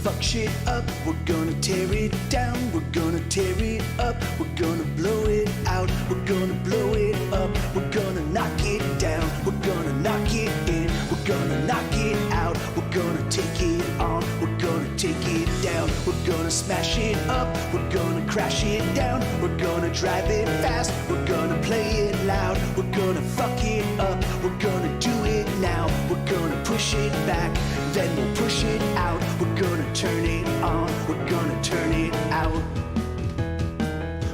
fuck shit up, we're gonna tear it down, we're gonna tear it up, we're gonna blow it out, we're gonna blow it up, we're gonna knock it down, we're gonna knock it in, we're gonna knock it out, we're gonna take it on, we're gonna take it down, we're gonna smash it up, we're gonna crash it down, we're gonna drive it fast, we're gonna play it loud, we're gonna fuck it up, we're gonna do it now, we're gonna push it back, then we'll push it out, we're gonna turn it on, we're gonna turn it out,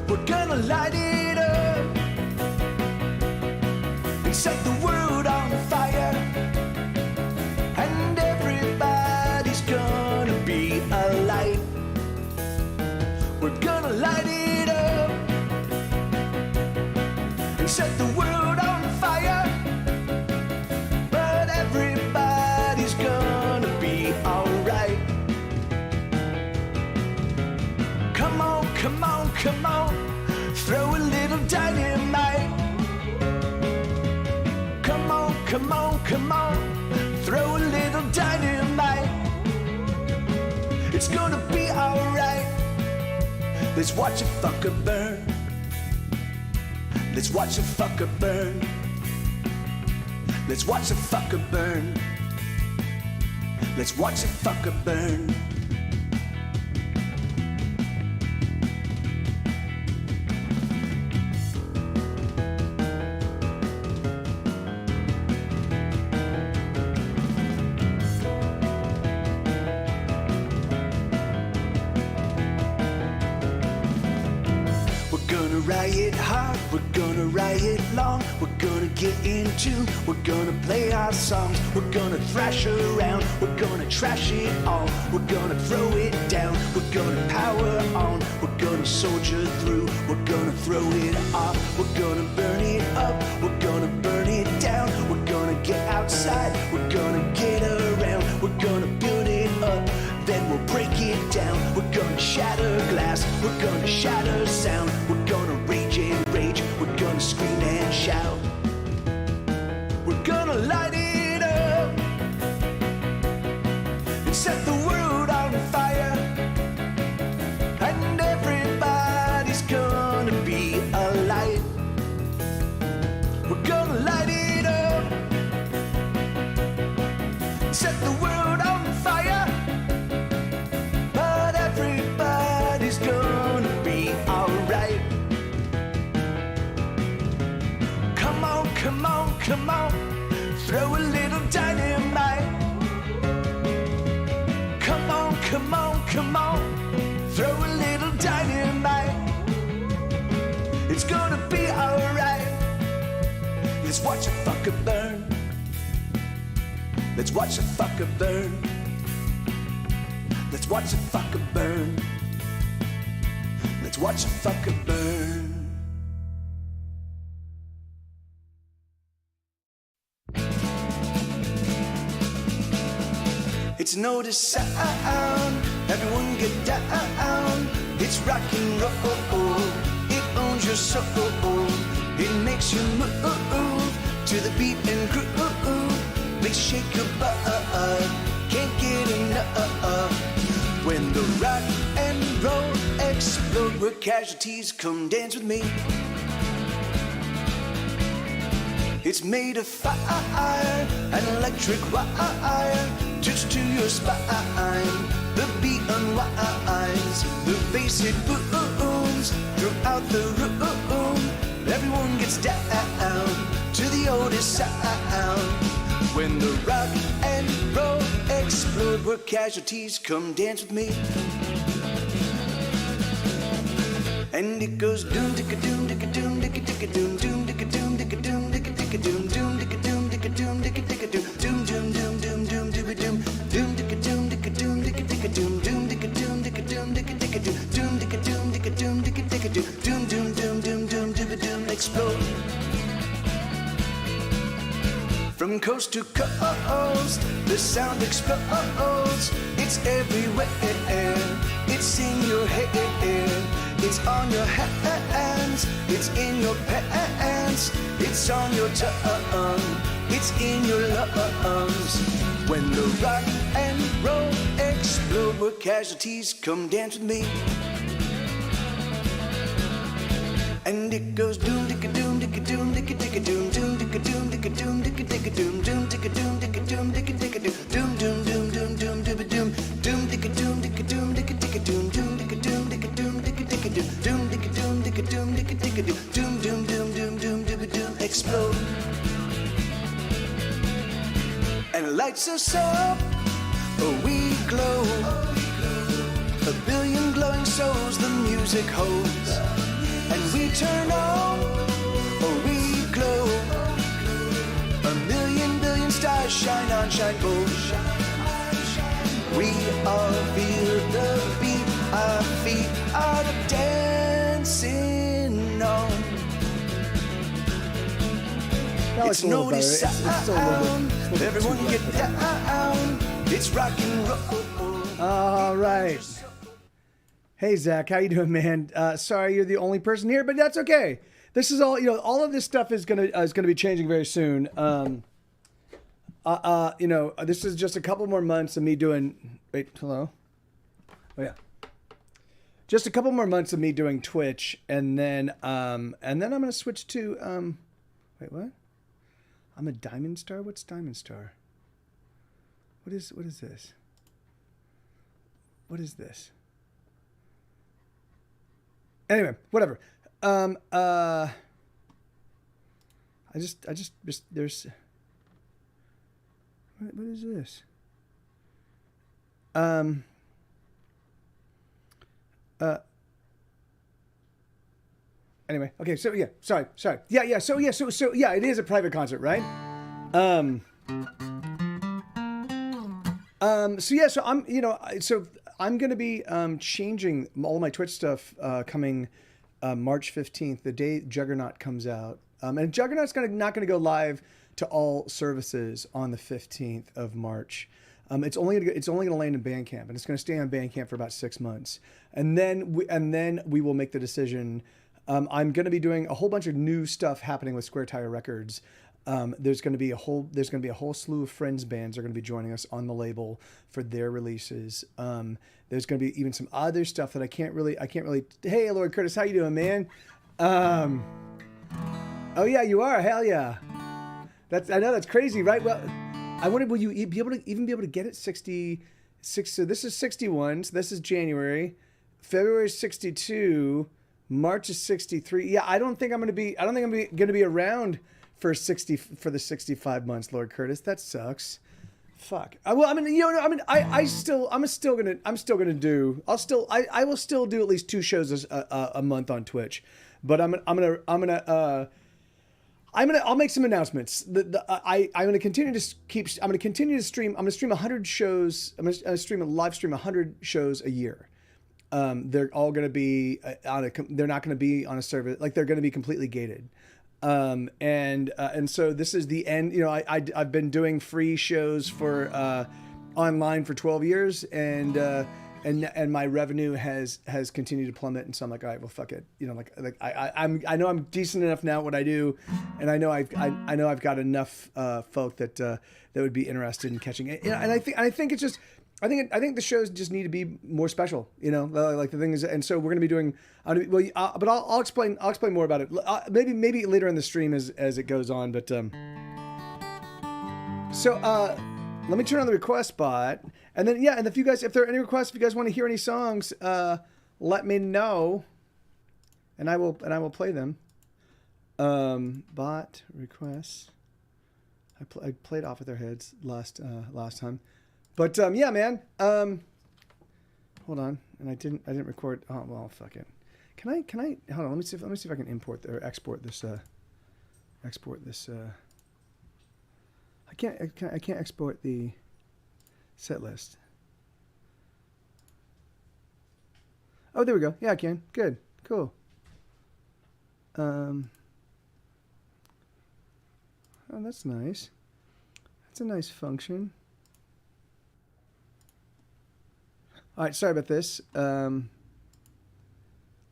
we're gonna light it up and set the world on fire, and everybody's gonna be a light. We're gonna light it up and set the world on fire, but everybody's gonna be alright. Come on, come on, come on, throw a little dynamite. Come on, come on, come on, throw a little dynamite. It's gonna be alright. Let's watch a fucker burn. Let's watch a fucker burn. Let's watch a fucker burn. Let's watch a fucker burn. Riot hard, we're gonna riot long, we're gonna get into, we're gonna play our songs, we're gonna thrash around, we're gonna trash it all, we're gonna throw it down, we're gonna power on, we're gonna soldier through, we're gonna throw it off, we're gonna burn it up, we're gonna burn it down, we're gonna get outside, we're gonna get around, we're gonna build it up, then we'll break it down, we're gonna shatter glass, we're gonna shatter sound, we're gonna rage and rage, we're gonna scream and shout, we're gonna light it up and set the world on fire, and everybody's gonna be a light. We're gonna light it up, set the world on fire, but everybody's gonna be alright. Come on, come on, come on, throw a little dynamite. Come on, come on, come on, throw a little dynamite. It's gonna be alright. Let's watch a fucker burn. Let's watch a fucker burn. Let's watch a fucker burn. Let's watch a fucker burn. It's notice sound, everyone get down. It's rock and roll, it owns your soul. It makes you move to the beat and groove. Makes you shake your butt, can't get enough. When the rock and roll explode, we're casualties, come dance with me. It's made of fire, an electric wire, touch to your spine. The beat unwinds, the bass it booms throughout the room. Everyone gets down to the oldest sound. When the rock and roll explode, we're casualties, come dance with me. And it goes doom dicka doom dicka doom dicka dicka doom doom dicka doom dicka doom dicka dicka doom doom dicka doom dicka doom dicka dicka doom doom doom doom doom doom dicka doom doom dicka doom dicka doom dicka dicka doom doom dicka doom dicka doom dicka dicka doom doom dicka doom dicka doom dicka dicka doom doom doom doom doom doom doom explode. From coast to coast, the sound explodes. It's everywhere. It's in your head. It's on your hands. It's in your pants. It's on your tongue. It's in your lungs. When the rock and roll explodes, explode, we're casualties, come dance with me. And it goes doom dicka doom dicka doom dicka dicka doom doom dicka doom dicka doom dicka dicka doom doom dicka doom dicka doom dicka dicka doom doom doom doom doom doom doom doom dicka doom dicka doom dicka dicka doom doom dicka doom dicka doom dicka dicka doom dicka doom dicka doom dicka dicka doom doom doom doom doom doom doom explode. And it lights us up, we glow. A billion glowing souls the music holds. And we turn on, we glow. A million billion stars shine on, shine bold. We all feel the beat, our feet are dancing on. It's noticed sound, everyone get down. It's rock and roll. All right. Hey Zach, how you doing, man? Sorry you're the only person here, but that's okay. This is all, all of this stuff is gonna be changing very soon. This is just a couple more months of me doing. Wait, hello. Oh yeah. Just a couple more months of me doing Twitch, and then I'm gonna switch to Wait, what? I'm a Diamond Star. What's Diamond Star? What is this? What is this? Anyway, whatever. I just there's what is this? Anyway, okay, so yeah, sorry. Yeah, so yeah, it is a private concert, right? So I'm going to be changing all my Twitch stuff coming March 15th, the day Juggernaut comes out. And Juggernaut's not going to go live to all services on the 15th of March. It's only going to land in Bandcamp, and it's going to stay on Bandcamp for about 6 months. And then we will make the decision. I'm going to be doing a whole bunch of new stuff happening with Square Tire Records. There's going to be a whole slew of friends bands are going to be joining us on the label for their releases. There's going to be even some other stuff that I can't really. Hey, Lord Curtis, how you doing, man? Oh yeah, you are. Hell yeah. I know that's crazy, right? Well, I wondered, will you be able to get it 66? So this is 61. So this is January. February is 62. March is 63. Yeah, I don't think I'm going to be around for the 65 months, Lord Curtis. That sucks. Fuck. I will still gonna do at least 2 shows a month on Twitch, but I'll make some announcements. I'm gonna continue to stream. I'm gonna stream 100 shows. I'm gonna live stream 100 shows a year. They're all gonna be they're not gonna be on a service, like they're gonna be completely gated. And so this is the end. I've been doing free shows for online for 12 years, and my revenue has continued to plummet. And so I'm like, all right, well, fuck it. I know I'm decent enough now at what I do, and I know I've got enough folk that would be interested in catching it. And I think it's just. I think the shows just need to be more special, like the thing is, and so we're going to be doing, but I'll explain more about it. Maybe later in the stream as it goes on, but, let me turn on the request bot, and then, yeah. And if there are any requests, if you guys want to hear any songs, let me know, and I will play them. Bot requests. I played Off With Their Heads last time. But yeah, man. Hold on, and I didn't record. Oh well, fuck it. Can I? Hold on. Let me see if I can import or export this. Export this. I can't export the set list. Oh, there we go. Yeah, I can. Good. Cool. Oh, that's nice. That's a nice function. All right, sorry about this. Let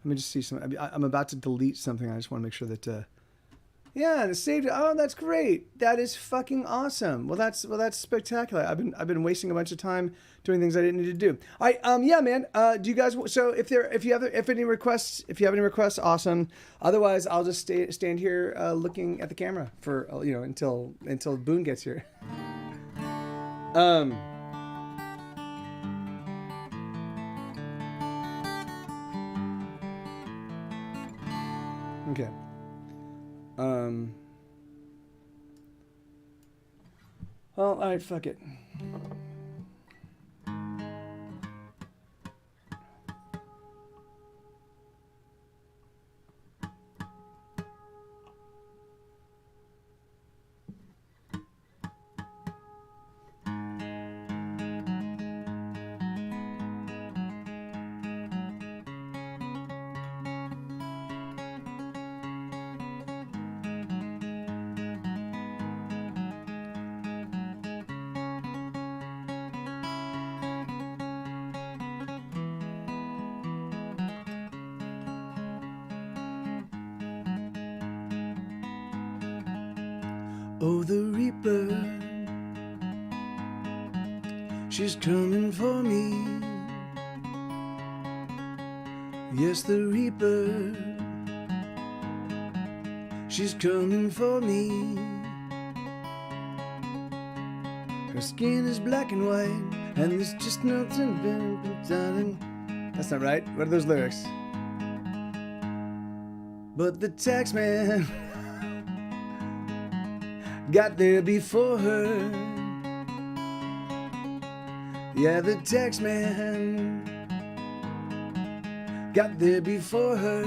me just see some. I'm about to delete something. I just want to make sure that, Yeah, and it saved it. Oh, that's great. That is fucking awesome. Well, that's spectacular. I've been wasting a bunch of time doing things I didn't need to do. Yeah, man. Do you guys? So if you have any requests, awesome. Otherwise, I'll just stand here looking at the camera for until Boone gets here. Okay. Well, all right, fuck it. Oh, the Reaper, she's coming for me. Yes, the Reaper, she's coming for me. Her skin is black and white, and there's just nothing done. That's not right. What are those lyrics? But the tax man got there before her. Yeah, the tax man got there before her.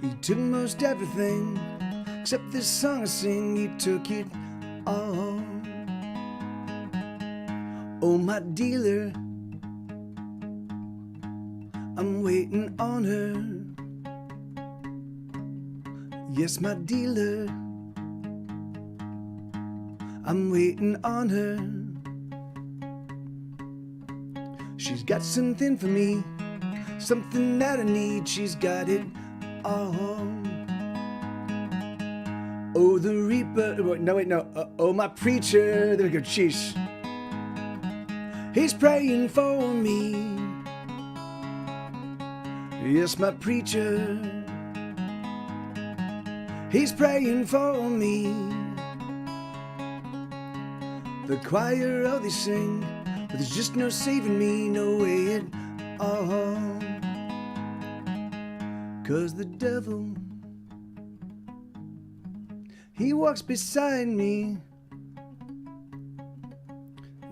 He took most everything except this song I sing. He took it all. Oh, my dealer, I'm waiting on her. Yes, my dealer, I'm waiting on her. She's got something for me, something that I need. She's got it all. Oh, the Reaper, oh, my preacher, there we go, sheesh. He's praying for me. Yes, my preacher, he's praying for me. The choir, oh, they sing, but there's just no saving me, no way at all. 'Cause the devil, he walks beside me.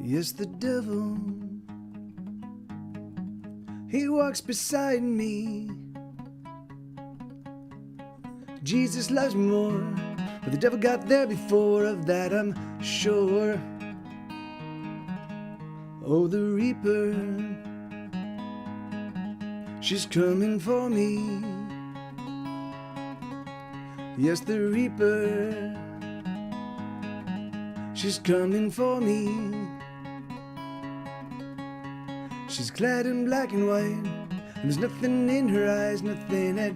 Yes, the devil, he walks beside me. Jesus loves me more, but the devil got there before, of that I'm sure. Oh, the Reaper, she's coming for me. Yes, the Reaper, she's coming for me. She's clad in black and white, and there's nothing in her eyes, nothing at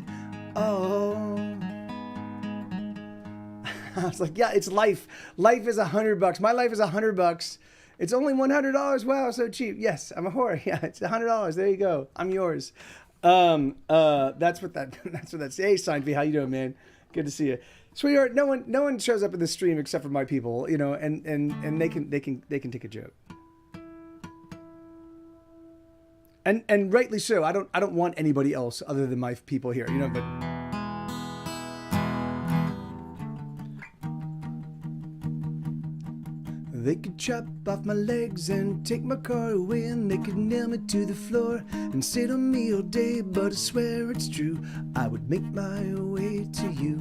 all. I was like, yeah, it's life. Life is $100. My life is $100. It's only $100. Wow, so cheap. Yes, I'm a whore. Yeah, it's $100. There you go. I'm yours. That's what that's. Hey, Seinfeld, how you doing, man? Good to see you, sweetheart. No one shows up in the stream except for my people, and they can take a joke. And rightly so. I don't want anybody else other than my people here, but. They could chop off my legs and take my car away, and they could nail me to the floor and sit on me all day, but I swear it's true, I would make my way to you.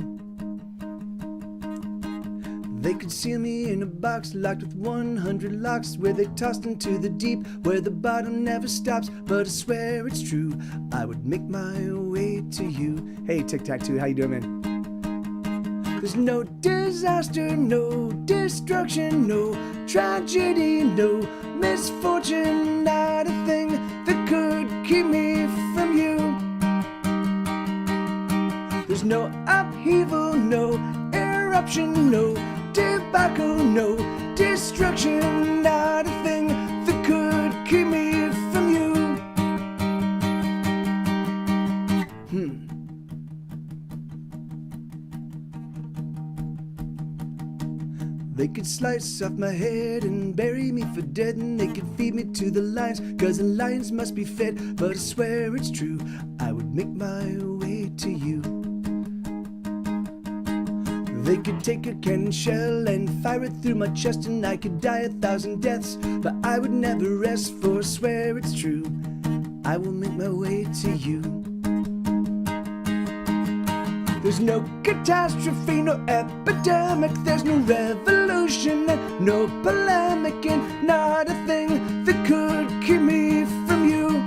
They could seal me in a box locked with 100 locks, where they tossed into the deep, where the bottom never stops, but I swear it's true, I would make my way to you. Hey, Tic-Tac-Toe, how you doing, man? There's no disaster, no destruction, no tragedy, no misfortune, not a thing that could keep me from you. There's no upheaval, no eruption, no debacle, no destruction, not a thing that could keep me from you. They could slice off my head and bury me for dead, and they could feed me to the lions, 'cause the lions must be fed. But I swear it's true, I would make my way to you. They could take a cannon shell and fire it through my chest, and I could die 1,000 deaths, but I would never rest, for I swear it's true, I will make my way to you. There's no catastrophe, no epidemic, there's no revolution, no polemic, and not a thing that could keep me from you.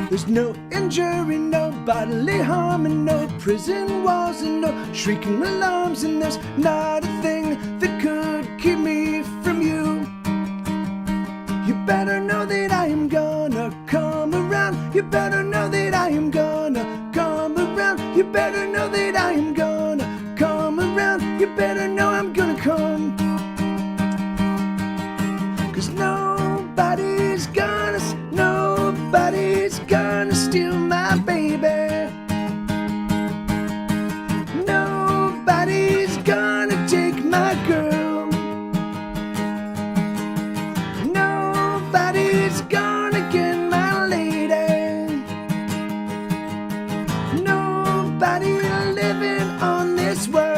There's no injury, no bodily harm, and no prison walls, and no shrieking alarms, and there's not a thing that could keep me from you. You better know that I am gonna come around. You better know that I am gonna come around. You better know that I am gonna come around. You better know I'm gonna come. 'Cause nobody's gonna steal my baby. Nobody's gonna take my girl. Nobody's gonna get my lady. Nobody living on this world.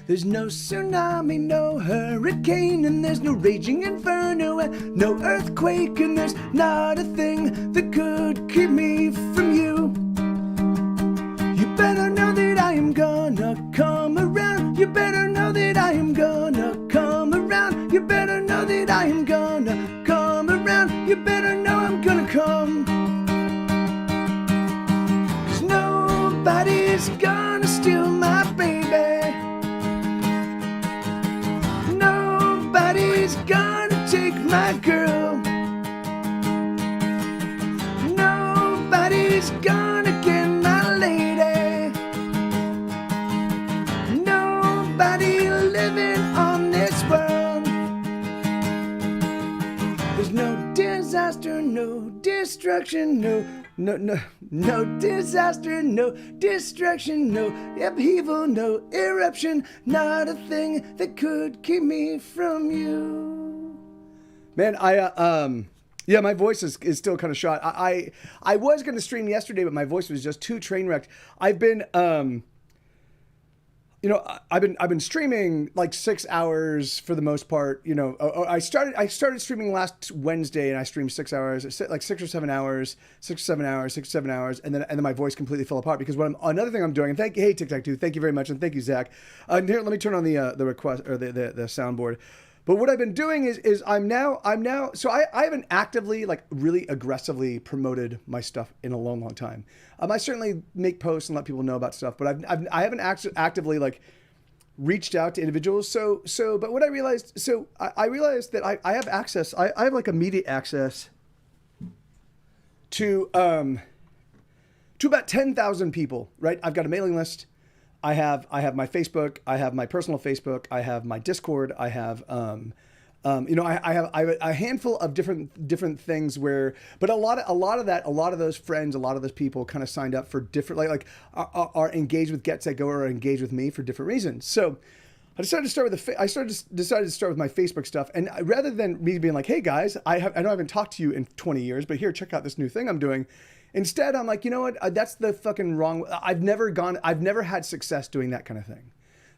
There's no tsunami, no hurricane, and there's no raging inferno, and no earthquake, and there's not a thing that could keep me from you. You better know that I am gonna come around. You better know that I am gonna come around. You better know that I am gonna come around. You better know I'm gonna come. 'Cause nobody's gonna steal my baby. Nobody's gonna take my girl. Nobody's gonna get my lady. Nobody living on this world. There's no disaster, no destruction, no disaster, no destruction, no upheaval, no eruption, not a thing that could keep me from you. Man, yeah, my voice is still kind of shot. I was going to stream yesterday, but my voice was just too train wrecked. I've been streaming like 6 hours for the most part. You know, I started streaming last Wednesday, and I streamed 6 hours, like 6 or 7 hours, and then my voice completely fell apart because another thing I'm doing. And hey Tic-Tac-Toe, thank you very much, and thank you Zach. Here, let me turn on the request or the soundboard. But what I've been doing is I'm now so I haven't actively, like, really aggressively promoted my stuff in a long time. I certainly make posts and let people know about stuff, but I haven't actively, like, reached out to individuals. But what I realized, I realized that I have access. I have, like, immediate access to about 10,000 people, right? I've got a mailing list. I have my Facebook, I have my personal Facebook, I have my Discord, I have I have a handful of different things but a lot of those friends, a lot of those people kind of signed up for different are engaged with Get Set Go or engaged with me for different reasons. So I decided to start with my Facebook stuff, and rather than me being like, hey guys, I know I haven't talked to you in 20 years, but here, check out this new thing I'm doing. Instead, I'm like, you know what? That's the fucking wrong. I've never had success doing that kind of thing.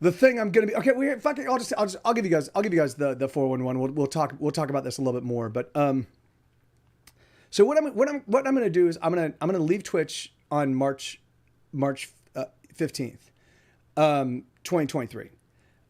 The thing I'm gonna be okay. We're fucking. I'll give you guys the 411. We'll talk about this a little bit more. But so what I'm gonna do is I'm gonna leave Twitch on March 15th, 2023.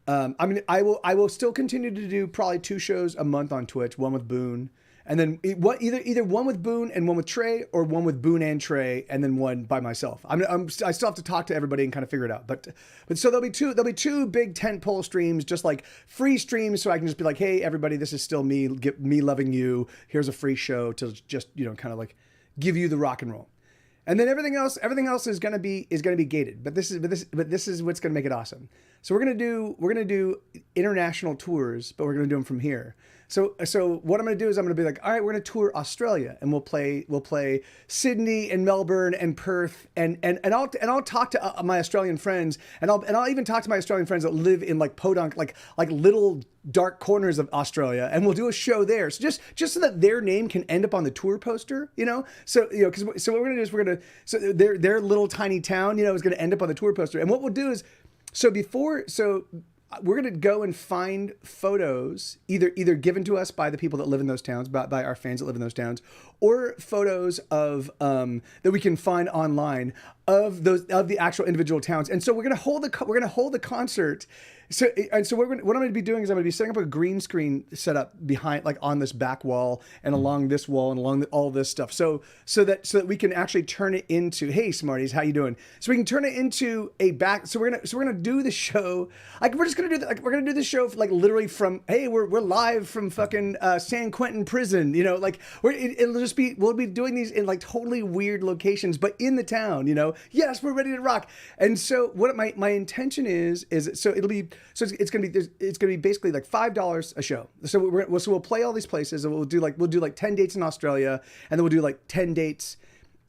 I will still continue to do probably 2 shows a month on Twitch, one with Boone, and then either one with Boone and one with Trey, or one with Boone and Trey, and then one by myself. I still have to talk to everybody and kind of figure it out. But so there'll be two big tentpole streams, just like free streams, so I can just be like, hey everybody, this is still me, me loving you. Here's a free show to just kind of like give you the rock and roll. And then everything else is gonna be gated. But this is what's gonna make it awesome. So we're gonna do international tours, but we're gonna do them from here. So what I'm gonna do is I'm gonna be like, all right, we're gonna tour Australia, and we'll play Sydney and Melbourne and Perth, and I'll talk to my Australian friends, and I'll even talk to my Australian friends that live in like podunk, like little dark corners of Australia, and we'll do a show there. So just so that their name can end up on the tour poster, So so what we're gonna do is so their little tiny town, is gonna end up on the tour poster. And what we'll do is we're going to go and find photos either given to us by the people that live in those towns, by our fans that live in those towns, or photos of that we can find online of the actual individual towns. And so we're going to hold the concert. So what I'm going to be doing is I'm going to be setting up a green screen setup behind, like on this back wall and along this wall and along all this stuff. So that we can actually turn it into, hey Smarties, how you doing? So we can turn it into a back. So we're gonna do the show. Like we're gonna do the show like literally from, hey, we're live from fucking San Quentin prison. Like we'll be doing these in like totally weird locations, but in the town. Yes, we're ready to rock. And so what my intention is so it's gonna be basically like $5 a show. So we'll play all these places, and we'll do like 10 dates in Australia, and then we'll do like 10 dates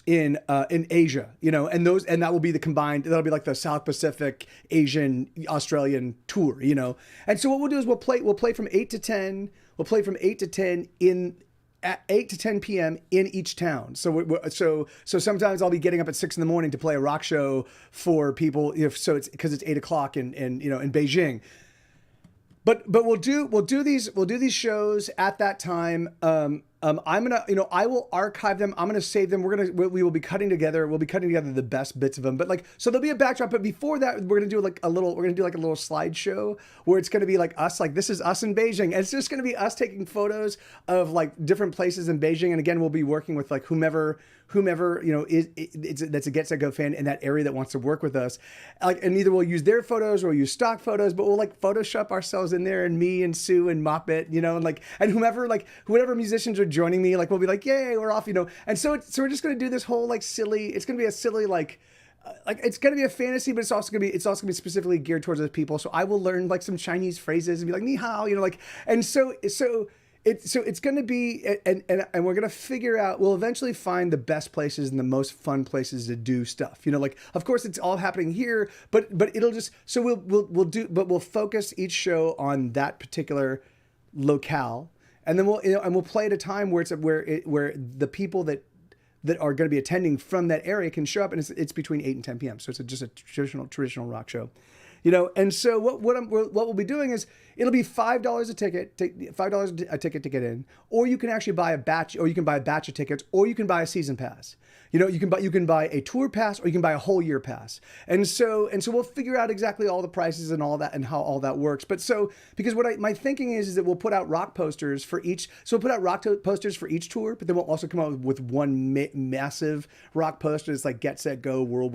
in Asia, and that will be the combined. That'll be like the South Pacific, Asian, Australian tour, And so what we'll do is we'll play from 8 to 10. We'll play from 8 to 10 at 8 to 10 p.m. in each town. So sometimes I'll be getting up at 6 a.m. to play a rock show for people, so it's because it's 8 o'clock in Beijing. But we'll do these shows at that time. I will archive them. I'm gonna save them. We will be cutting together. We'll be cutting together the best bits of them. But so there'll be a backdrop. But before that, we're gonna do like a little slideshow where it's gonna be like us, like this is us in Beijing, and it's just gonna be us taking photos of like different places in Beijing. And again, we'll be working with like whomever that's a Get Set Go fan in that area that wants to work with us. And either we'll use their photos or we'll use stock photos, but we'll like Photoshop ourselves in there, and me and Sue and Moppet, and whoever musicians are joining me, like we'll be like, yay, we're off, And so we're just gonna do this whole like silly. It's gonna be a silly like it's gonna be a fantasy, but it's also gonna be specifically geared towards those people. So I will learn like some Chinese phrases and be like ni hao, and so. It's going to be, and we're going to figure out, we'll eventually find the best places and the most fun places to do stuff. Of course it's all happening here, but it'll just, so we'll focus each show on that particular locale. And then we'll play at a time where where the people that are going to be attending from that area can show up, and it's between 8 and 10 p.m. So it's just a traditional rock show. And so what we'll be doing is it'll be $5 a ticket, $5 a ticket to get in, or you can actually buy a batch, or you can buy a batch of tickets, or you can buy a season pass. You can buy a tour pass, or you can buy a whole year pass. And so we'll figure out exactly all the prices and all that and how all that works. But because my thinking is that we'll put out rock posters for each. So we'll put out posters for each tour, but then we'll also come out with one massive rock poster. It's like Get Set Go world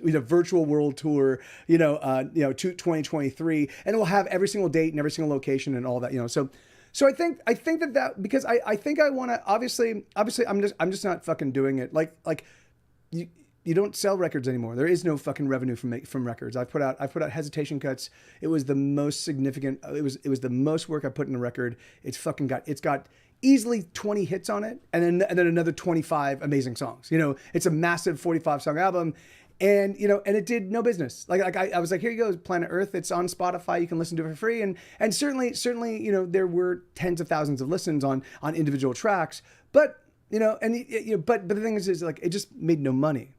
virtual world tour. 2023, and we'll have every single date and every single location and all that. So I think that because I think I want to obviously I'm just not fucking doing it like you don't sell records anymore. There is no fucking revenue from records. I've put out Hesitation Cuts. It was the most significant. It was the most work I put in a record. It's got easily 20 hits on it, and then another 25 amazing songs. It's a massive 45 song album. And and it did no business. Like I was like, here you go, Planet Earth. It's on Spotify. You can listen to it for free. And certainly, there were tens of thousands of listens on individual tracks. But but the thing is like it just made no money.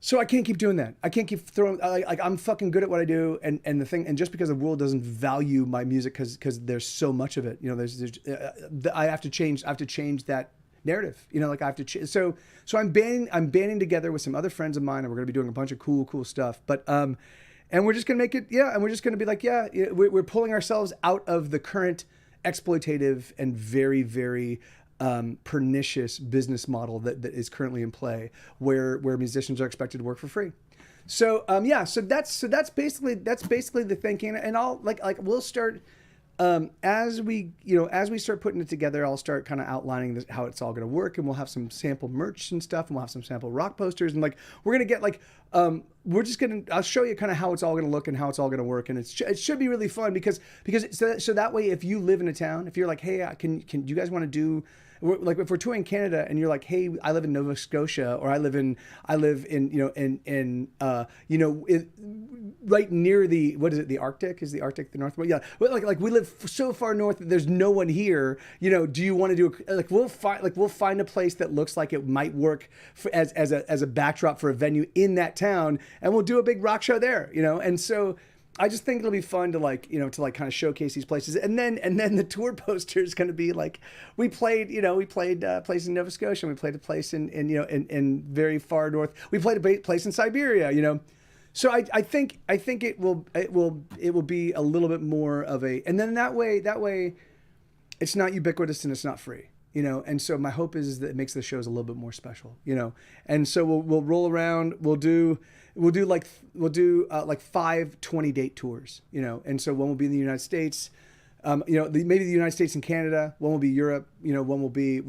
So I can't keep doing that. I can't keep throwing like I'm fucking good at what I do, and the thing, and just because the world doesn't value my music because there's so much of it, you know, I have to change. I have to change that narrative. You know, like I have to. So I'm banding together with some other friends of mine, and we're gonna be doing a bunch of cool stuff. But and we're just gonna make it, yeah, and we're just gonna be like, yeah, we're pulling ourselves out of the current exploitative and very pernicious business model that is currently in play, where musicians are expected to work for free. So yeah, so that's basically the thinking, and I'll like we'll start as we start putting it together. I'll start kind of outlining this, how it's all going to work, and we'll have some sample merch and stuff, and we'll have some sample rock posters, and like we're gonna get like I'll show you kind of how it's all going to look and how it's all going to work, and it should be really fun because so that way, if you live in a town, if you're like, hey, can you guys want to do, like if we're touring Canada and you're like, hey, I live in Nova Scotia, or I live in right near the, what is it, the Arctic? Is the Arctic the North? Yeah, like we live so far north that there's no one here. You know, do you want to do we'll find a place that looks like it might work as a backdrop for a venue in that town, and we'll do a big rock show there. You know, and so I just think it'll be fun to kind of showcase these places, and then the tour poster is going to be like, we played a place in Nova Scotia, and we played a place in very far north, we played a place in Siberia, you know. So I think it will be a little bit more of a, and then that way it's not ubiquitous and it's not free, you know. And so my hope is that it makes the shows a little bit more special, you know. And so we'll roll around, we'll do like 5 20-date tours, you know. And so one will be in the United States, maybe the United States and Canada. One will be Europe, you know. One will be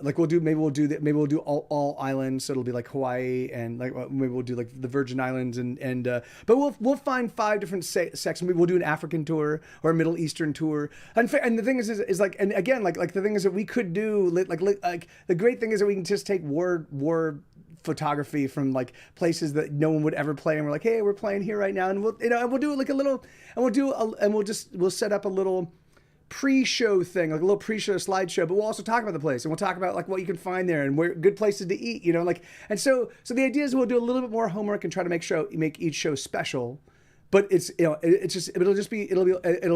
like we'll do all islands. So it'll be like Hawaii, and like maybe we'll do like the Virgin Islands, and but we'll find 5 different sections. Maybe we'll do an African tour or a Middle Eastern tour. And the thing is like, and again, like the thing is that we could do like the great thing is that we can just take war photography from like places that no one would ever play, and we're like, hey, we're playing here right now, and we'll do like a little, and we'll set up a little pre-show thing, like a little pre-show slideshow, but we'll also talk about the place, and we'll talk about like what you can find there and where good places to eat, you know, like. And so the idea is we'll do a little bit more homework and try to make each show special, but it'll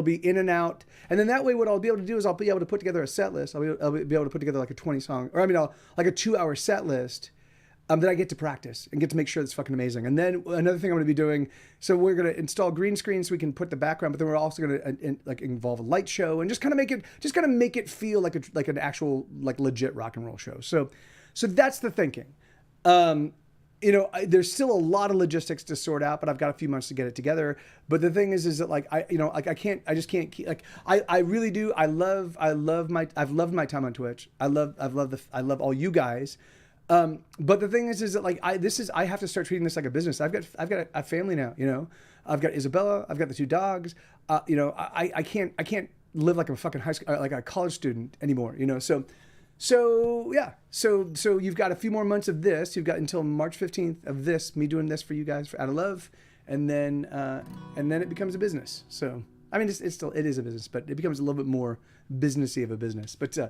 be in and out. And then that way, what I'll be able to do is I'll be able to put together a set list. I'll be able to put together like a 20-song, or like a 2-hour set list. That I get to practice and get to make sure it's fucking amazing. And then another thing I'm going to be doing, so we're going to install green screens so we can put the background, but then we're also going to like involve a light show and just kind of make it feel like an actual like legit rock and roll show. So that's the thinking. There's still a lot of logistics to sort out, but I've got a few months to get it together. But the thing is that like I just can't keep, like I really do. I've loved my time on Twitch. I love all you guys. But the thing is that like I have to start treating this like a business. I've got a family now, you know. I've got Isabella, I've got the 2 dogs. I can't live like a fucking high school, like a college student anymore, you know. So yeah. So you've got a few more months of this. You've got until March 15th of this, me doing this for you guys out of love, and then it becomes a business. So I mean, it is a business, but it becomes a little bit more businessy of a business. But here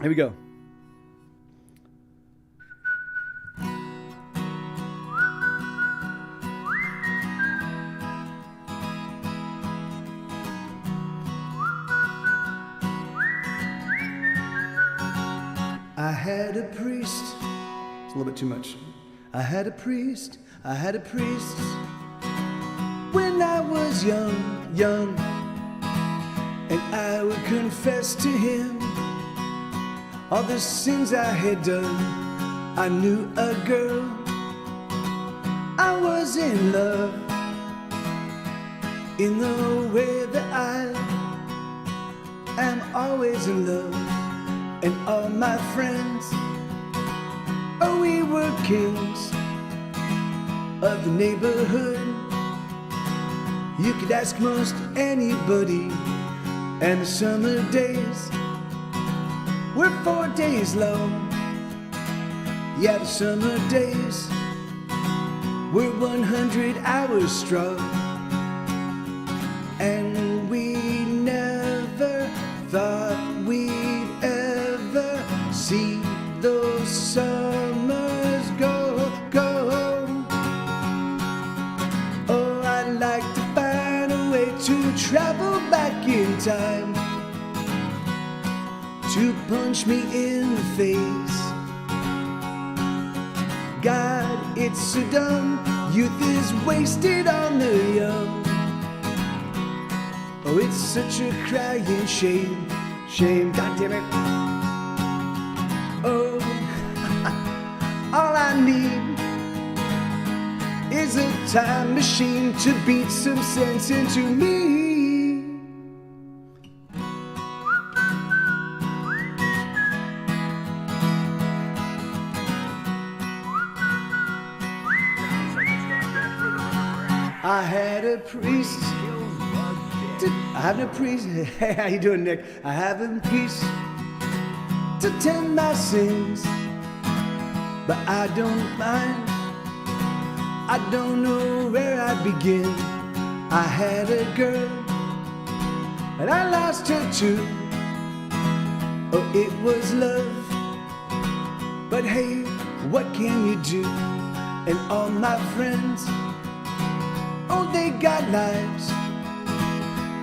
we go. I had a priest. It's a little bit too much. I had a priest. When I was young, and I would confess to him all the sins I had done. I knew a girl. I was in love in the way that I am always in love. And all my friends, oh, we were kings of the neighborhood. You could ask most anybody, and the summer days were 4 days long. Yeah, the summer days were 100 hours strong. And we never thought we'd ever see those summer time to punch me in the face. God, it's so dumb. Youth is wasted on the young. Oh, it's such a crying shame. Shame, God damn it. Oh, all I need is a time machine to beat some sense into me. I had a priest. I have no priest. Hey, how you doing, Nick? I have a priest to tend my sins, but I don't mind. I don't know where I'd begin. I had a girl, and I lost her too. Oh, it was love, but hey, what can you do? And all my friends, oh, they got lives.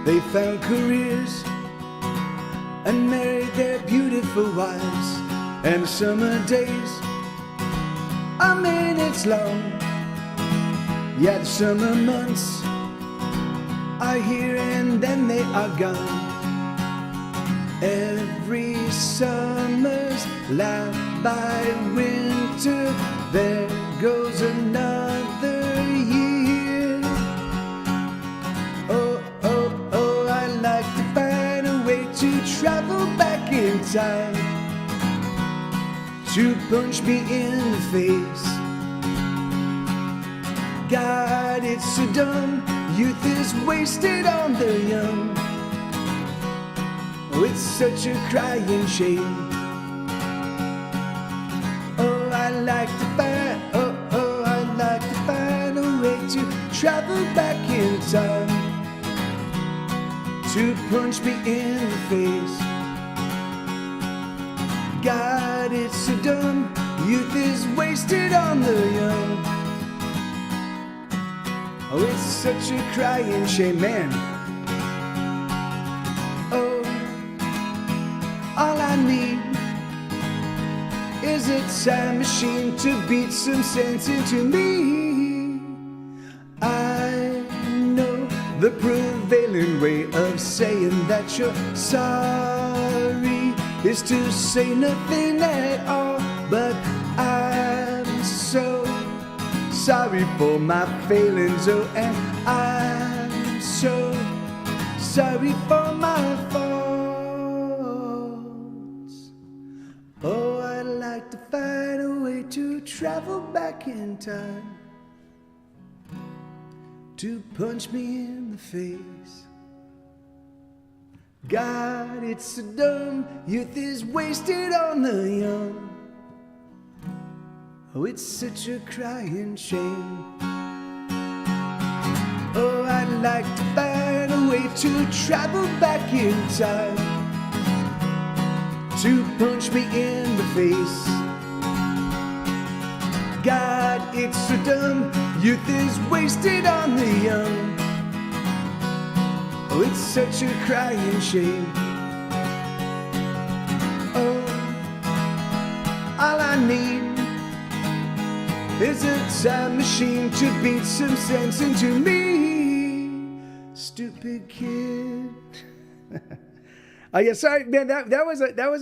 They found careers and married their beautiful wives. And summer days are minutes long. Yeah, the summer months are here and then they are gone. Every summer's laughed by winter. There goes another year. Oh, oh, oh, I like to find a way to travel back in time to punch me in the face. God, it's so dumb. Youth is wasted on the young. Oh, it's such a crying shame. Oh, I like to find, I like to find a way to travel back in time to punch me in the face. God, it's so dumb. Youth is wasted on the young. Oh, it's such a crying shame, man. Oh, all I need is a time machine to beat some sense into me. I know the prevailing way of saying that you're sorry is to say nothing at all, but I'm so sorry for my failings, oh, and I'm so sorry for my faults. Oh, I'd like to find a way to travel back in time to punch me in the face. God, it's so dumb. Youth is wasted on the young. Oh, it's such a crying shame. Oh, I'd like to find a way to travel back in time to punch me in the face. God, it's so dumb. Youth is wasted on the young. Oh, it's such a crying shame. Oh, all I need is a time machine to beat some sense into me. Stupid kid. Yeah, sorry, man. That was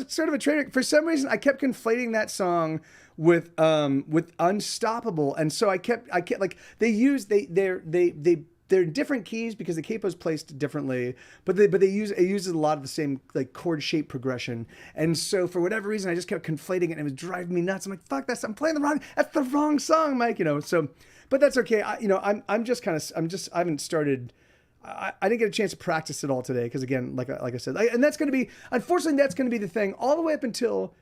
sort of a train wreck. For some reason, I kept conflating that song with Unstoppable, and so I kept like they're in different keys because the capo's placed differently, but it uses a lot of the same like chord shape progression, and so for whatever reason I just kept conflating it and it was driving me nuts. I'm like, fuck, I'm playing that's the wrong song, Mike, so, but that's okay. I haven't started. I didn't get a chance to practice it all today because again, like I said, and that's going to be, unfortunately, that's going to be the thing all the way up until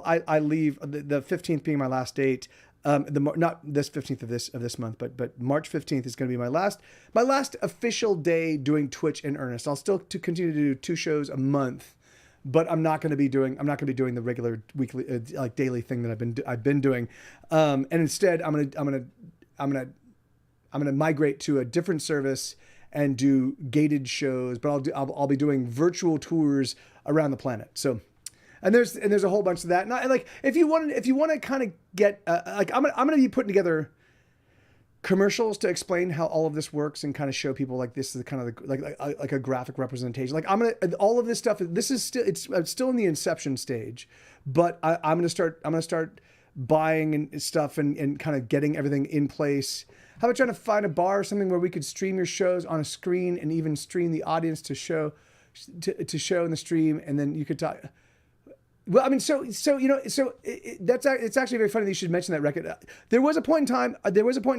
I leave, the 15th being my last date. Not this 15th of this month, but March 15th is going to be my last official day doing Twitch in earnest. I'll still continue to do 2 shows a month, but I'm not going to be doing the regular weekly like daily thing that I've been doing, and instead I'm gonna migrate to a different service and do gated shows, but I'll be doing virtual tours around the planet. So, and there's a whole bunch of that. And like if you want to kind of get like I'm gonna be putting together commercials to explain how all of this works and kind of show people like this is the kind of like a graphic representation. Like all of this stuff. This is still it's still in the inception stage, but I'm gonna start buying and stuff and kind of getting everything in place. How about trying to find a bar or something where we could stream your shows on a screen and even stream the audience to show in the stream, and then you could talk. Well, I mean, so it's actually very funny that you should mention that record. There was a point in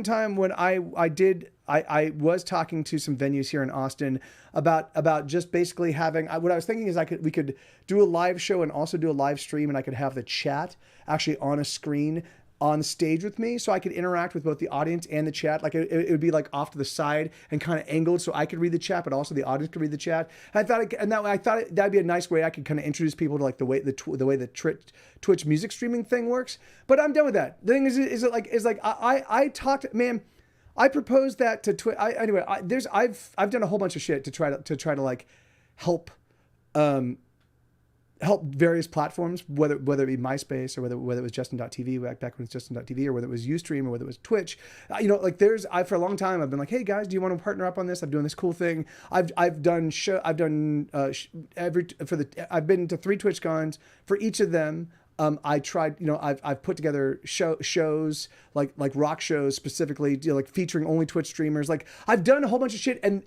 time when I was talking to some venues here in Austin about just basically having. What I was thinking is we could do a live show and also do a live stream, and I could have the chat actually on a screen on stage with me, so I could interact with both the audience and the chat. Like it would be like off to the side and kind of angled, so I could read the chat, but also the audience could read the chat. And I thought that'd be a nice way I could kind of introduce people to like the way the Twitch music streaming thing works. But I'm done with that. The thing is I talked, man. I proposed that to Twitch. I've done a whole bunch of shit to try to like help various platforms, whether it be MySpace or whether it was Justin.tv back when it was Justin.tv, or whether it was Ustream or whether it was Twitch. For a long time I've been like, hey guys, do you want to partner up on this? I'm doing this cool thing. I've been to 3 TwitchCons. For each of them, I tried, I've put together shows like rock shows specifically, like featuring only Twitch streamers. Like I've done a whole bunch of shit, and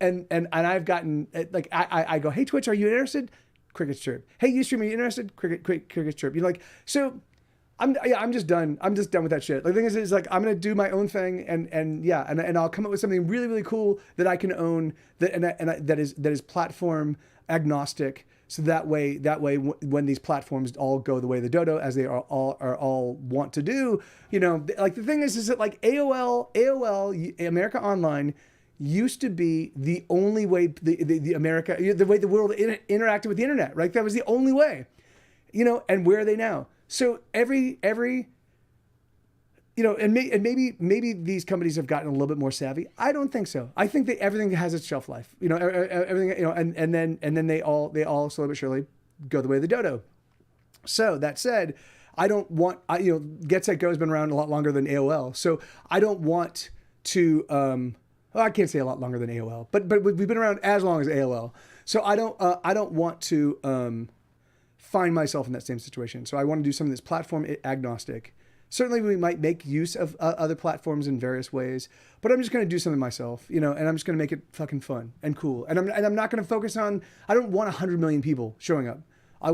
I've gotten like I go, hey Twitch, are you interested? Crickets chirp. Hey, Ustream, are you interested? Crickets chirp. You're like, so I'm just done. I'm just done with that shit. Like, the thing is like I'm gonna do my own thing, and I'll come up with something really, really cool that I can own that is platform agnostic. So that way, when these platforms all go the way of the dodo, as they are all want to do, like the thing is that like AOL, America Online, used to be the only way the way the world interacted with the internet, right? That was the only way, and where are they now? So every and maybe these companies have gotten a little bit more savvy. I don't think so. I think that everything has its shelf life, everything, and then they all slowly but surely go the way of the dodo. So that said, I don't want, Get Set Go has been around a lot longer than AOL. So I don't want to, well, I can't say a lot longer than AOL, but we've been around as long as AOL. So I don't want to find myself in that same situation. So I want to do something that's platform agnostic. Certainly we might make use of other platforms in various ways, but I'm just going to do something myself, and I'm just going to make it fucking fun and cool. And I'm not going to focus on, I don't want 100 million people showing up. I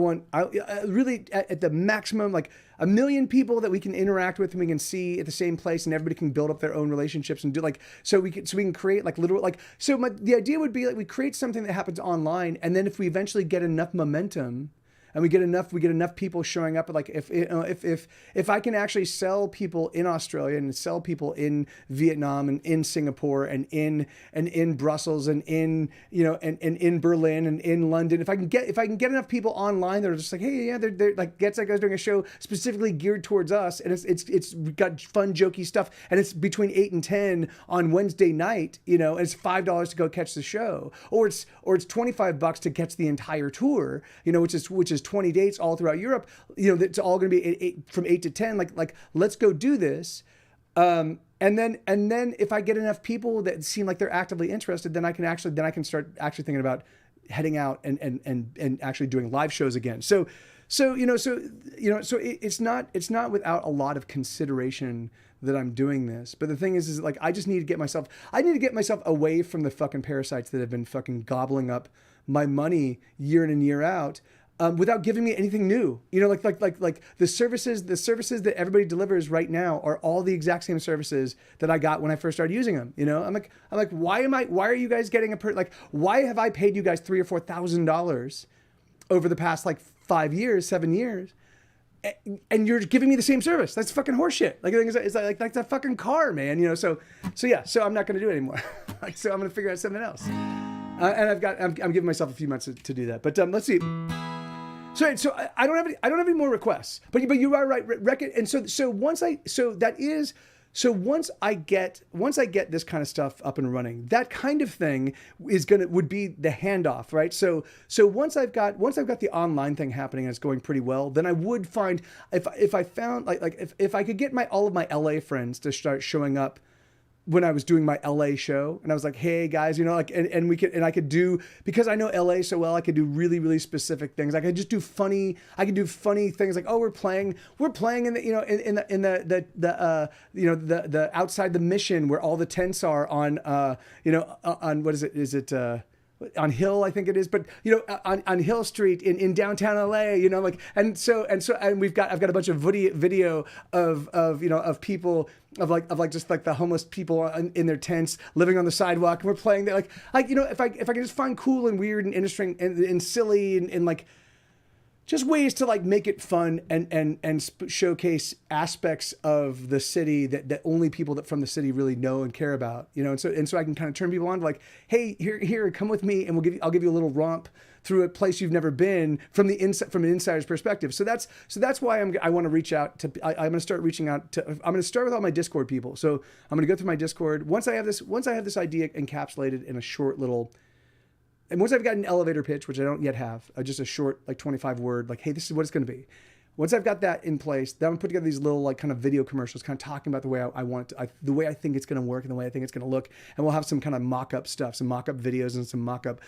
really at the maximum, like 1 million people that we can interact with and we can see at the same place, and everybody can build up their own relationships and do like, so we can create like literal, like, the idea would be like we create something that happens online, and then if we eventually get enough momentum and we get enough people showing up, like if I can actually sell people in Australia and sell people in Vietnam and in Singapore and in Brussels and in in Berlin and in London, if I can get enough people online that are just like, hey, yeah, they're like, Get Set Go's doing a show specifically geared towards us, and it's got fun jokey stuff, and it's between 8 and 10 on Wednesday night, and it's $5 to go catch the show, or it's $25 to catch the entire tour, which is 20 dates all throughout Europe. It's all going to be from 8 to 10. Like let's go do this. And then if I get enough people that seem like they're actively interested, then I can start actually thinking about heading out and actually doing live shows again. So it's not without a lot of consideration that I'm doing this. But the thing is like, I need to get myself away from the fucking parasites that have been fucking gobbling up my money year in and year out. Without giving me anything new, like the services that everybody delivers right now are all the exact same services that I got when I first started using them. I'm like, why are you guys getting why have I paid you guys $3,000 or $4,000 over the past like 7 years, and you're giving me the same service? That's fucking horseshit. Like, it's like that's a fucking car, man. So I'm not going to do it anymore. So I'm going to figure out something else. And I'm giving myself a few months to do that. But let's see. So I don't have any more requests, but you are right. And so that is So once I get this kind of stuff up and running, that kind of thing would be the handoff, right? So once I've got the online thing happening and it's going pretty well, then I would find if I found if I could get all of my LA friends to start showing up when I was doing my LA show, and I was like, hey guys, you know, like, and I could do, because I know LA so well, I could do really, really specific things. I could just do funny things like, oh, we're playing in the, you know, in the outside the Mission where all the tents are on, you know, on, what is it? Is it, on Hill, I think it is, but you know, on Hill Street in downtown LA, you know, like, and I've got a bunch of video of you know, of people of just like the homeless people in their tents living on the sidewalk, and we're playing there, like you know, if I can just find cool and weird and interesting and silly and like just ways to like make it fun and showcase aspects of the city that only people that from the city really know and care about, you know, and so I can kind of turn people on to like, hey, here, come with me, and I'll give you a little romp through a place you've never been from an insider's perspective. So that's why I want to reach out to. I'm going to start reaching out to. I'm going to start with all my Discord people. So I'm going to go through my Discord once I have this idea encapsulated in a short little. And once I've got an elevator pitch, which I don't yet have, just a short, like 25 word, like, hey, this is what it's going to be. Once I've got that in place, then I'm going to put together these little like kind of video commercials, kind of talking about the way I want to, the way I think it's going to work and the way I think it's going to look. And we'll have some kind of mock-up stuff, some mock-up videos and some mock-up,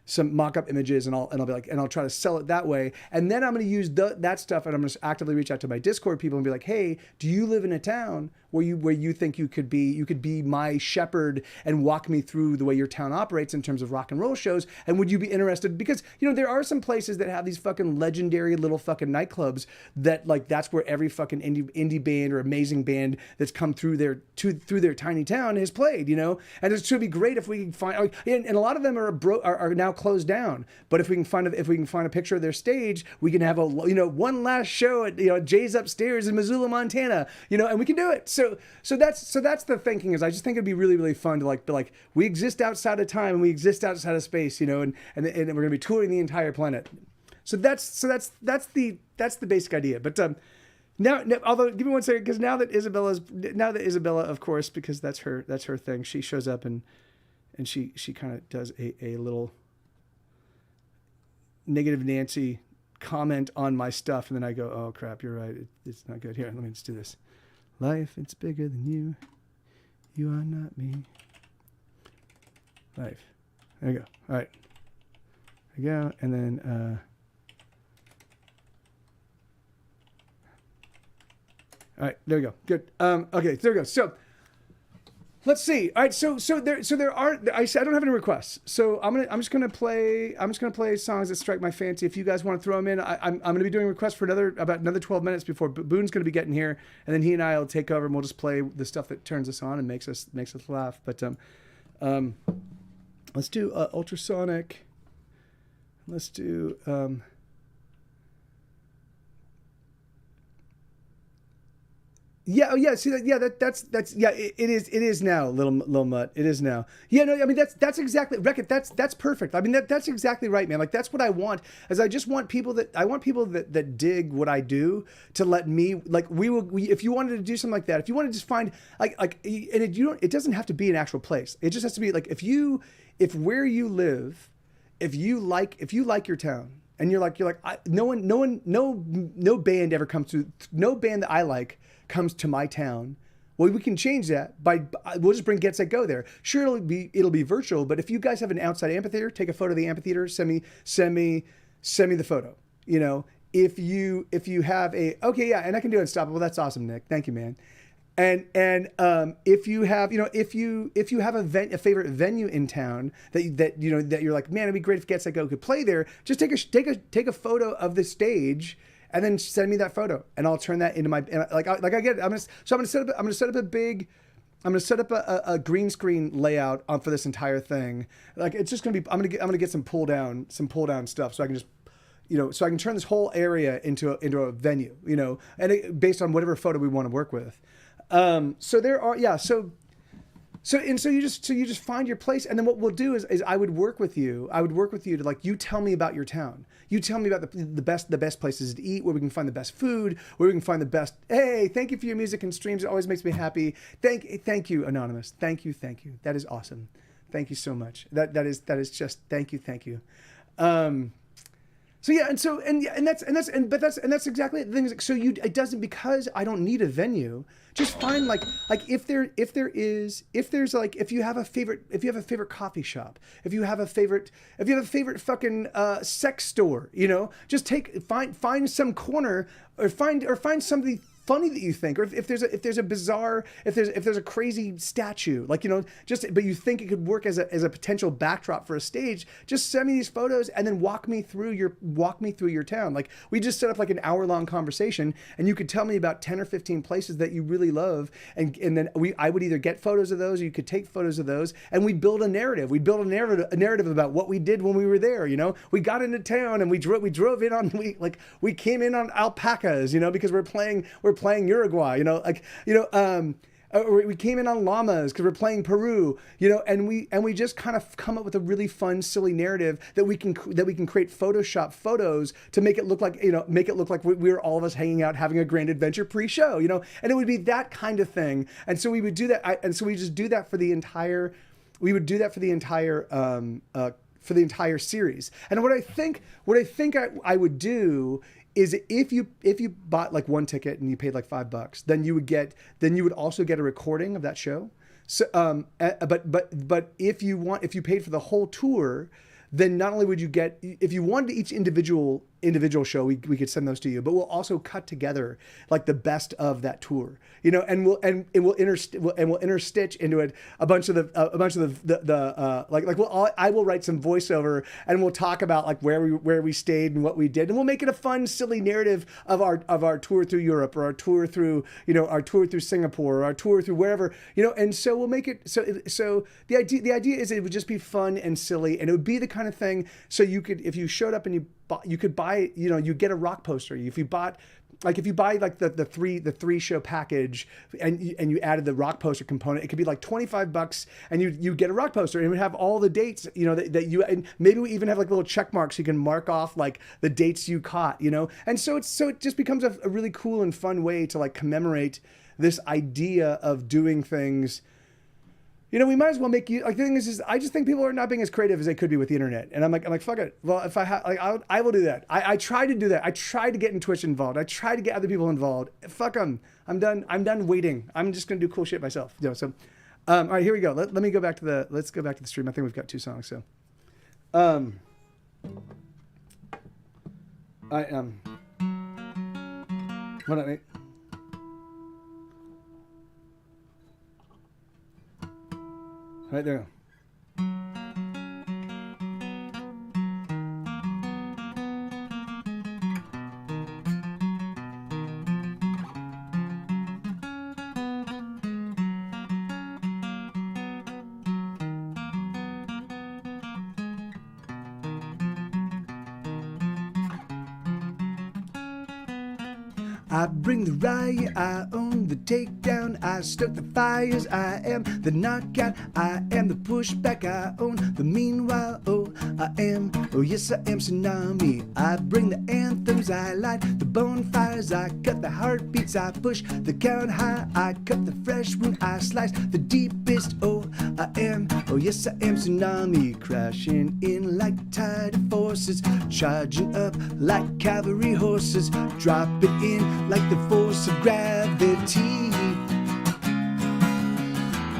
some mock-up images, and I'll be like, and I'll try to sell it that way. And then I'm going to use that stuff, and I'm going to actively reach out to my Discord people and be like, hey, do you live in a town where you think you could be my shepherd and walk me through the way your town operates in terms of rock and roll shows? And would you be interested? Because, you know, there are some places that have these fucking legendary little fucking nightclubs that like, that's where every fucking indie band or amazing band that's come through their tiny town has played, you know? And it should be great if we can find, and a lot of them are now closed down. But if we can find a picture of their stage, we can have one last show at, you know, Jay's Upstairs in Missoula, Montana, you know, and we can do it. So that's the thinking. Is I just think it'd be really, really fun to like we exist outside of time and we exist outside of space, you know, and we're gonna be touring the entire planet. So that's the basic idea. But now, although give me one second, because now that Isabella, of course, because that's her thing. She shows up and she kind of does a little negative Nancy comment on my stuff, and then I go, oh crap, you're right, it's not good. Here, let me just do this. Life, it's bigger than you. You are not me. Life. There you go. All right. There you go. And then, all right, there we go. Good. Okay, there we go. So let's see. All right, so there are. I don't have any requests. So I'm just gonna play songs that strike my fancy. If you guys want to throw them in, I'm gonna be doing requests for about another 12 minutes before Boone's gonna be getting here, and then he and I will take over and we'll just play the stuff that turns us on and makes us laugh. But let's do Ultrasonic. Let's do. Yeah. Oh, yeah. See that? Yeah. That's. Yeah. It is now. Little Mutt. It is now. Yeah. No. I mean, that's exactly. Reckon. That's perfect. I mean, that's exactly right, man. Like that's what I want. Is I just want people that dig what I do to let me like. If you wanted to do something like that, if you want to just find it doesn't have to be an actual place. It just has to be like if where you live, if you like your town. And you're like, no band ever comes to, no band that I like comes to my town. Well, we can change that we'll just bring Get Set Go there. Sure, it'll be virtual, but if you guys have an outside amphitheater, take a photo of the amphitheater, send me the photo. You know, if you have okay, yeah, and I can do Unstoppable. That's awesome, Nick. Thank you, man. And if you have, if you have a favorite venue in town that you're like, man, it'd be great if Get Set Go could play there. Just take a photo of the stage and then send me that photo, and I'll turn that into my I'm gonna set up a green screen layout for this entire thing. Like it's just gonna be, I'm gonna get some pull down stuff so I can just. So I can turn this whole area into a venue, and based on whatever photo we want to work with. So there are, yeah. So So you just find your place, and then what we'll do is I would work with you. I would work with you to like you tell me about your town. You tell me about the best places to eat, where we can find the best food, where we can find the best. Hey, thank you for your music and streams. It always makes me happy. Thank you, Anonymous. Thank you. That is awesome. Thank you so much. That is just thank you. So yeah, that's exactly it. The thing is, so it doesn't, because I don't need a venue. Just find like if you have a favorite coffee shop, if you have a favorite fucking sex store, just find some corner or find somebody funny that you think, or if there's a bizarre, if there's a crazy statue, like, but you think it could work as a potential backdrop for a stage, just send me these photos and then walk me through your town. Like, we just set up like an hour-long conversation, and you could tell me about 10 or 15 places that you really love, and then I would either get photos of those, or you could take photos of those, and we'd build a narrative. We'd build a narrative about what we did when we were there. We got into town and we drove in on, we came in on alpacas, because we're playing Uruguay, or we came in on llamas because we're playing Peru, and we just kind of come up with a really fun, silly narrative that we can create Photoshop photos to make it look like, we were all of us hanging out having a grand adventure pre-show, and it would be that kind of thing. And so we would do that, and so we just do that for the entire. We would do that for the entire series. And what I think I would do is if you bought like one ticket and you paid like $5, then you would also get a recording of that show. So, but if you paid for the whole tour, then not only would you get, if you wanted each individual show, we could send those to you, but we'll also cut together like the best of that tour, and we'll interstitch into it a bunch of I will write some voiceover, and we'll talk about like where we stayed and what we did, and we'll make it a fun, silly narrative of our tour through Europe, or our tour through Singapore, or our tour through wherever, and so we'll make it so the idea is it would just be fun and silly, and it would be the kind of thing, so you could, if you showed up and you could buy, you get a rock poster. If you buy like the three show package, and you added the rock poster component, it could be like $25, and you get a rock poster, and it would have all the dates, that you, and maybe we even have like little check marks so you can mark off like the dates you caught, and so it just becomes a really cool and fun way to like commemorate this idea of doing things. We might as well make you, like, the thing is I just think people are not being as creative as they could be with the internet. And I'm like, fuck it. Well, if I will do that. I try to do that. I try to get in Twitch involved. I try to get other people involved. Fuck them. I'm done waiting. I'm just going to do cool shit myself. So, all right, here we go. Let's go back to the stream. I think we've got 2 songs. So, what up, mate? Right there. I bring the riot, I own the takedown, I stoke the fires, I am the knockout, I am the pushback, I own the meanwhile, oh yes I am tsunami. I bring the anthems, I light the bonfires, I cut the heartbeats, I push the count high, I cut the fresh wound, I slice the deepest, oh yes I am tsunami. Crashing in like tide of forces, charging up like cavalry horses, dropping in like the force of gravity,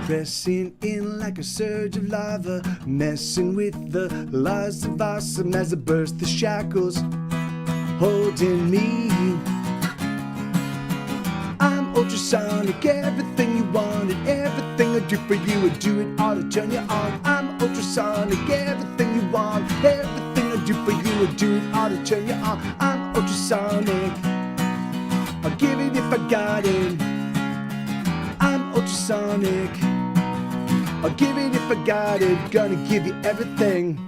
pressing in like a surge of lava, messing with the laws of awesome as I burst the shackles holding me. I'm ultrasonic, everything you wanted, everything I do for you, I do it all to turn you on. I'm ultrasonic, everything you want, everything I do for you, I do it all to turn you on. I'm ultrasonic, I'll give it if I got it. I'm ultrasonic, I'll give it if I got it. Gonna give you everything.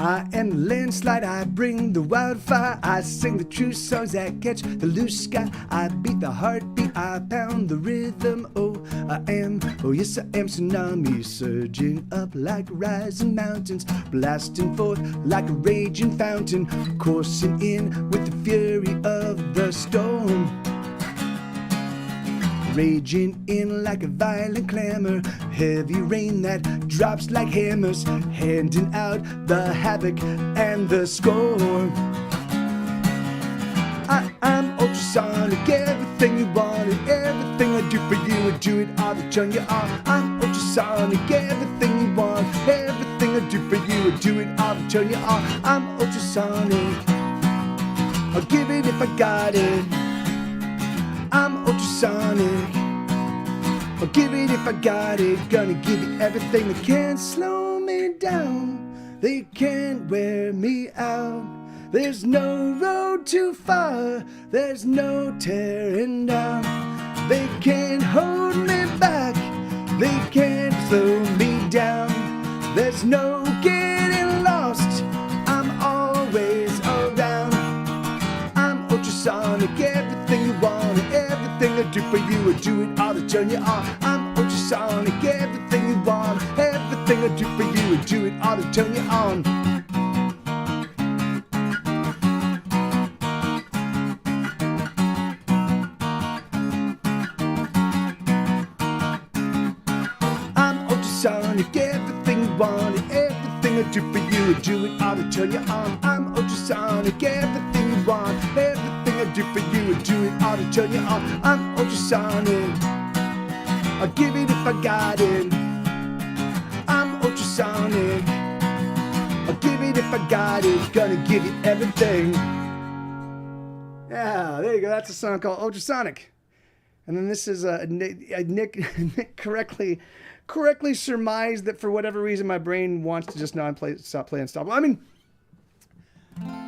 I am the landslide, I bring the wildfire. I sing the true songs that catch the loose sky. I beat the heartbeat, I pound the rhythm. Oh, yes, I am tsunami, surging up like rising mountains, blasting forth like a raging fountain, coursing in with the fury of the storm. Raging in like a violent clamor, heavy rain that drops like hammers, handing out the havoc and the scorn. I'm ultrasonic, everything you wanted, everything I do for you, I do it all to turn you on. I'm ultrasonic, everything you want, everything I do for you, I do it all to turn you on. I'm ultrasonic, I'll give it if I got it. I'm ultrasonic, I'll give it if I got it. Gonna give you everything that can't slow me down. They can't wear me out. There's no road too far, there's no tearing down. They can't hold me back, they can't slow me down. There's no getting lost, I'm always around. I'm ultrasonic, everything you want, everything I do for you, I do it all to turn you on. I'm ultrasonic, everything you want, everything I do for you, I do it all to turn you on. I'm ultrasonic, everything you want, everything I do for you, I do it all to turn you on. I'm ultrasonic, everything you want, everything I do for you, I do it all to turn you on. I'm ultrasonic, I'll give it if I got it. I'm ultrasonic, I'll give it if I got it. Gonna give you everything. Yeah, there you go. That's a song called Ultrasonic. And then this is Nick correctly surmised that for whatever reason my brain wants to just stop playing stop. I mean,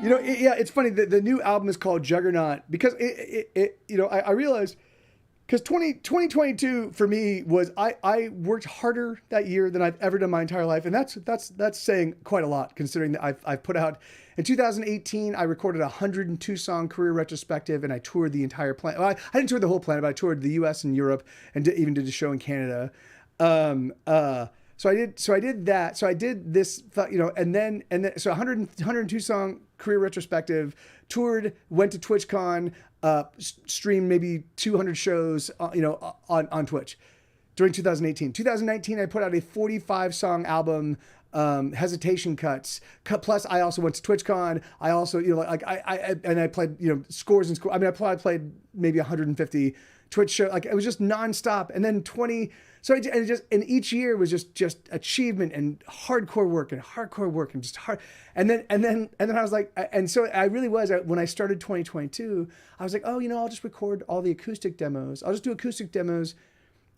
you know, it's funny. The new album is called Juggernaut because I realized because 2022 for me was I worked harder that year than I've ever done my entire life, and that's saying quite a lot considering that I've put out in 2018 I recorded a 102 song career retrospective and I toured the entire planet. Well, I didn't tour the whole planet, but I toured the U.S. and Europe and even did a show in Canada. So I did that. So I did this, and then so 102 song career retrospective, toured, went to TwitchCon, streamed maybe 200 shows, on Twitch during 2018. 2019, I put out a 45 song album, Hesitation Cuts. Plus, I also went to TwitchCon. I also, I played, scores and scores. I mean, I played maybe 150 Twitch show. Like it was just nonstop. And then 20. So and each year was just achievement and hardcore work and just hard. And then I was like, and so I really was, when I started 2022, I was like, I'll just record all the acoustic demos. I'll just do acoustic demos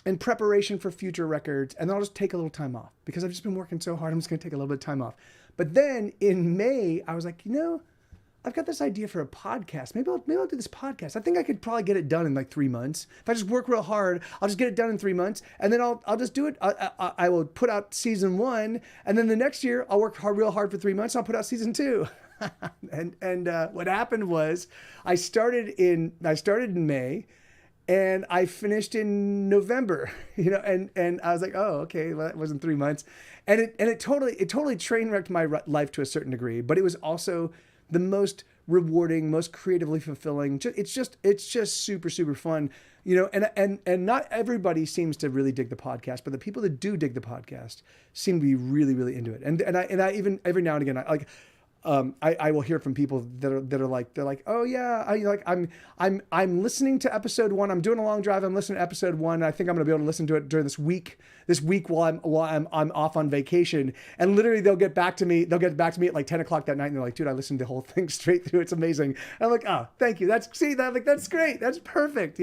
in preparation for future records. And then I'll just take a little time off because I've just been working so hard. I'm just going to take a little bit of time off. But then in May, I was like, I've got this idea for a podcast. Maybe I'll do this podcast. I think I could probably get it done in like 3 months. If I just work real hard, I'll just get it done in 3 months, and then I'll just do it. I will put out season 1, and then the next year I'll work real hard for 3 months. And I'll put out season 2. and what happened was I started in May, and I finished in November. And I was like, oh, okay, well, that wasn't 3 months, and it totally train wrecked my life to a certain degree, but it was also the most rewarding, most creatively fulfilling. It's just super, super fun, and not everybody seems to really dig the podcast, but the people that do dig the podcast seem to be really, really into it. And I even every now and again, I will hear from people that are like, oh yeah, I'm listening to episode 1. I'm doing a long drive. I'm listening to episode 1. I think I'm gonna be able to listen to it during this week while I'm off on vacation. And literally they'll get back to me at like 10 o'clock that night. And they're like, dude, I listened to the whole thing straight through. It's amazing. And I'm like, oh, thank you. That's great. That's perfect.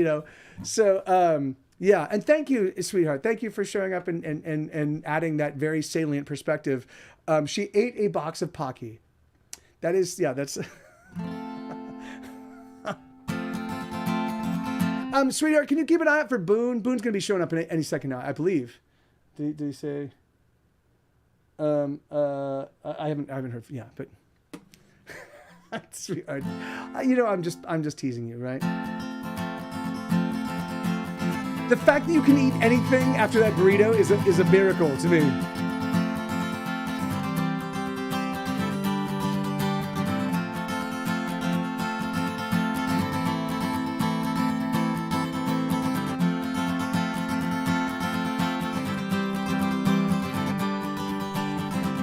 So, yeah. And thank you, sweetheart. Thank you for showing up and adding that very salient perspective. She ate a box of Pocky. That's sweetheart, can you keep an eye out for Boone? Boone's gonna be showing up any second now, I believe. Did he say? I haven't heard. Yeah, but sweetheart, I'm just teasing you, right? The fact that you can eat anything after that burrito is a miracle to me.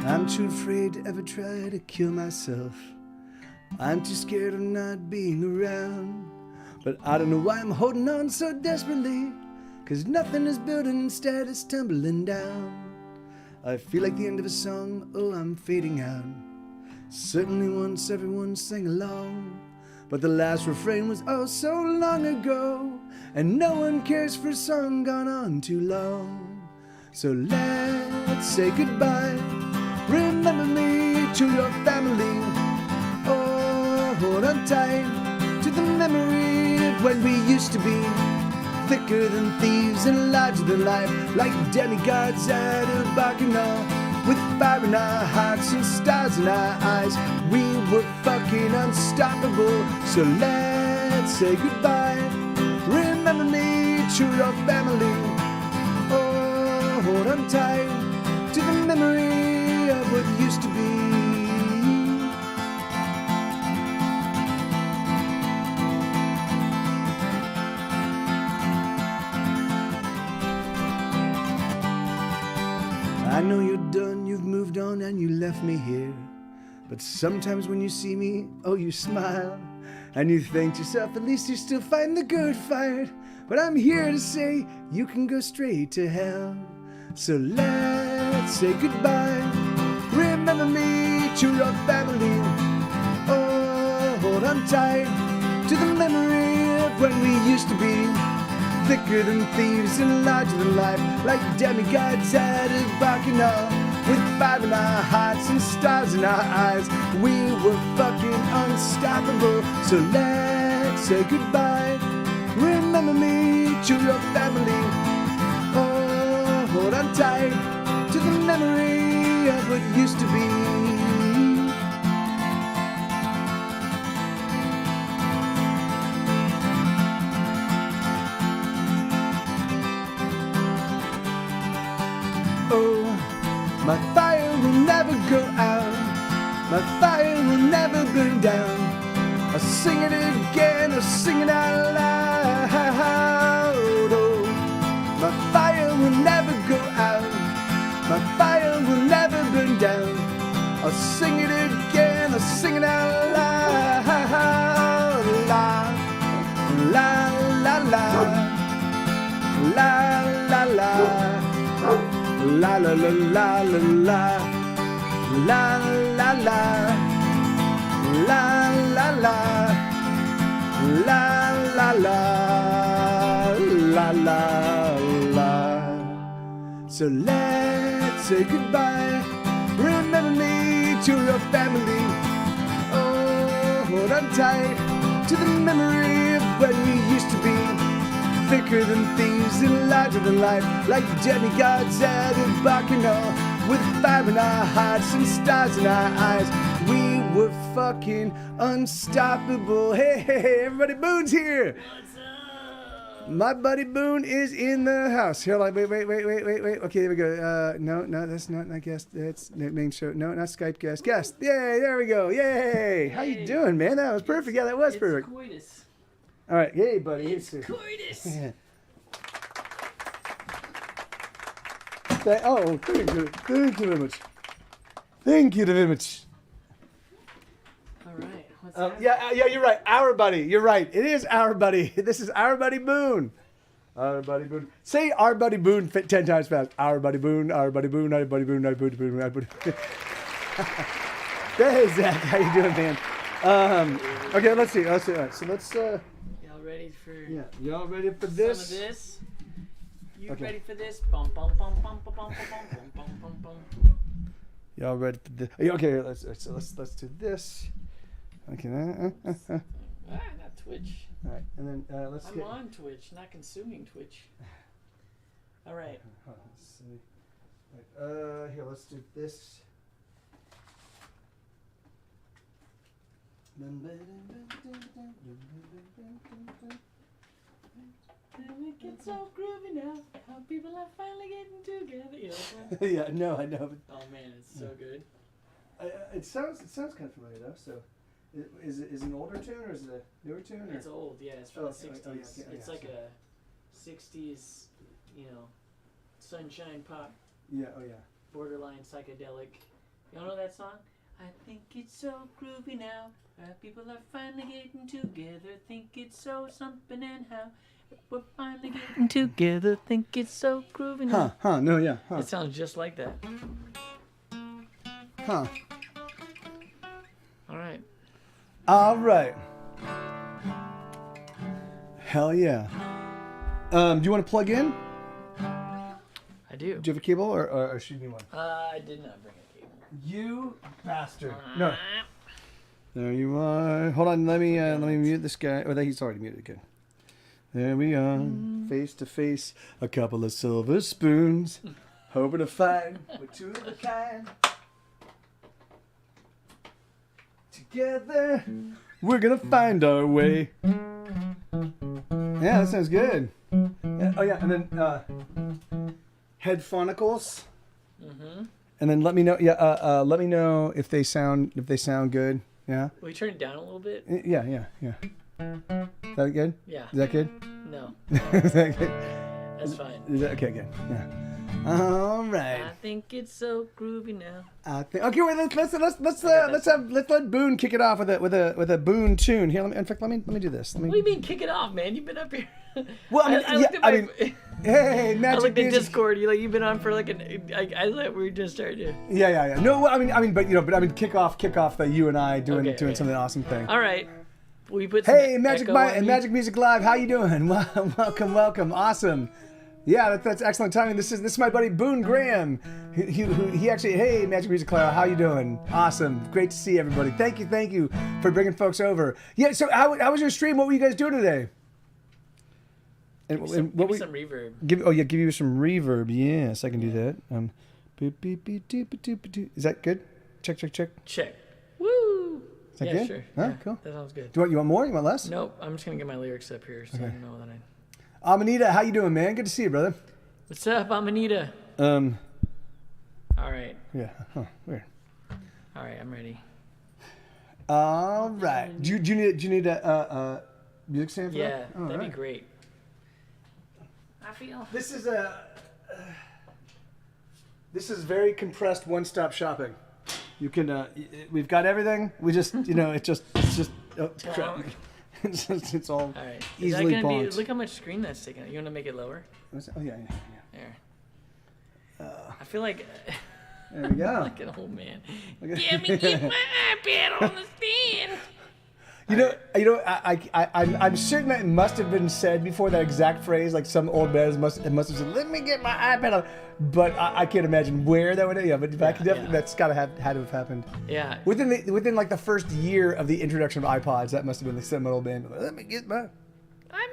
I'm too afraid to ever try to kill myself. I'm too scared of not being around. But I don't know why I'm holding on so desperately, 'cause nothing is building, instead it's tumbling down. I feel like the end of a song, oh I'm fading out. Certainly once everyone sang along, but the last refrain was oh so long ago, and no one cares for a song gone on too long. So let's say goodbye. Remember me to your family. Oh, hold on tight to the memory of when we used to be thicker than thieves and larger than life, like demigods out of Bacchanal, with fire in our hearts and stars in our eyes. We were fucking unstoppable. So let's say goodbye. Remember me to your family. Oh, hold on tight to the memory of what used to be. I know you're done, you've moved on and you left me here. But sometimes when you see me, oh you smile. And you think to yourself, at least you still find the good fight. But I'm here to say, you can go straight to hell. So let's say goodbye. Remember me to your family. Oh, hold on tight to the memory of when we used to be thicker than thieves and larger than life, like demigods out of Bacchanal, with fire in our hearts and stars in our eyes. We were fucking unstoppable. So let's say goodbye. Remember me to your family. Oh, hold on tight to the memory of what used to be. Oh, my fire will never go out. My fire will never burn down. I'll sing it again, I'll sing it out loud. Oh, my fire will never go out. My fire will never burn down. I'll sing it again, I'll sing it out loud. La, la, la, la. La, la, la. La la la la la la la la la la la la la la la la. So let's say goodbye. Remember me to your family. Oh, hold on tight to the memory of when we used to be thicker than thieves and larger than life, like demigods out of Bacchanal, with fire in our hearts and stars in our eyes. We were fucking unstoppable. Hey, hey, hey, everybody, Boone's here. What's up? My buddy Boone is in the house. Here, like, wait. Okay, there we go. No, that's not guest. That's main show. No, not Skype guest. Guest. Yay, there we go. Yay. How you doing, man? That was perfect. Yeah, that was perfect. It's coitus. All right, hey, buddy. It's coitus. Yeah. Oh, thank you. Thank you very much. Thank you very much. All right. What's happening? Yeah, you're right. Our buddy. You're right. It is our buddy. This is our buddy Boone. Our buddy Boone. Say our buddy Boone 10 times fast. Our buddy Boone. Our buddy Boone. Our buddy Boone. Our buddy Boone. Our buddy Boone. Hey Zach, how you doing, man? Okay, let's see. All right, so let's. Y'all ready for? Yeah, y'all ready for this? Some of this. You Okay. ready for this? Bum bum bum bum bum bum bum bum bum bum. Y'all ready for this? Okay, here, let's do this. Okay. Not Twitch. All right, and then let's I'm get. on Twitch, not consuming Twitch. All right. Let's see. Here, let's do this. It gets so groovy now. How people are finally getting together. You know this one? Yeah, no, I know. Oh man, it's so good. It sounds kind of familiar though. So, is it an older tune or is it a newer tune? Or? It's old, yeah. It's from the '60s. It's like so- a '60s, sunshine pop, Yeah. Oh yeah. borderline psychedelic. You don't know that song? I think it's so groovy now. People are finally getting together. Think it's so something and how we're finally getting together. Think it's so groovy now. No, yeah. It sounds just like that. Huh. All right. All right. Hell yeah. Do you want to plug in? I do. Do you have a cable or should you need one? I did not bring a cable. You bastard. No. There you are. Hold on, let me mute this guy. Oh, he's already muted. Good. There we are, face to face, a couple of silver spoons, hoping to find we're two of a kind. Together, we're gonna find our way. Yeah, that sounds good. Yeah, oh yeah, and then headphonicals. Mm-hmm. And then let me know. Yeah, let me know if they sound good. Yeah. Will you turn it down a little bit? Yeah. Is that good? Yeah. Is that good? No. Is that good? That's fine. Is that okay? Good. Yeah. All right. I think it's so groovy now. Okay. Wait. Let's let Boone kick it off with a Boone tune. Here. In fact, let me do this. What do you mean kick it off, man? You've been up here. Well, I looked at my. Hey, I magic looked at music. Discord. You've been on for like I thought we were just starting. Yeah. No, well, I mean, but kick off the you and I doing Okay. something awesome thing. All right. We put. Some Hey, Magic echo on you. Magic Music Live, how you doing? Welcome, awesome. Yeah, that's excellent timing. This is my buddy Boone Graham. He actually, hey, Magic Music Live, how you doing? Awesome, great to see everybody. Thank you for bringing folks over. Yeah, so how was your stream? What were you guys doing today? Give me some reverb. Give you some reverb. Yes, I can do that. Is that good? Check. Check. Woo. Is that Yeah, good? sure. Huh? Yeah, Cool. That sounds good. You want more? You want less? Nope. I'm just gonna get my lyrics up here so I know that I. Amanita, how you doing, man? Good to see you, brother. What's up, Amanita? All right. Yeah. Huh. Weird. All right. I'm ready. All right. Do you need a music stand for Yeah, that? Oh, that'd be right. great. I feel. This is very compressed one-stop shopping. You can we've got everything. We just it's just crap. it's all All right. Is easily that gonna be? bonked. Look how much screen that's taking. You want to make it lower? Oh yeah. There. I feel like There we go. like an old man. Get my iPad on the stand. I'm certain that it must have been said before, that exact phrase. Like some old man must have said, "Let me get my iPad on." But I can't imagine where that would. Yeah, but I can definitely. yeah. That's gotta had to have happened. Yeah. Within like the first year of the introduction of iPods, that must have been the some old man. Let me get my I'm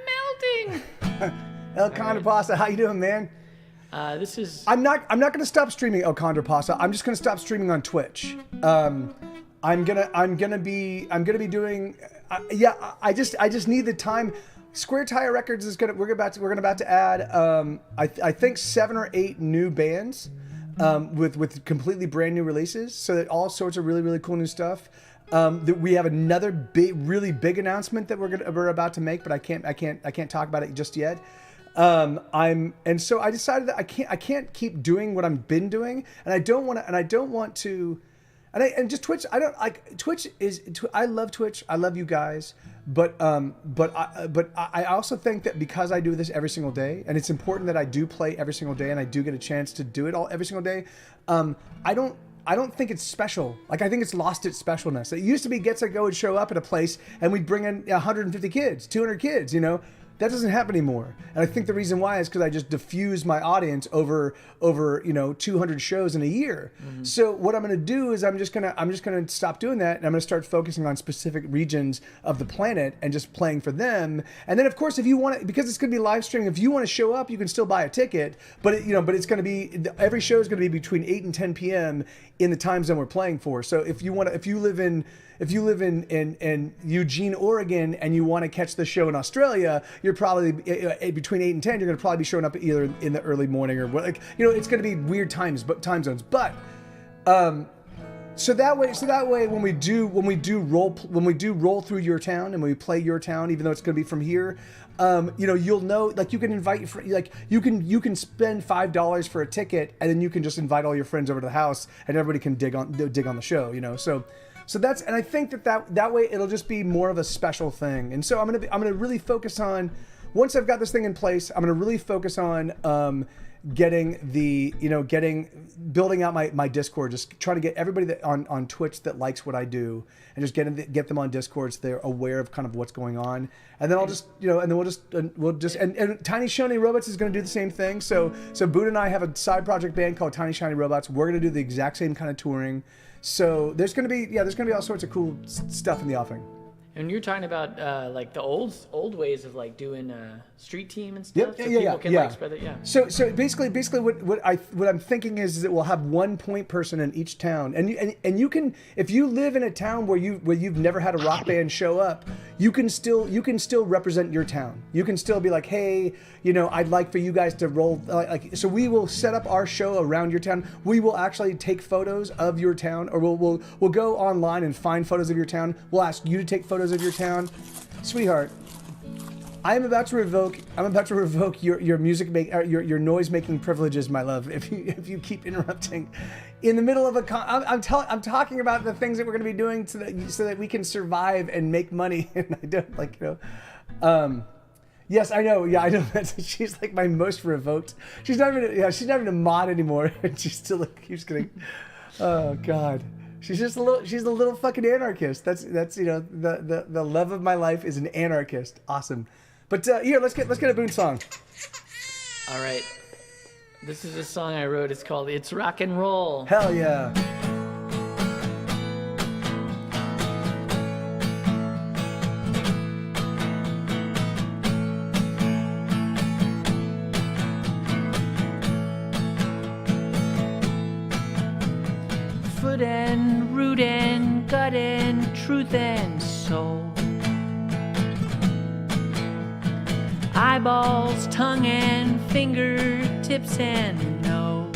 melting. El Condor Pasta. How you doing, man? This is. I'm not gonna stop streaming El Condor Pasta. I'm just gonna stop streaming on Twitch. I'm gonna be doing. I just need the time. Square Tire Records is we're about to add. I think 7 or 8 new bands, with completely brand new releases. So that all sorts of really cool new stuff. That we have another really big announcement that we're about to make, but I can't talk about it just yet. And so I decided that I can't keep doing what I've been doing, and I don't want to. And just Twitch, I don't like Twitch I love Twitch. I love you guys, but I also think that because I do this every single day, and it's important that I do play every single day, and I do get a chance to do it all every single day. I don't think it's special. Like, I think it's lost its specialness. It used to be Get Set Go would show up at a place and we'd bring in 150 kids, 200 kids, That doesn't happen anymore. And I think the reason why is because I just diffuse my audience over 200 shows in a year. Mm-hmm. So what I'm going to do is I'm just going to stop doing that, and I'm going to start focusing on specific regions of the planet and just playing for them. And then of course, if you want to, because it's going to be live streaming, if you want to show up, you can still buy a ticket, but it's going to be, every show is going to be between 8 and 10 p.m. in the time zone we're playing for. So if you live in Eugene, Oregon, and you want to catch the show in Australia, you're probably between 8 and 10. You're going to probably be showing up either in the early morning or it's going to be weird time zones. But so that way, when we do roll through your town and when we play your town, even though it's going to be from here, you'll know, like, you can invite, like, you can spend $5 for a ticket, and then you can just invite all your friends over to the house, and everybody can dig on the show, So that's, and I think that way it'll just be more of a special thing. And so I'm gonna really focus on, once I've got this thing in place, I'm gonna really focus on building out my Discord, just trying to get everybody that on Twitch that likes what I do, and just get them on Discord so they're aware of kind of what's going on. And then I'll just, and then we'll just and Tiny Shiny Robots is going to do the same thing. So Boone and I have a side project band called Tiny Shiny Robots. We're going to do the exact same kind of touring. So there's going to be all sorts of cool stuff in the offing. And you're talking about like the old ways of like doing street team and stuff. Yep. So Yeah. people can like spread it. Yeah. So basically what I'm thinking is that we'll have one point person in each town, and you can, if you live in a town where you've never had a rock band show up, you can still represent your town. You can still be like, hey, I'd like for you guys to roll so we will set up our show around your town. We will actually take photos of your town, or we'll go online and find photos of your town. We'll ask you to take photos of your town. Sweetheart, I'm about to revoke your your noise making privileges, my love. If you keep interrupting in the middle of I'm talking about the things that we're going to be doing so that we can survive and make money. And I don't yes, I know. Yeah, I know. She's like my most revoked. She's not even a mod anymore. And she's still keeps getting. Oh God. She's a little fucking anarchist. That's the love of my life is an anarchist. Awesome. But here, let's get a Boone song. All right. This is a song I wrote. It's called "It's Rock and Roll." Hell yeah. Foot and root and gut and truth and soul. Eyeballs, tongue and fingertips and nose.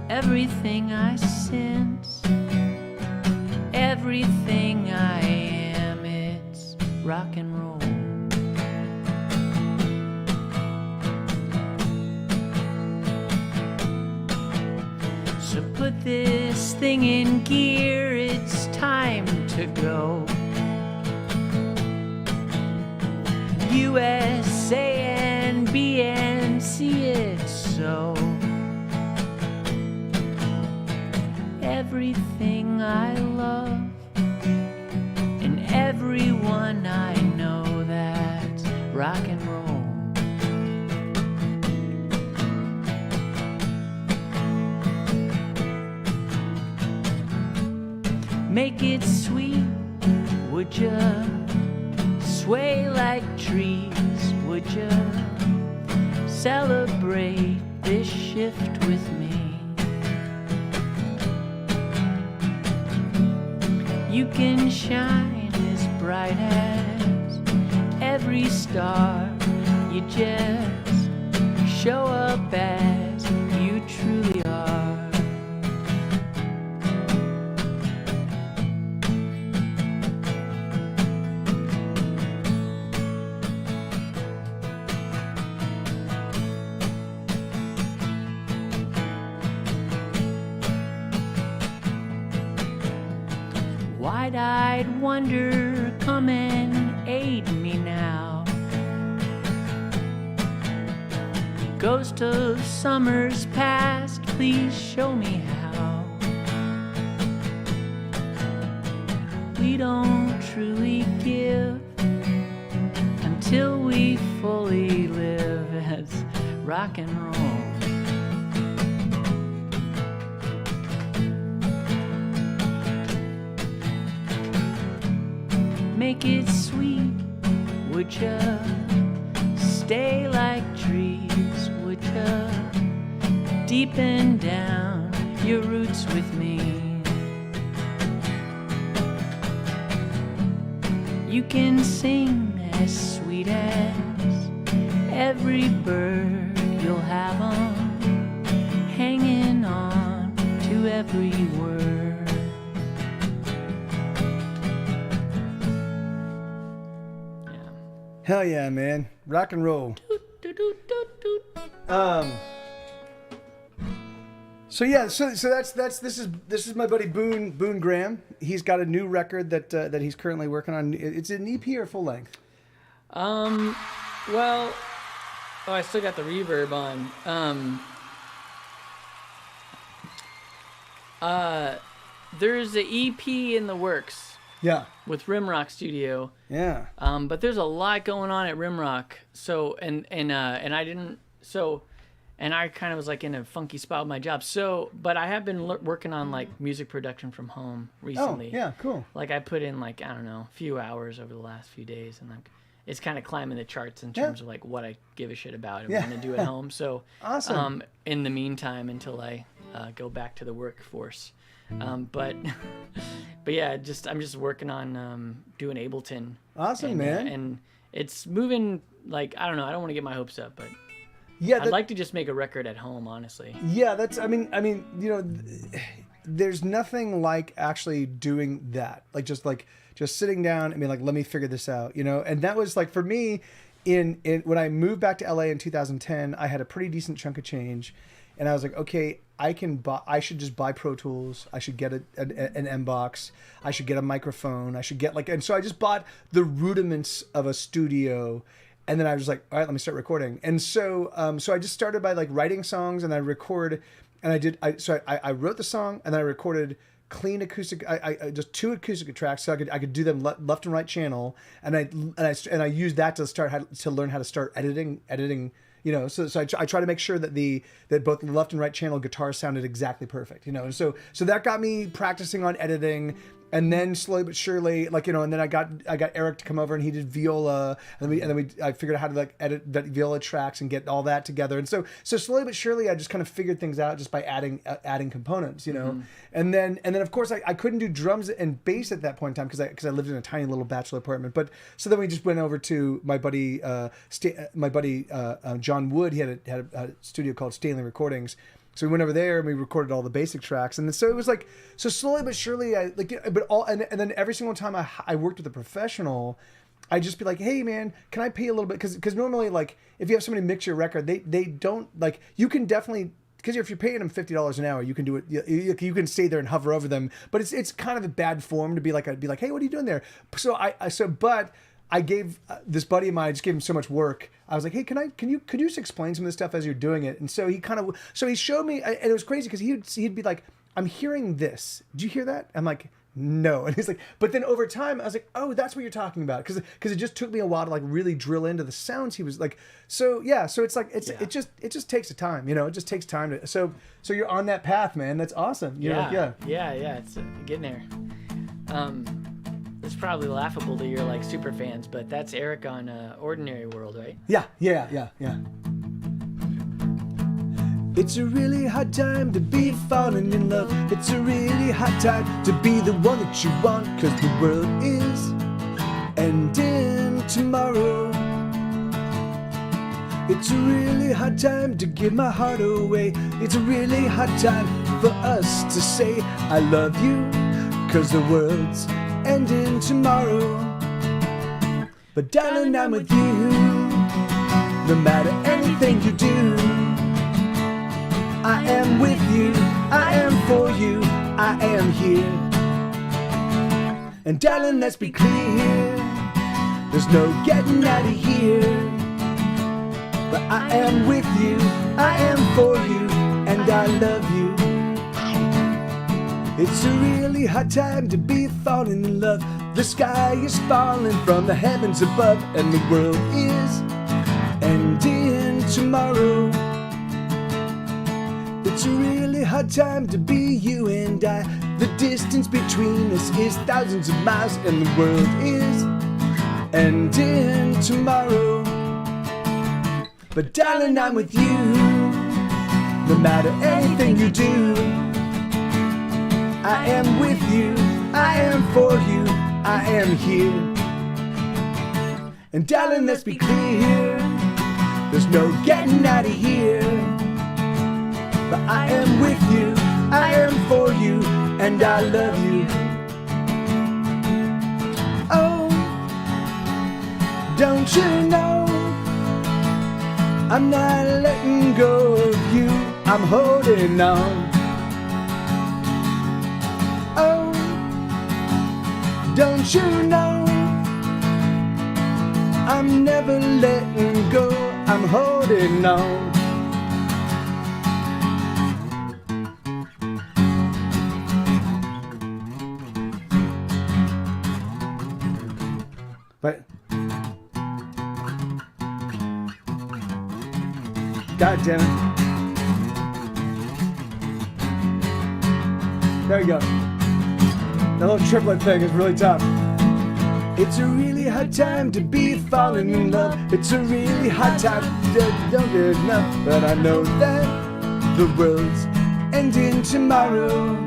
Everything I sense, everything I am, it's rock and roll. So put this thing in gear, it's time to go. USA and B and C, it's so. Everything I love and everyone I know, that's rock and roll. Make it sweet, would ya? Sway like trees, would ya? Celebrate this shift with me. You can shine as bright as every star. You just show up as you truly are. Wide-eyed wonder, come and aid me now. Ghost of summers past, please show me how. We don't truly give until we fully live as rock and roll. Make it sweet, would ya? Stay like trees, would ya? Deepen down your roots with me. You can sing as sweet as every bird you'll have on, hanging on to every word. Hell yeah, man. Rock and roll. So yeah, so this is my buddy Boone Graham. He's got a new record that he's currently working on. It's an EP or full length? Well, I still got the reverb on. There's an EP in the works. Yeah. With Rimrock Studio. Yeah. But there's a lot going on at Rimrock. So and I kind of was like in a funky spot with my job. So, but I have been working on like music production from home recently. Oh, yeah, cool. Like I put in like, I don't know, a few hours over the last few days, and like it's kind of climbing the charts in terms of like what I give a shit about and want to do at home. So awesome. In the meantime, until I go back to the workforce. But yeah, I'm just working on doing Ableton. Awesome, man. And it's moving, like, I don't know, I don't want to get my hopes up, but yeah, I'd like to just make a record at home, honestly. Yeah, I mean, you know, there's nothing like actually doing that. Like just sitting down and being like, let me figure this out, you know? And that was like, for me, in when I moved back to LA in 2010, I had a pretty decent chunk of change. And I was like, okay, I should just buy Pro Tools. I should get an M-Box. I should get a microphone. I should get and so I just bought the rudiments of a studio. And then I was like, all right, let me start recording. And so I just started by like writing songs, and I record, and I wrote the song, and then I recorded clean acoustic, I just 2 acoustic tracks, so I could do them left and right channel, and I used that to learn how to start editing. You know, so I try to make sure that both the left and right channel guitars sounded exactly perfect. You know, and so that got me practicing on editing, and then slowly but surely, like, you know, and then I got Eric to come over, and he did viola, and then I figured out how to like edit that viola tracks and get all that together, and so slowly but surely I just kind of figured things out just by adding components, you know, and then of course I couldn't do drums and bass at that point in time because I lived in a tiny little bachelor apartment, but so then we just went over to my buddy John Wood. He had a studio called Stanley Recordings. So we went over there and we recorded all the basic tracks, and then, so it was like, so slowly but surely and then every single time I worked with a professional, I'd just be like, hey man, can I pay a little bit? Because normally, like, if you have somebody mix your record, they don't, like, you can definitely, because if you're paying them $50 an hour, you can do it. You can stay there and hover over them, but it's kind of a bad form to be like, hey, what are you doing there? So I gave this buddy of mine, I just gave him so much work. I was like, hey, could you just explain some of this stuff as you're doing it? And so he showed me, and it was crazy because he'd be like, I'm hearing this. Did you hear that? I'm like, no. And he's like, but then over time, I was like, oh, that's what you're talking about. Because it just took me a while to like really drill into the sounds he was like, so yeah. So it's like, it just takes a time, you know, it just takes time to, so you're on that path, man. That's awesome. Yeah. It's getting there. It's probably laughable to your like super fans, but that's Eric on Ordinary World, right? Yeah. It's a really hard time to be falling in love. It's a really hard time to be the one that you want, 'cause the world is ending tomorrow. It's a really hard time to give my heart away. It's a really hard time for us to say I love you, 'cause the world's ending tomorrow. But darling, I'm with you, no matter anything you do. I am with you, I am for you, I am here. And darling, let's be clear, there's no getting out of here. But I am with you, I am for you, and I love you. It's a really hard time to be falling in love. The sky is falling from the heavens above, and the world is ending tomorrow. It's a really hard time to be you and I. The distance between us is thousands of miles, and the world is ending tomorrow. But darling, I'm with you, no matter anything you do. I am with you, I am for you, I am here. And darling, let's be clear, there's no getting out of here. But I am with you, I am for you, and I love you. Oh, don't you know, I'm not letting go of you, I'm holding on. Oh, don't you know, I'm never letting go, I'm holding on. But God damn it. There you go. That little triplet thing is really tough. It's a really hard time to be falling in love. It's a really hard time to don't get enough. But I know that the world's ending tomorrow.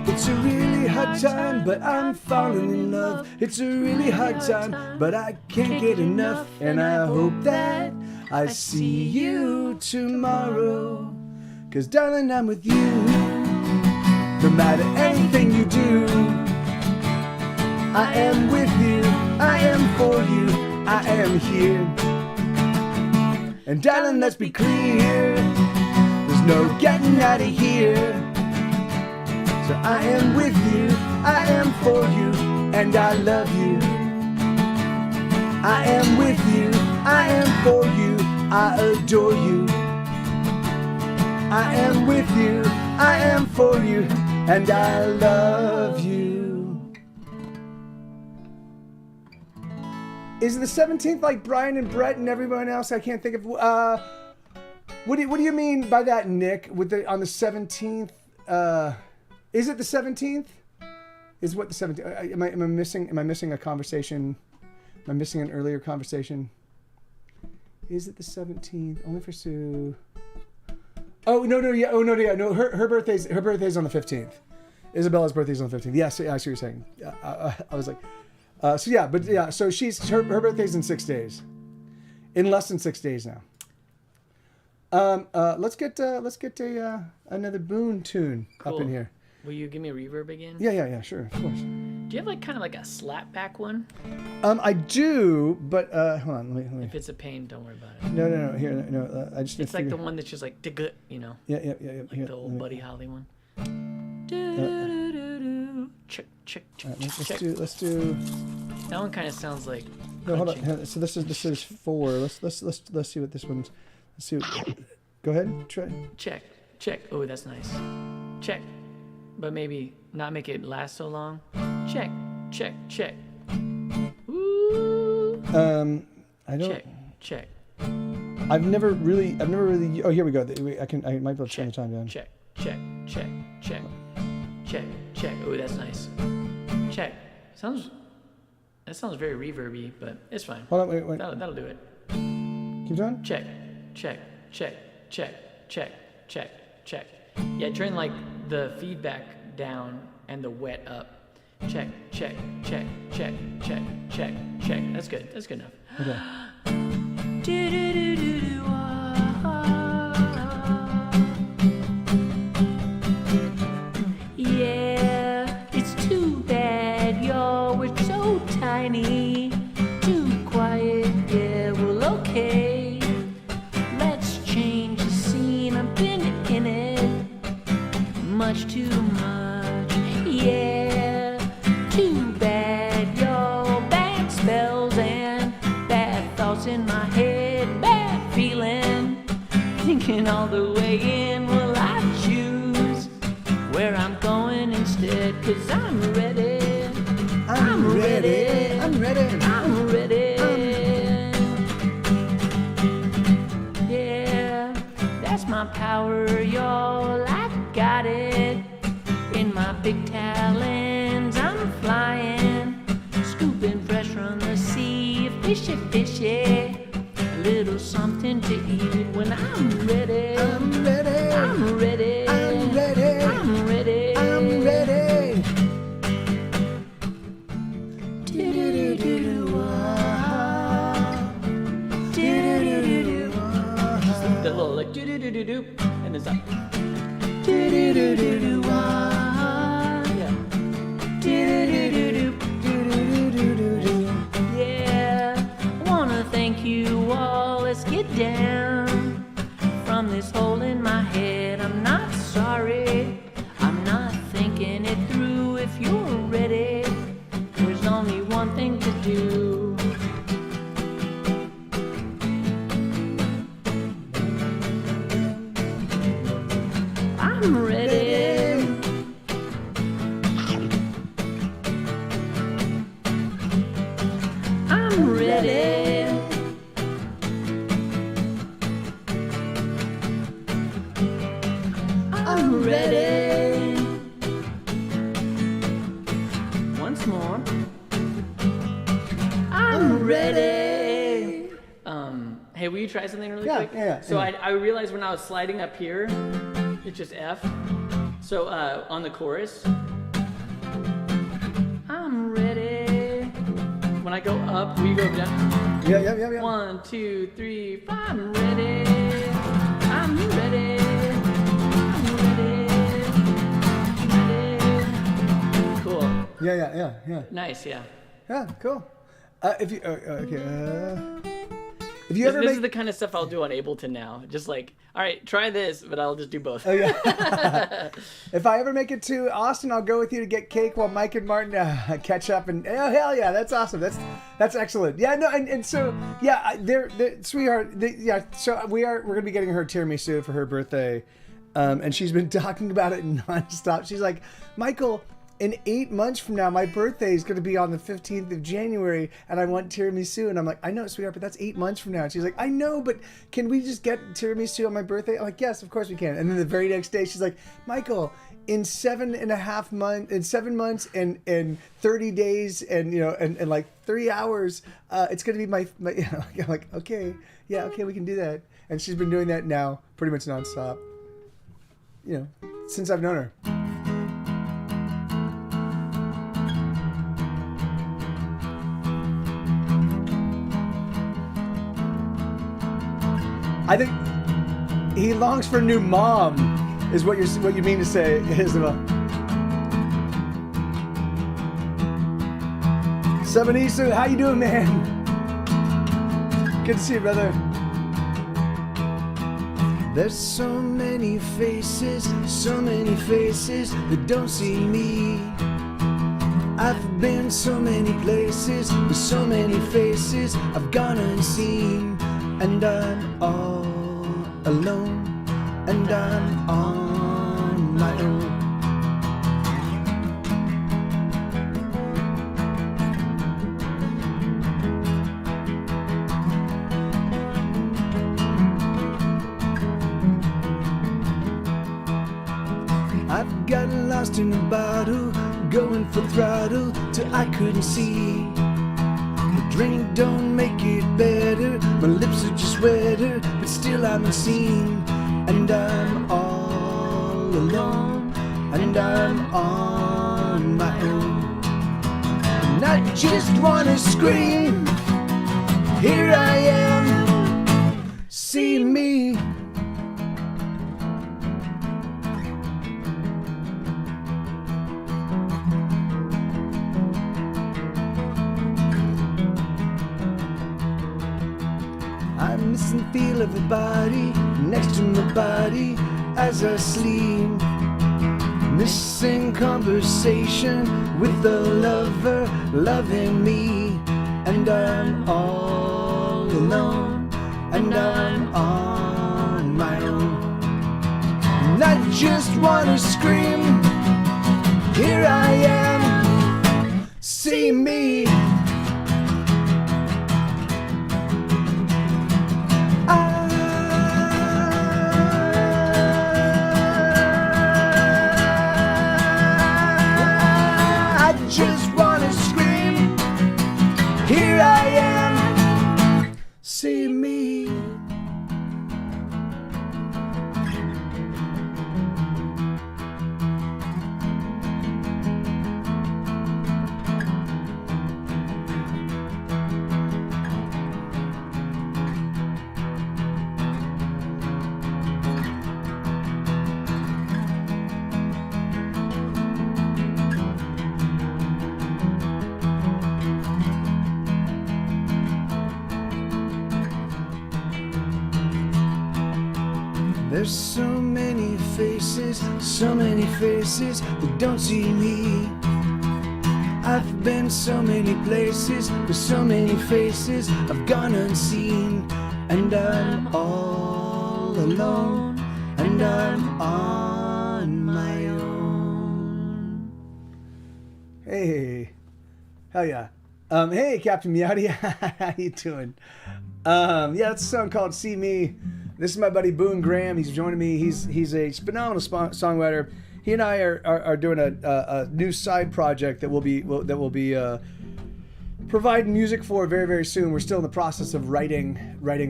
It's a really hard time, but I'm falling in love. It's a really hard time, but I can't get enough. And I hope that I see you tomorrow. 'Cause darling, I'm with you, no matter anything you do. I am with you, I am for you, I am here. And darling, let's be clear, there's no getting out of here. So I am with you, I am for you, and I love you. I am with you, I am for you, I adore you. I am with you, I am for you, and I love you. Is the 17th like Brian and Brett and everyone else? I can't think of. What do you mean by that, Nick? With on the 17th? Is it the 17th? Is what the 17th? Am I missing a conversation? Am I missing an earlier conversation? Is it the 17th? Only for Sue. Oh no, yeah. No, her birthday's on the 15th. Isabella's birthday's on the 15th. Yes, I see what you're saying. I was like, so her birthday's in 6 days, in less than 6 days now. Let's get another Boone tune Cool. up in here. Will you give me a reverb again? Yeah, sure, of course. Do you have like kind of like a slap back one? I do, but hold on, let me. If it's a pain, don't worry about it. No, here, no. I just. It's like the one that's just like diggut, you know. Yeah. Like Here, the old Buddy Holly one. Check. Right, let's do. That one kind of sounds like. No, hold crunching. on. So this is 4. Let's see what this one's. Let's see. Go ahead. Try. Check. Oh, that's nice. Check. But maybe not make it last so long. Check. Ooh. I don't. Check. I've never really. Oh, here we go. I might be able to turn the time down. Check. Oh, that's nice. Check. That sounds very reverby, but it's fine. Hold on, wait. That'll do it. Keep going. Check. Yeah, turn like the feedback down and the wet up. Check. That's good enough. Okay. Yeah, it's too bad y'all were so tiny. Too quiet, yeah, well okay. Let's change the scene, I've been in it much too much. Yeah, too bad y'all bad spells and bad thoughts in my head, bad feeling. Thinking all the way in, will I choose where I'm going instead? 'Cause I'm ready. my power, y'all. I got it. In my big talons, I'm flying, scooping fresh from the sea, fishy, fishy. A little something to eat when I'm ready. I'm ready. I'm ready. I'm ready. I'm ready. I'm ready. The little like do do do do do, and it's up. Yeah, I wanna thank you all. Let's get down from this hole in my head. I'm not sorry. I'm not thinking it through. If you're ready, there's only one thing to do. I'm ready. I'm ready. I'm ready. Once more. I'm ready. Hey, will you try something really Yeah, quick? yeah. So I realized when I was sliding up here, it's just F. So on the chorus, I'm ready. When I go up, we go down. Yeah. 1, 2, 3, 4. I'm ready. I'm ready. I'm ready. Ready. Cool. Yeah. Nice. Yeah. Yeah, cool. If you if you This, ever this make is the kind of stuff I'll do on Ableton now. Just like, all right, try this, but I'll just do both. Oh, yeah. If I ever make it to Austin, I'll go with you to get cake while Mike and Martin catch up. And oh hell yeah, that's awesome. That's excellent. Yeah, no, and so yeah, they're sweetheart. Yeah, so we're gonna be getting her tiramisu for her birthday, and she's been talking about it nonstop. She's like, Michael, in 8 months from now, my birthday is going to be on the 15th of January, and I want tiramisu. And I'm like, I know, sweetheart, but that's 8 months from now. And she's like, I know, but can we just get tiramisu on my birthday? I'm like, yes, of course we can. And then the very next day, she's like, Michael, in 7 months and 30 days and like 3 hours, it's going to be my I'm like, okay, yeah, okay, we can do that. And she's been doing that now pretty much nonstop, since I've known her. I think he longs for a new mom, is what you mean to say, Isabel. Sabanisu, how you doing, man? Good to see you, brother. There's so many faces that don't see me. I've been so many places with so many faces I've gone unseen. And I'm all alone, and I'm on my own. I've gotten lost in a bottle, going for throttle till I couldn't see. Drink don't make it better. My lips are just wetter, but still I'm unseen. And I'm all alone, and I'm on my own. And I just wanna scream, here I am, see me. I'm missing feel of the body next to my body as I sleep. Missing conversation with the lover loving me. And I'm all alone, and I'm on my own. And I just wanna scream, here I am, see me. There's so many faces that don't see me. I've been so many places with so many faces I've gone unseen, and I'm all alone, and I'm on my own. Hey, hell yeah. Hey, Captain Meowdy, how you doing? Yeah, it's a song called "See Me." This is my buddy Boone Graham. He's joining me. He's a phenomenal songwriter. He and I are doing a new side project that will be providing music for very, very soon. We're still in the process of writing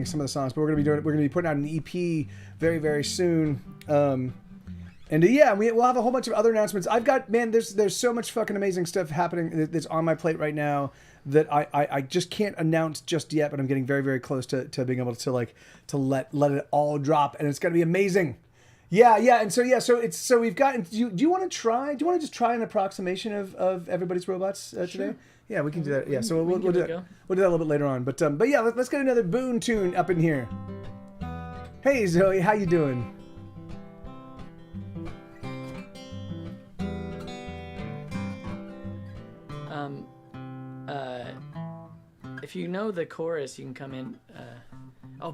some of the songs, but we're gonna be putting out an EP very, very soon. Yeah, we'll have a whole bunch of other announcements. I've got, man, there's so much fucking amazing stuff happening that's on my plate right now that I just can't announce just yet, but I'm getting very, very close to being able to let it all drop, and it's gonna be amazing. Yeah, and so we've gotten. Do you want to just try an approximation of Everybody's Robots today? Sure. Yeah, we can do that. Yeah, so we'll do that. We'll do that a little bit later on. But yeah, let's get another Boone tune up in here. Hey Zoe, how you doing? If you know the chorus, you can come in.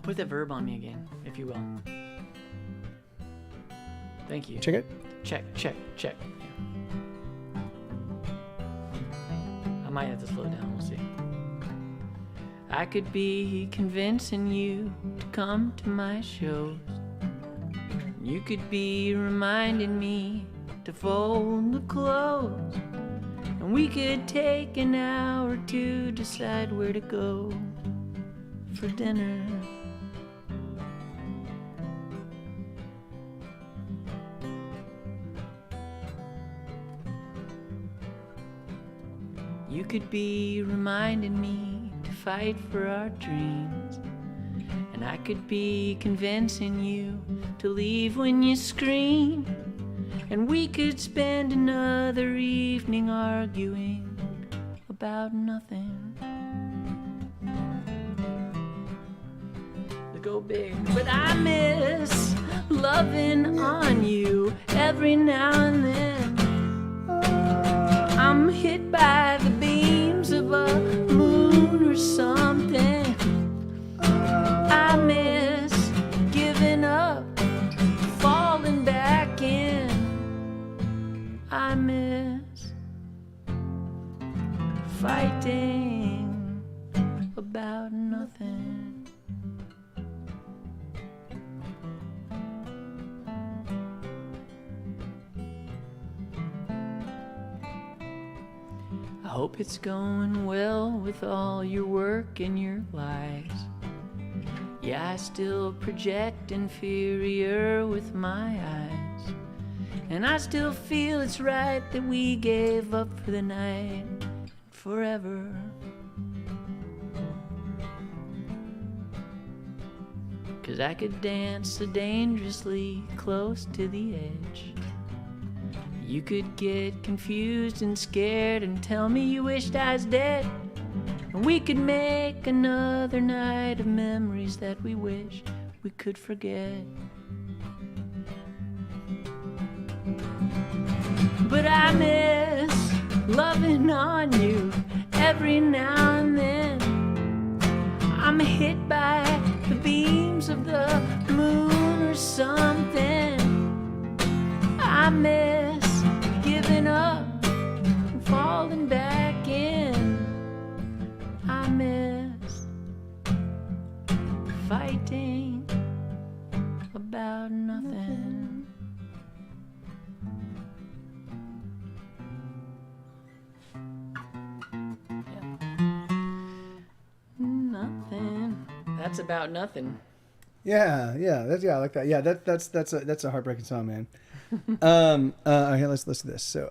Put the verb on me again, if you will. Thank you. Check it. Check. Yeah. I might have to slow down, we'll see. I could be convincing you to come to my shows. You could be reminding me to fold the clothes. And we could take an hour to decide where to go for dinner. You could be reminding me to fight for our dreams, and I could be convincing you to leave when you scream, and we could spend another evening arguing about nothing. To go big, but I miss loving on you every now and then. I'm hit by the beams of a moon or something. I miss giving up, falling back in. I miss fighting about nothing. I hope it's going well with all your work and your lies. Yeah, I still project inferior with my eyes, and I still feel it's right that we gave up for the night and forever. Cause I could dance so dangerously close to the edge. You could get confused and scared and tell me you wished I was dead. And we could make another night of memories that we wish we could forget. But I miss loving on you every now and then. I'm hit by the beams of the moon or something. I miss giving up and falling back in. I miss fighting about nothing. Nothing. That's about nothing. Yeah, I like that. Yeah, that's a heartbreaking song, man. Okay, let's listen to this. So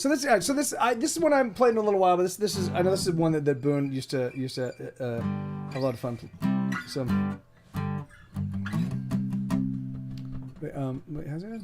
this is one I'm playing in a little while, but this is, I know this is one that Boone used to have a lot of fun. So wait, how's it?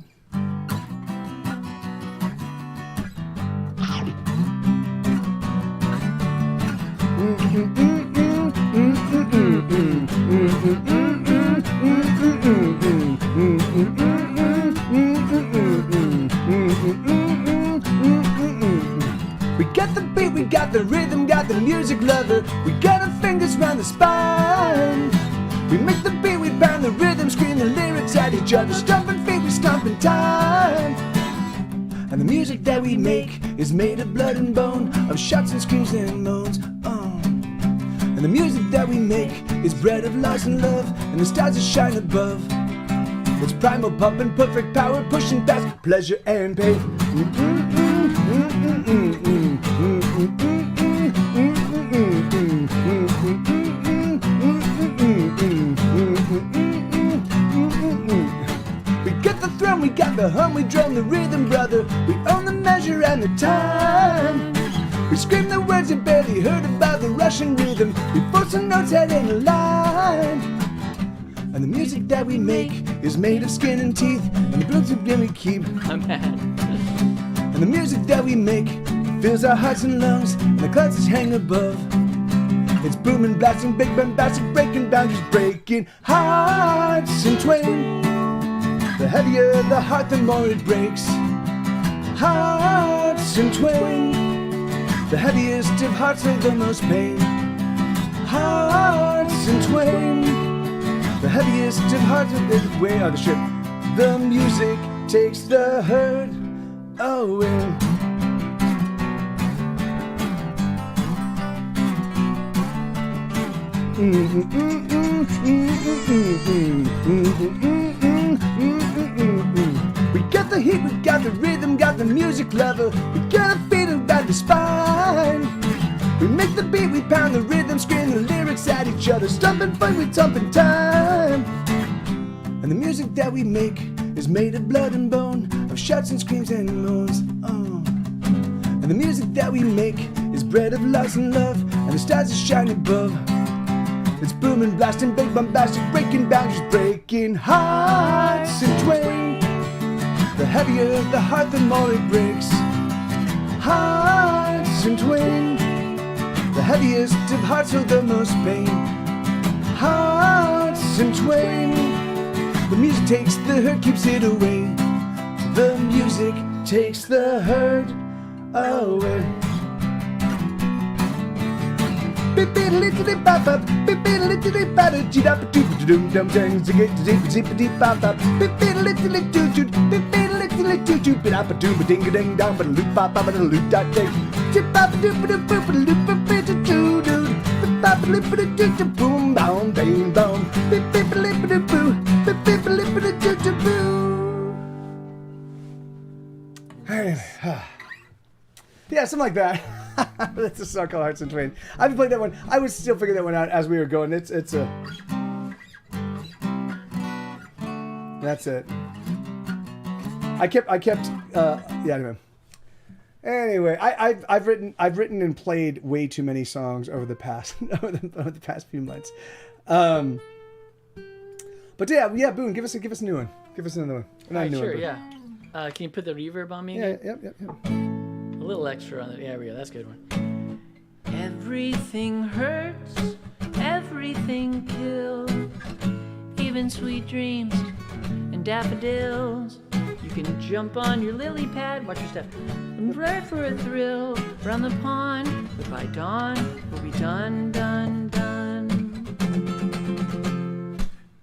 music lover. We got our fingers round the spine. We make the beat, we pound the rhythm, scream the lyrics at each other. Stomping feet, we stomp in time. And the music that we make is made of blood and bone, of shots and screams and moans. And the music that we make is bred of loss and love, and the stars that shine above. It's primal pumping, perfect power, pushing past pleasure and pain. We get the thrum, we got the hum, we drum the rhythm, brother. We own the measure and the time. We scream the words you barely heard about the Russian rhythm. We force the notes head in a line. And the music that we make is made of skin and teeth, and the blues that we keep. I'm mad. And the music that we make fills our hearts and lungs, and the clouds that hang above. It's booming, blasting, big bombastic, breaking boundaries, breaking hearts in twain. The heavier the heart, the more it breaks. Hearts in twain. The heaviest of hearts are the most pain. Hearts in twain. The heaviest of hearts are the way on the ship. The music takes the hurt away. We got the heat, we got the rhythm, got the music lover. We got a feet about the spine. We make the beat, we pound the rhythm, scream the lyrics at each other. Stomping fun, we thumping time. And the music that we make is made of blood and bone, of shouts and screams and moans. And the music that we make is bred of loss and love, and the stars that shine above. It's booming, blasting, big bombastic, breaking boundaries, breaking hearts in twain. The heavier the heart, the more it breaks. Hearts in twain. The heaviest of hearts feel the most pain. Hearts in twain. The music takes the hurt, keeps it away. The music takes the hurt away. Yeah, something like that. That's a song called Hearts in Twain. I haven't played that one. I was still figuring that one out as we were going. It's a. That's it. I kept. Yeah. Anyway, I've written and played way too many songs over the past over the past few months. But yeah, Boone, give us a new one. Give us another one. All right, sure, yeah. Can you put the reverb on me again? Yep. A little extra on it. Yeah, there we go. That's a good one. Everything hurts, everything kills, even sweet dreams and daffodils. You can jump on your lily pad, watch your step, and ride for a thrill around the pond. But by dawn, we'll be done, done, done.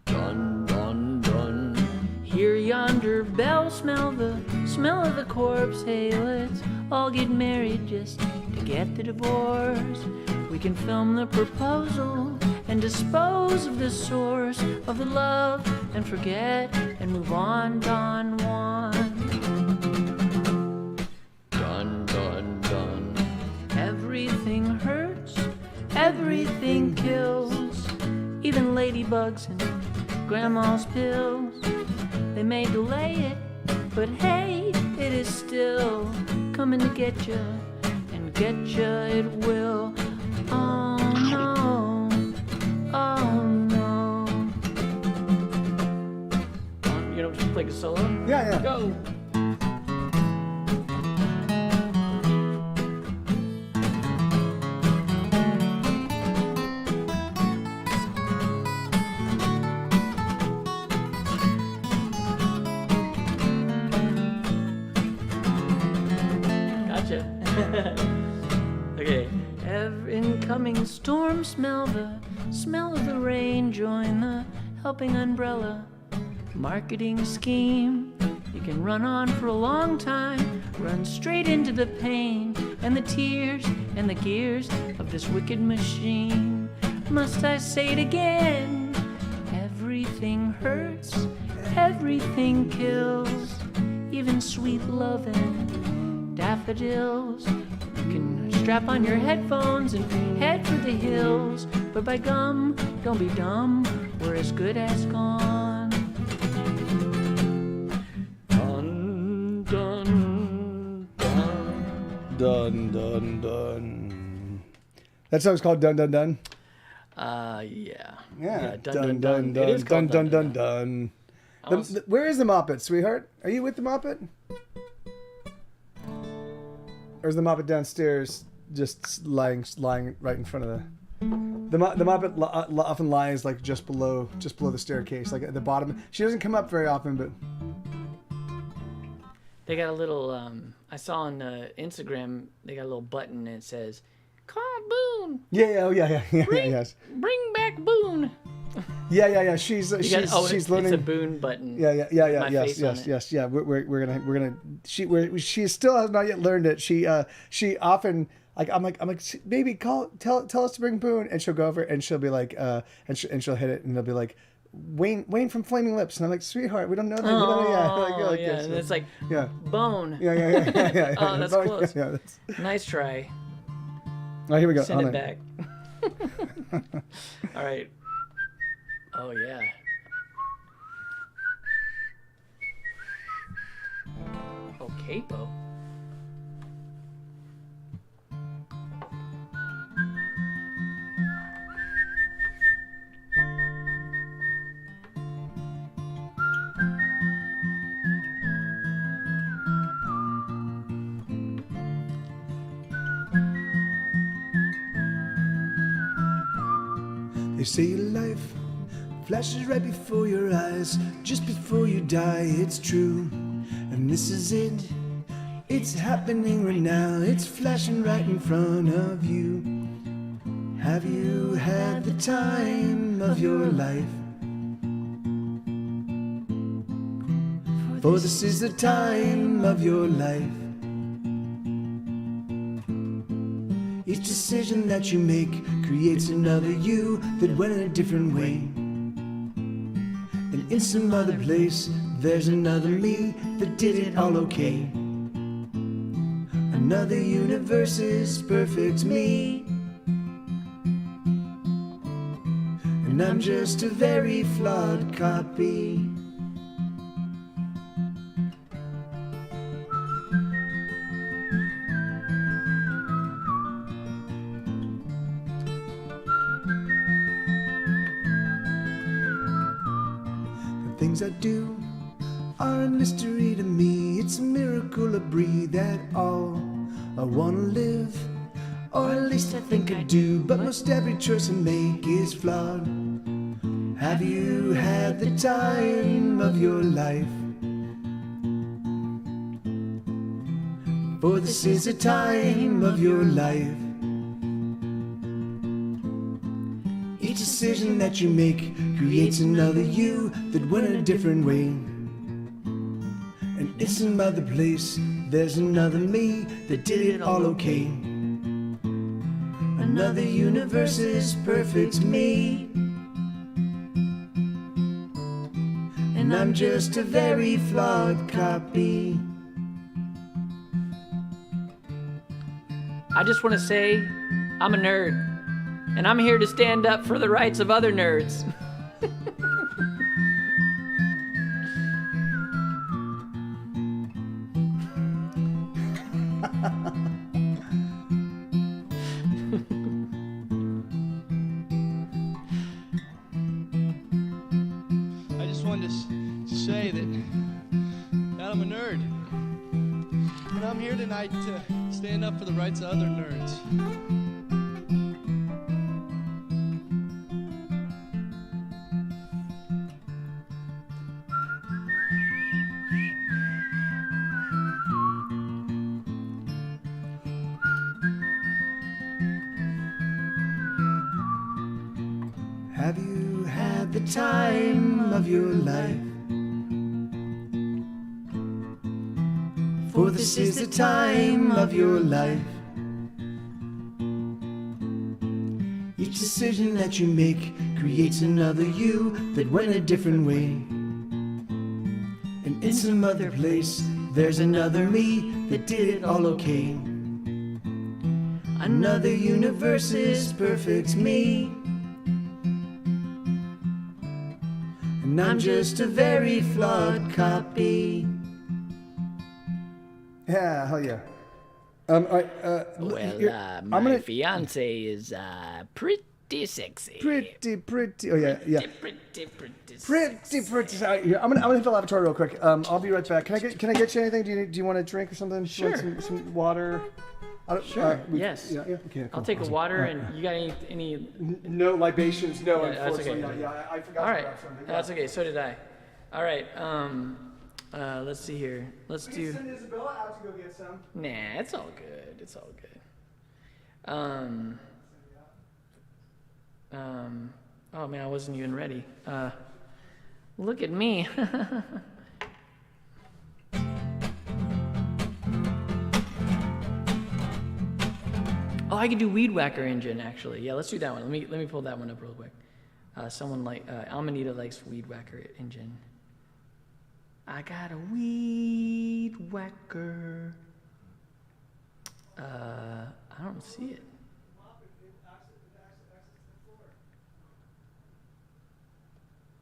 Done, done, done. Hear yonder bell, smell the smell of the corpse. Hey, let's all get married just to get the divorce. We can film the proposal and dispose of the source of the love and forget and move on, Don Juan. Done, done, done. Everything hurts, everything kills, even ladybugs and grandma's pills. They may delay it, but hey, it is still coming to get you, and get you it will. Oh no, oh no. You know, just play a solo? Yeah. Go! Okay. Smell of the rain, join the helping umbrella. Marketing scheme, you can run on for a long time. Run straight into the pain and the tears and the gears of this wicked machine. Must I say it again? Everything hurts, everything kills, even sweet lovin' daffodils. You can strap on your headphones and head for the hills, but by gum, don't be dumb, we're as good as gone. Dun, dun, dun. Dun, dun, dun. That song's called Dun, Dun, Dun. Yeah. Yeah. Dun, dun, dun. It is dun, called dun, Dun, dun, dun. I was- Where is the Moppet, sweetheart? Are you with the Moppet? Or is the Moppet downstairs just lying right in front of the Moppet often lies like just below the staircase, like at the bottom. She doesn't come up very often, but They got a little, I saw on Instagram, they got a little button and it says, call Boone, yeah, bring, yes. bring back Boone. Yeah. She's It's learning. a Boone button. Yeah, My face on it. yes. Yeah, we're gonna. She still has not yet learned it. She often like I'm like baby, tell us to bring Boone, and she'll go over and she'll be like and she'll hit it and they'll be like Wayne from Flaming Lips, and I'm like, sweetheart, we don't know that. Oh, Like, yeah, and it's like, yeah. Bone. Yeah. Oh, that's close. Yeah, that's... Nice try. Oh, here we go. Send Hold it on. back. All right. Oh, yeah. Oh, capo. They say life flashes right before your eyes, just before you die, it's true. And this is it, it's happening right now, it's flashing right in front of you. Have you had the time of your life? For this is the time of your life. Each decision that you make creates another you that went in a different way. And in some other place, there's another me that did it all okay. Another universe is perfect me. And I'm just a very flawed copy. Things I do are a mystery to me. It's a miracle I breathe at all. I wanna live, or at least I think I do. But most every choice I make is flawed. Have you had the time of your life? For this is the time of your life. Each decision that you make creates another you that went in a different way. And in some other place, there's another me that did it all okay. Another universe is perfect me. And I'm just a very flawed copy. I just want to say I'm a nerd, and I'm here to stand up for the rights of other nerds. I just wanted to say that I'm a nerd. And I'm here tonight to stand up for the rights of other nerds. time of your life. For this is the time of your life. Each decision that you make creates another you that went a different way. And in some other place, there's another me that did it all okay. Another universe's perfect me. And I'm just a very flawed copy. Yeah, hell yeah. All right, My fiance is pretty sexy. pretty. Oh yeah, yeah. Pretty. Here, I'm gonna hit the lavatory real quick. I'll be right back. Can I get you anything? Do you want a drink or something? Sure. Like some water. Sure. Yes. Yeah. Okay. Cool. I'll take a water, and you got any? No libations. No, Yeah, that's unfortunately. okay. No. Yeah, I forgot. All to right. grab something. Yeah. That's okay. So did I. All right. Let's see here. Let's We can do. send Isabella out to go get some. Nah, it's all good. It's all good. Oh man, I wasn't even ready. Look at me. Oh, I could do Weed Whacker Engine actually. Yeah, let's do that one. Let me pull that one up real quick. Someone like Amanita likes Weed Whacker Engine. I got a weed whacker. I don't see it.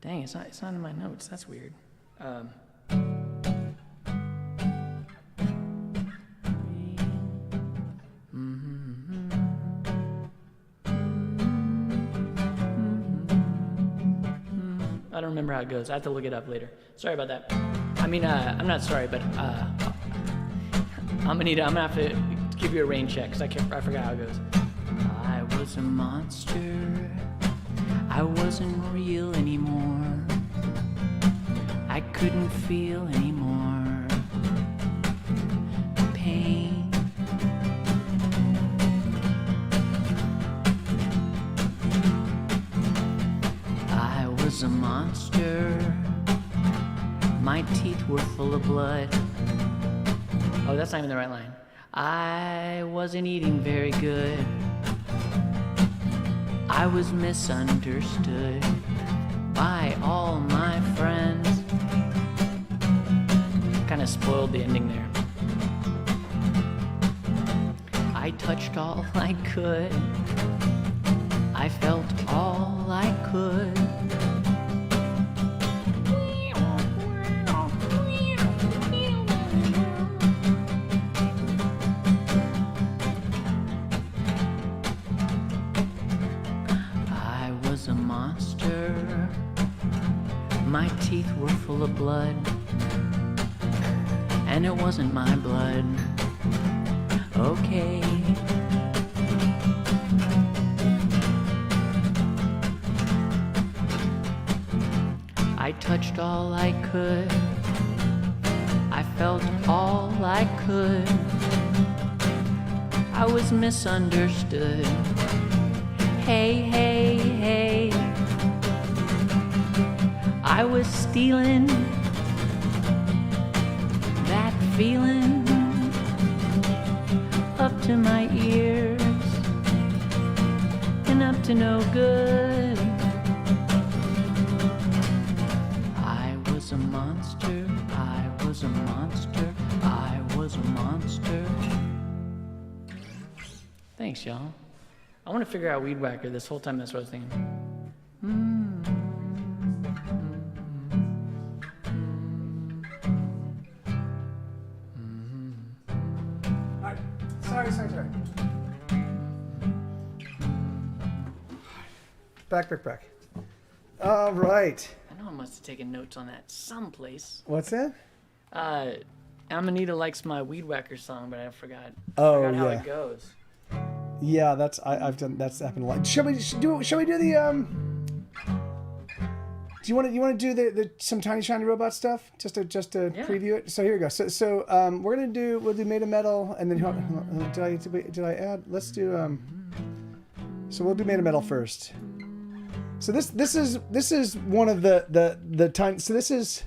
Dang, it's not in my notes. That's weird. I don't remember how it goes. I have to look it up later. Sorry about that. I mean, I'm not sorry, but I'm gonna have to give you a rain check because I forgot how it goes. I was a monster. I wasn't real anymore. I couldn't feel anymore. Pain. I was a monster. My teeth were full of blood. Oh, that's not even the right line. I wasn't eating very good. I was misunderstood by all my friends. Kind of spoiled the ending there. I touched all I could. I felt all I could. I was a monster. My teeth were full of blood. And it wasn't my blood. Okay. I touched all I could. I felt all I could. I was misunderstood. Hey, hey, hey. I was stealing that feeling up to my ears and up to no good. I was a monster, I was a monster, I was a monster. Thanks, y'all. I want to figure out Weed Whacker this whole time. That's what I was thinking. Sorry. Back. All right. I know I must have taken notes on that someplace. What's that? Amanita likes my Weed Whacker song, but I forgot. Oh, forgot how yeah. it goes. Yeah, I've done. That's happened a lot. Shall we do the Do you want to do the some Tiny Shiny Robot stuff just to Yeah. preview it? So here we go. So we'll do Made of Metal, and then did I add? Let's do so we'll do Made of Metal first. So this is one of the tiny. So this is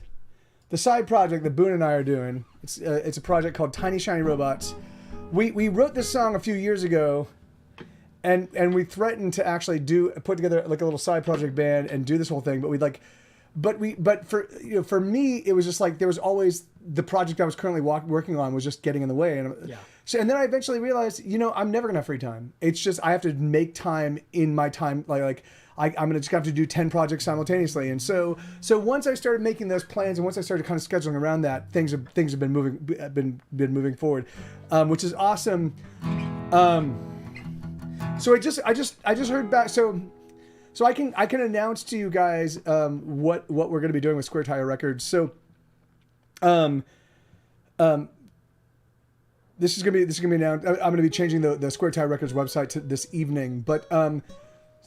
the side project that Boone and I are doing. It's a project called Tiny Shiny Robots. We wrote this song a few years ago, and we threatened to actually put together like a little side project band and do this whole thing. But for me, it was just like there was always the project I was currently working on was just getting in the way. And so and then I eventually realized, I'm never gonna have free time. It's just I have to make time in my time. I'm gonna just have to do 10 projects simultaneously. And so once I started making those plans and once I started kind of scheduling around that, things have been moving forward, which is awesome. So I just heard back. So I can announce to you guys what we're going to be doing with Square Tire Records. So this is gonna be announced. I'm going to be changing the Square Tire Records website this evening. But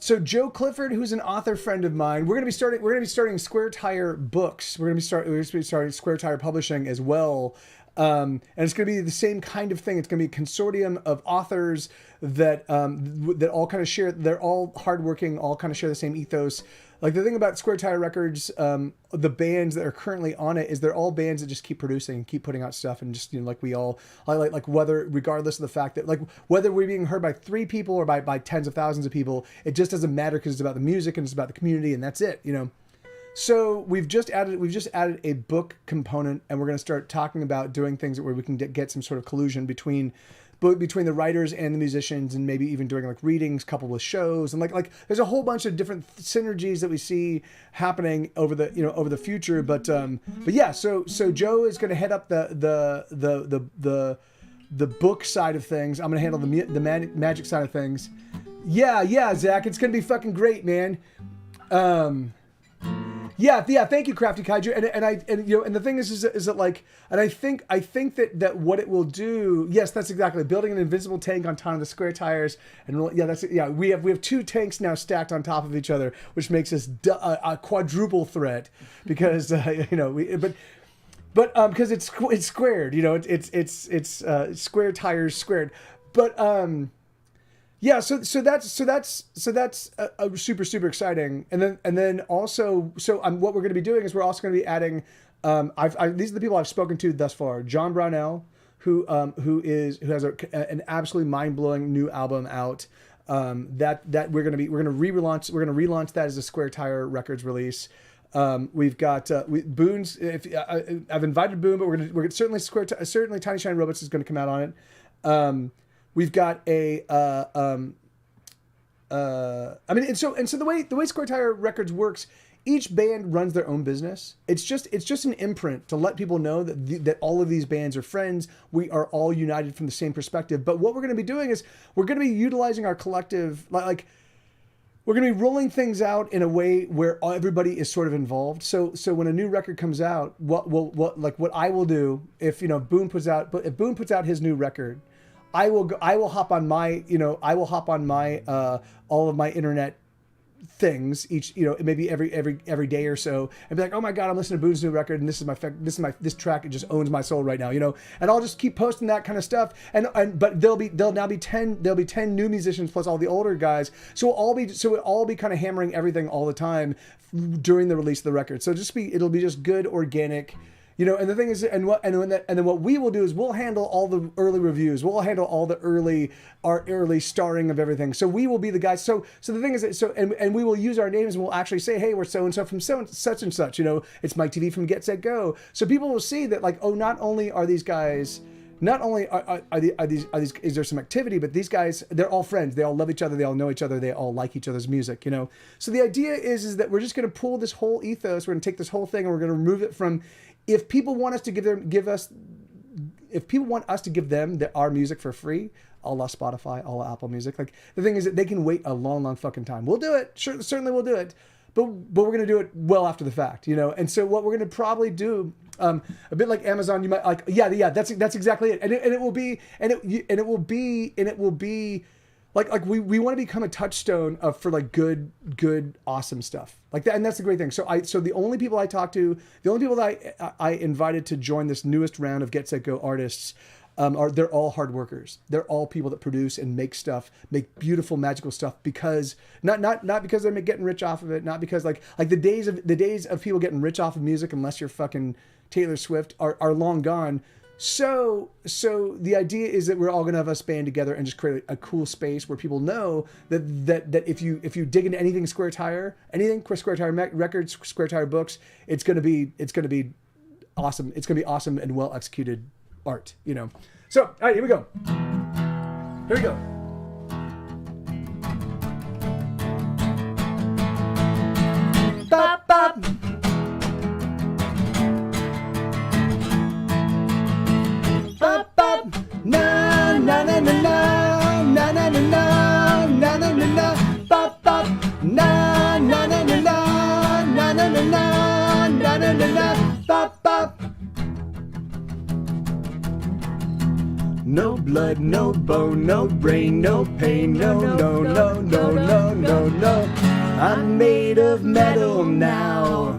so Joe Clifford, who's an author friend of mine, we're going to be starting Square Tire Books. We're going to be starting Square Tire Publishing as well. And it's going to be the same kind of thing. It's going to be a consortium of authors that all kind of share. They're all hardworking, all kind of share the same ethos. Like the thing about Square Tire Records, the bands that are currently on it is they're all bands that just keep producing and keep putting out stuff, and just like we all like whether regardless of the fact that like whether we're being heard by 3 people or by tens of thousands of people, it just doesn't matter because it's about the music and it's about the community, and that's it, So we've just added a book component, and we're going to start talking about doing things where we can get some sort of collusion between the writers and the musicians, and maybe even doing like readings coupled with shows, and like there's a whole bunch of different synergies that we see happening over the future. But yeah, so Joe is going to head up the book side of things. I'm going to handle the magic side of things. Yeah, Zach, it's going to be fucking great, man. Yeah. Thank you, Crafty Kaiju. And the thing is that like, and I think that what it will do. Yes, that's exactly building an invincible tank on top of the square tires. And we have 2 tanks now stacked on top of each other, which makes us a quadruple threat because because it's squared. It's square tires squared. But yeah, so that's super exciting, and then also what we're going to be doing is we're also going to be adding. These are the people I've spoken to thus far. John Brownell, who has an absolutely mind blowing new album out. That we're going to relaunch that as a Square Tire Records release. We've got Boone's. I've invited Boone, but we're certainly Tiny Shine Robots is going to come out on it. We've got so the way Square Tire Records works, each band runs their own business. It's just an imprint to let people know that all of these bands are friends. We are all united from the same perspective. But what we're going to be doing is we're going to be utilizing our collective, like we're going to be rolling things out in a way where everybody is sort of involved. So when a new record comes out, what I will do if Boone puts out his new record, I will hop on my all of my internet things each maybe every day or so, and be like, oh my god, I'm listening to Boone's new record, and this track, it just owns my soul right now, and I'll just keep posting that kind of stuff, but there'll now be 10 new musicians plus all the older guys, so we'll all be kind of hammering everything all the time during the release of the record, so it'll be just good organic. And the thing is, and then what we will do is we'll handle all the early reviews. We'll handle all the early starring of everything. So we will be the guys. So the thing is, and we will use our names, and we'll actually say, hey, we're so and so from such and such. It's Mike TV from Get Set Go. So people will see that, like, oh, not only are these guys, not only is there some activity, but these guys, they're all friends. They all love each other. They all know each other. They all like each other's music. So the idea is that we're just going to pull this whole ethos. We're going to take this whole thing, and we're going to remove it from. If people want us to give them our music for free, a la Spotify, a la Apple Music, like the thing is that they can wait a long fucking time. We'll do it. Sure, certainly we'll do it. But we're going to do it well after the fact, And so what we're going to probably do, a bit like Amazon, you might like, that's exactly it. And it will be like we want to become a touchstone for like good awesome stuff like that, and that's the great thing. So the only people I talked to, the only people that I invited to join this newest round of Get Set Go artists, they're all hard workers. They're all people that produce and make stuff, make beautiful, magical stuff because not because they're getting rich off of it, not because like the days of people getting rich off of music, unless you're fucking Taylor Swift, are long gone. So the idea is that we're all gonna have us band together and just create a cool space where people know that if you dig into anything Square Tire records, Square Tire books, it's gonna be awesome. It's gonna be awesome and well executed art, you know. So, all right, here we go. Bop, bop. Bop, bop. Na na na na na na na na na na na na na. Bop, bop. Na na na na na na na na na na na na na. Bop, bop. No blood, no bone, no brain, no pain, no, no, no, no, no, no, no. I'm made of metal now.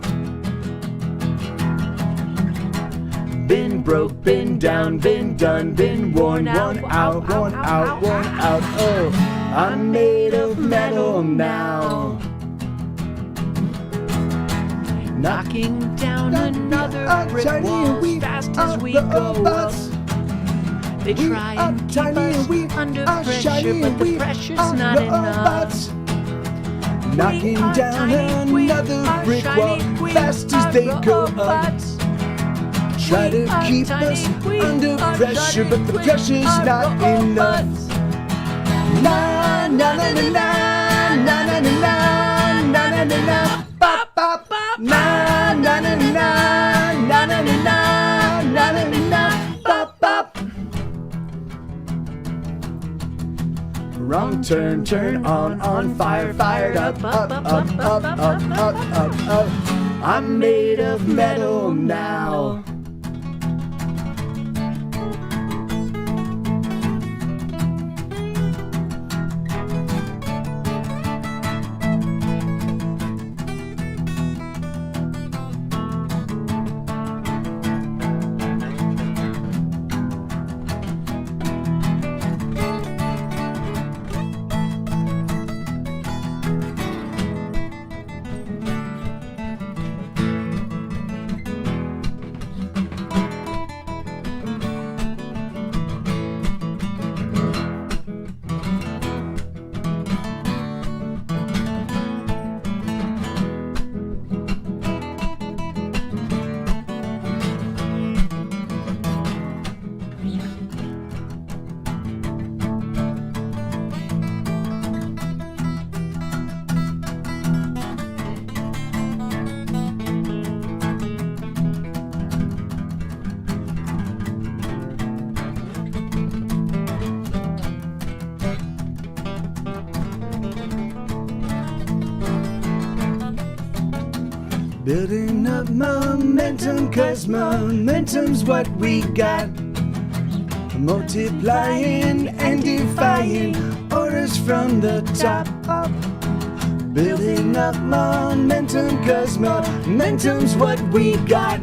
Been broke, been down, been done, been worn out. Oh, I'm made of metal now. Knocking down another brick wall as fast as we go up. They try and keep us under pressure, but the pressure's not enough. Knocking down another brick wall fast as they go up. Try to keep us under pressure, but the pressure's not enough. Na na na na na na na na na na na na. Bop bop. Na na na na na na na na na na na. Bop bop. Wrong turn, turn on, fire, fired up. I'm made of metal now. Building up momentum, 'cause momentum's what we got. Multiplying and defying orders from the top. Building up momentum, 'cause momentum's what we got.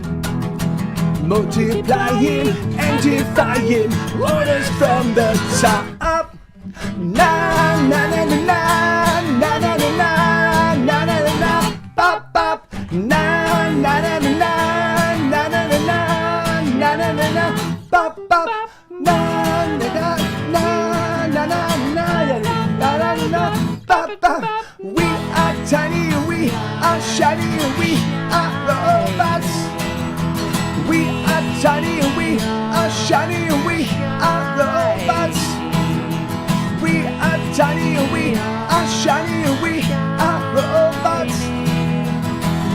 Multiplying and defying orders from the top. Na na na na na na na na na na na. Bop bop. Na na na na na na na na na na na na. Bop bop. Na na na na na na na na na. Bop bop. We are tiny, we are shiny, we are robots. We are tiny, we are shiny, we are robots. We are tiny, we are shiny, we are robots.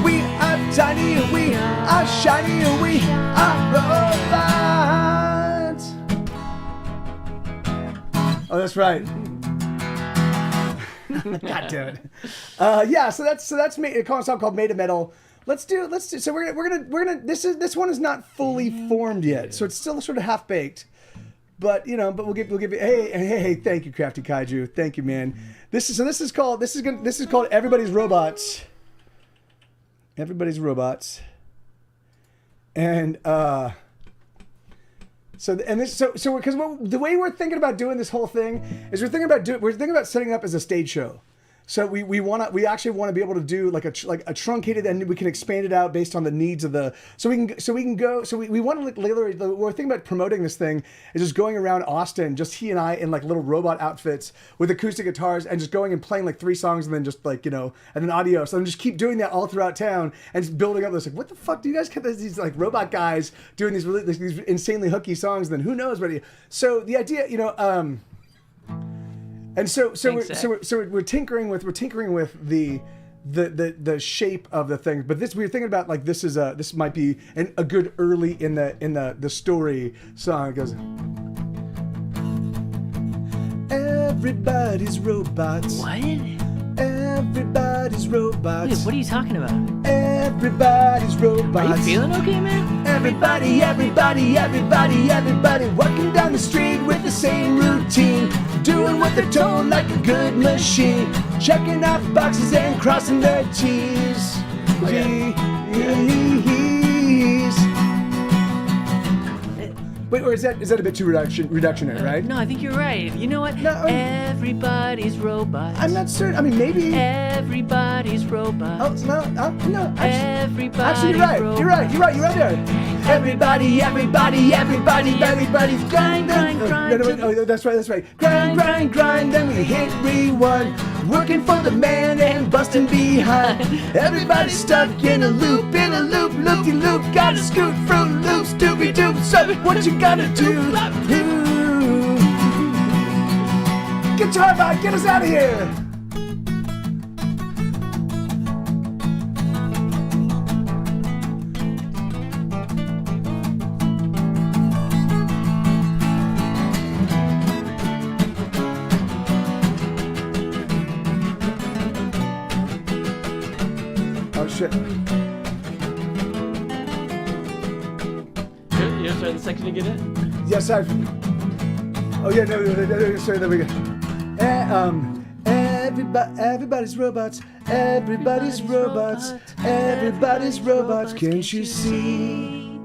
We are tiny, we are shiny, we are robots. Oh, that's right. God damn it. Yeah, so that's a song called "Made of Metal." Let's do. So we're gonna. This one is not fully formed yet, so it's still sort of half baked. But we'll give it. Hey, thank you, Crafty Kaiju. Thank you, man. This is called Everybody's Robots. Everybody's Robots. And So because the way we're thinking about doing this whole thing is we're thinking about setting it up as a stage show. So we actually want to be able to do like a truncated, and we can expand it out based on the needs of the. So we want to like we're thinking about promoting this thing is just going around Austin, just he and I in like little robot outfits with acoustic guitars and just going and playing like 3 songs and then just like and then adios, and just keep doing that all throughout town and just building up this like, what the fuck do you guys get these like robot guys doing these these insanely hooky songs? Then who knows what? So the idea And so we're tinkering with the shape of the thing, but we're thinking about like this might be a good early in the story song. It goes, everybody's robots. What? Everybody's robots. Wait, what are you talking about? Everybody's robots. Are you feeling okay, man? Everybody walking down the street with the same routine, doing what they're told like a good machine, checking off boxes and crossing their T's. Wait, or is that a bit too reductionary, right? No, I think you're right. You know what? No, Everybody's robots. I'm not certain. I mean, maybe. Everybody's robots. No. Everybody's Actually, you're right. robots. You're right there. Everybody's grind. No, that's right. Grind. Then we hit rewind. Working for the man and busting behind. Everybody's stuck in a loop, loop-de-loop. Gotta scoot Fruit Loops, doobie-doop. So what you gotta do? Ooh. Guitar bot, get us out of here. Oh shit. You're starting the section to get it? Yes, I've. Oh yeah, no. Sorry, there we go. Everybody's robots. Everybody's robots. Everybody's robots. Can't you see?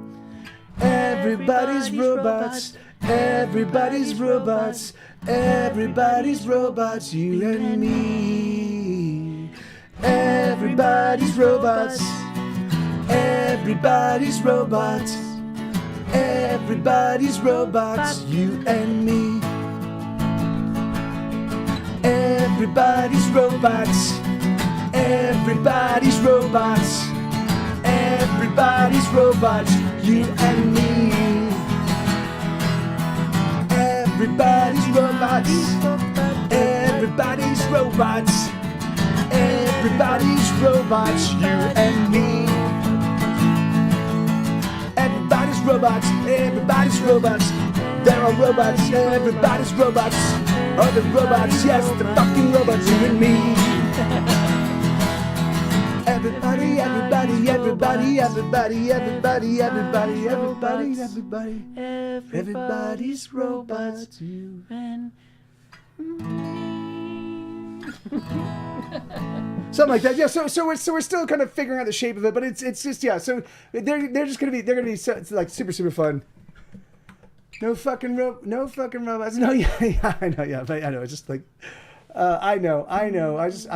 Everybody's robots. Everybody's robots. Everybody's robots. You and me. Everybody's robots. Everybody's robots. Everybody's robots, you and me. Everybody's robots. Everybody's robots. Everybody's robots, you and me. Everybody's robots. Everybody's robots. Everybody's robots, you and me. Everybody's robots, everybody's robots. There are robots, everybody's robots. Other robots, yes, the fucking robots, you and me. Everybody. Everybody's robots, you and something like that. Yeah. So we're still kind of figuring out the shape of it, but it's just So they're gonna be so, it's like super fun. No fucking robots. No, yeah, I know, yeah, but I know it's just like. I know. I was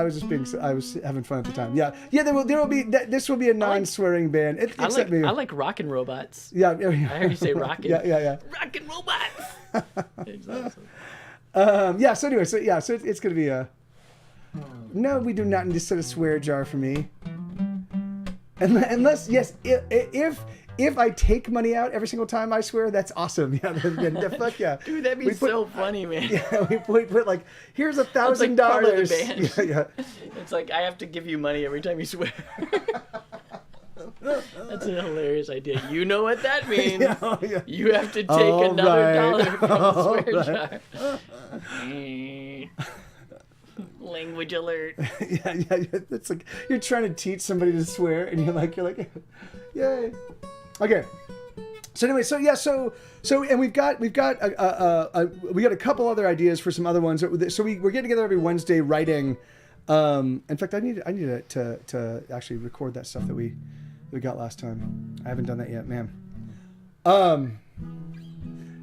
having fun at the time. Yeah. There will be. This will be a non-swearing band. I like rockin' robots. Yeah. I heard you say rockin'. Yeah. Rockin' robots. It's awesome. Yeah. So anyway, so it's gonna be a. No, we do not need to set a swear jar for me. Unless, yes, if I take money out every single time I swear, that's awesome. Yeah, fuck yeah. Dude, that'd be so funny, man. Yeah, we put like, here's $1,000. Part of the band. Yeah. It's like I have to give you money every time you swear. That's a hilarious idea. You know what that means. Yeah. You have to take another dollar from the swear jar. Language alert. Yeah. It's like you're trying to teach somebody to swear, and you're like, yay. Okay. So anyway, so and we've got a couple other ideas for some other ones. So we're getting together every Wednesday writing. In fact, I need to actually record that stuff that we got last time. I haven't done that yet, man.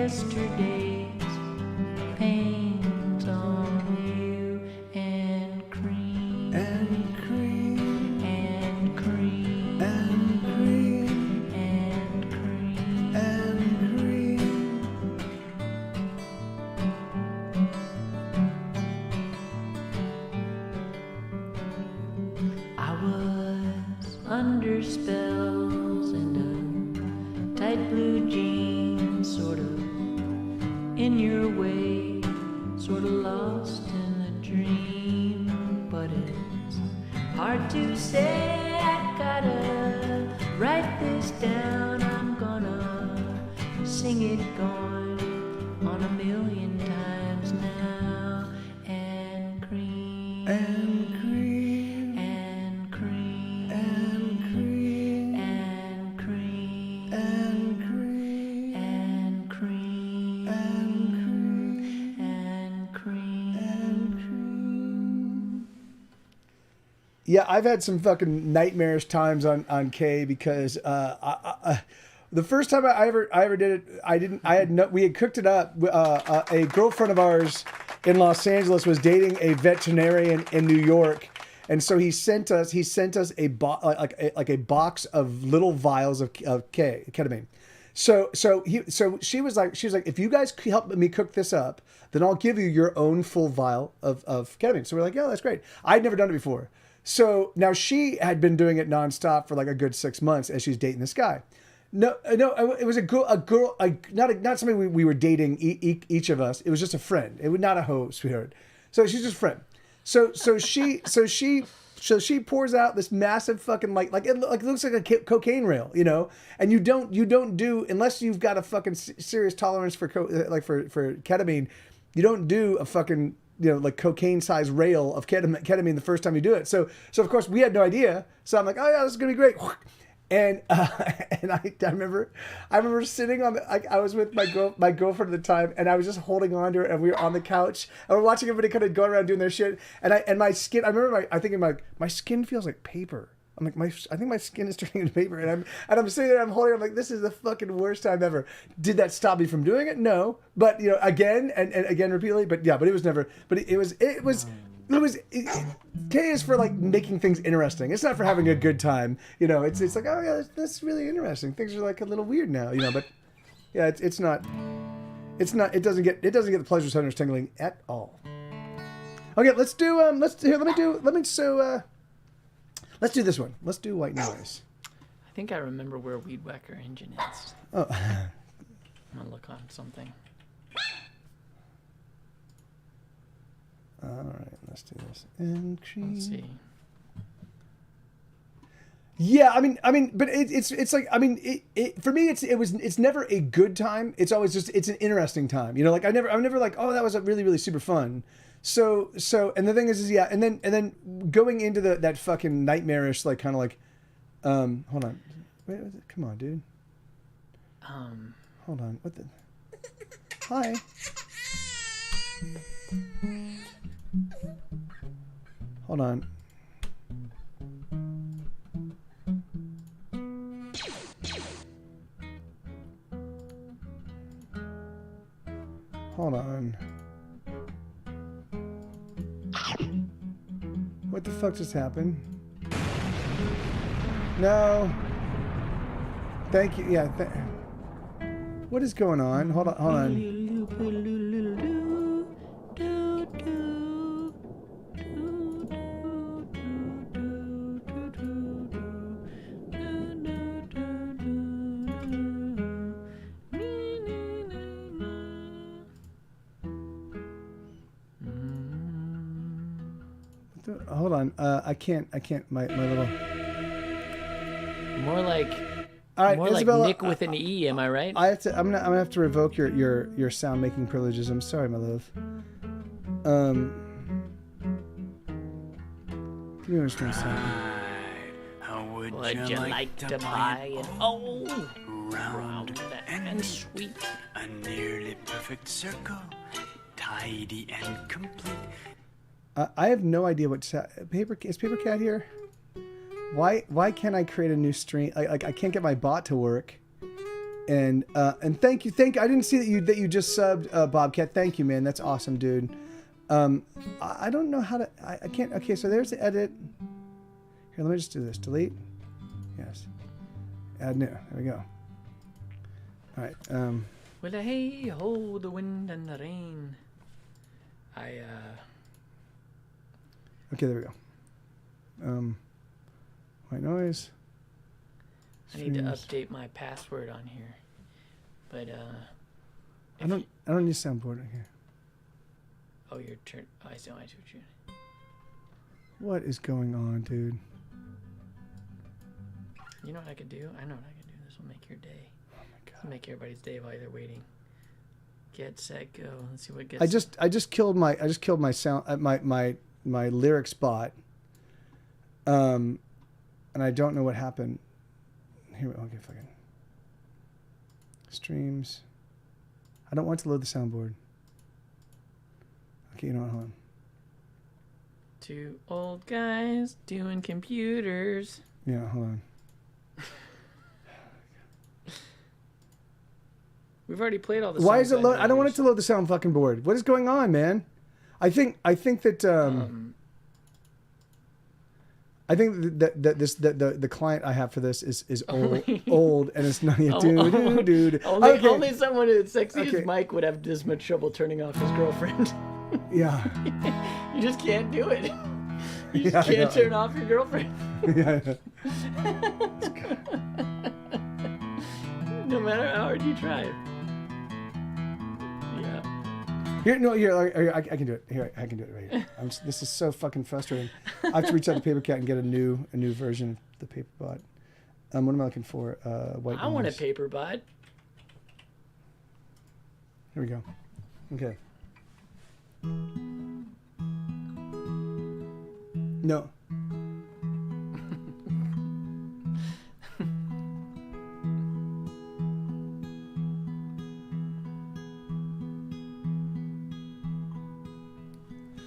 yesterday's pains on you and cream And cream. and cream And cream. and cream. And cream. I was under spells and a tight blue jeans, sort of in your way, sort of lost in a dream. But it's hard to say. I gotta write this down. I'm gonna sing it going on a million times now. And cream. And cream. And cream. And cream. And cream. And cream. And cream. And cream. And cream. And cream. Yeah, I've had some fucking nightmarish times on K because the first time I ever did it, we had cooked it up. A girlfriend of ours in Los Angeles was dating a veterinarian in New York, and so he sent us a box of little vials of ketamine. So she was like, if you guys help me cook this up, then I'll give you your own full vial of ketamine. So we're like, yeah, that's great. I'd never done it before. So now she had been doing it nonstop for like a good 6 months as she's dating this guy. No, it was a girl, not somebody we were dating each of us. It was just a friend. It was not a hoe, sweetheart. So she's just a friend. So she pours out this massive fucking like it looks like a cocaine rail, you know. And you don't do, unless you've got a fucking serious tolerance for for ketamine, you don't do a fucking, you know, like cocaine size rail of ketamine the first time you do it. So of course we had no idea. So I'm like, oh yeah, this is gonna be great. And I remember sitting on I was with my girlfriend at the time, and I was just holding on to her, and we were on the couch, and we're watching everybody kind of go around doing their shit. And my skin, I remember my skin feels like paper. I'm like, I think my skin is turning into paper, and I'm sitting there, I'm holding, I'm like, this is the fucking worst time ever. Did that stop me from doing it? No, but you know, again and again repeatedly. But yeah, but it was never. But it was. K is for like making things interesting. It's not for having a good time. You know, it's like, oh yeah, that's really interesting. Things are like a little weird now. You know, but yeah, it's not. It doesn't get the pleasure centers tingling at all. Okay, let's do let's do this one. Let's do White Noise. I think I remember where Weed Whacker Engine is. Oh. I'm gonna look on something. All right, let's do this. And Let's see. Yeah, I mean, but it's like, I mean, for me, it's never a good time. It's always just, it's an interesting time. You know, like I'm never like, oh, that was a really, really super fun. So, and the thing is yeah, and then going into that fucking nightmarish, like kind of like, hold on, wait, come on, dude. Hold on, what the? Hi. Hold on. Hold on. What the fuck just happened? No. Thank you. Yeah. What is going on? Hold on. Hold on. I can't. My little. More like. All right, more Isabella, like Nick with an E. Am I right? I'm gonna have to revoke your sound making privileges. I'm sorry, my love. Give me a string sound. Would you like to buy an round and sweet, a nearly perfect circle, tidy and complete? I have no idea what is Paper Cat here. Why can't I create a new stream? I can't get my bot to work, And thank you. I didn't see that you just subbed, Bobcat. Thank you, man. That's awesome, dude. I don't know how to. I can't. Okay, so there's the edit. Here, let me just do this. Delete. Yes. Add new. There we go. All right. Well, hey, ho, the wind and the rain. Okay, there we go. White noise. I need to update my password on here, but I don't need soundboard right here. Oh, your turn. Oh, I see what you. What is going on, dude? You know what I could do? I know what I could do. This will make your day. Oh my god. This will make everybody's day while they're waiting. Get set go. Let's see what gets. I just killed my sound my lyric spot. And I don't know what happened. Here, okay, fucking streams. I don't want to load the soundboard. Okay, you know what? Hold on. Two old guys doing computers. Yeah, hold on. We've already played all the. Why songs is it load? I don't want it used. to load the sound fucking board. What is going on, man? I think that I think that the client I have for this is old and it's not yet. Dude. Only someone as sexy Okay. as Mike would have this much trouble turning off his girlfriend. Yeah. You just can't do it. You Yeah, just I can't know. turn off your girlfriend. Yeah. No matter how hard you try. Yeah. Here, I can do it. Here, I can do it right here. This is so fucking frustrating. I have to reach out to Paper Cat and get a new version of the Paper Bot. What am I looking for? White I want a noise. paper bot. Here we go. Okay. No.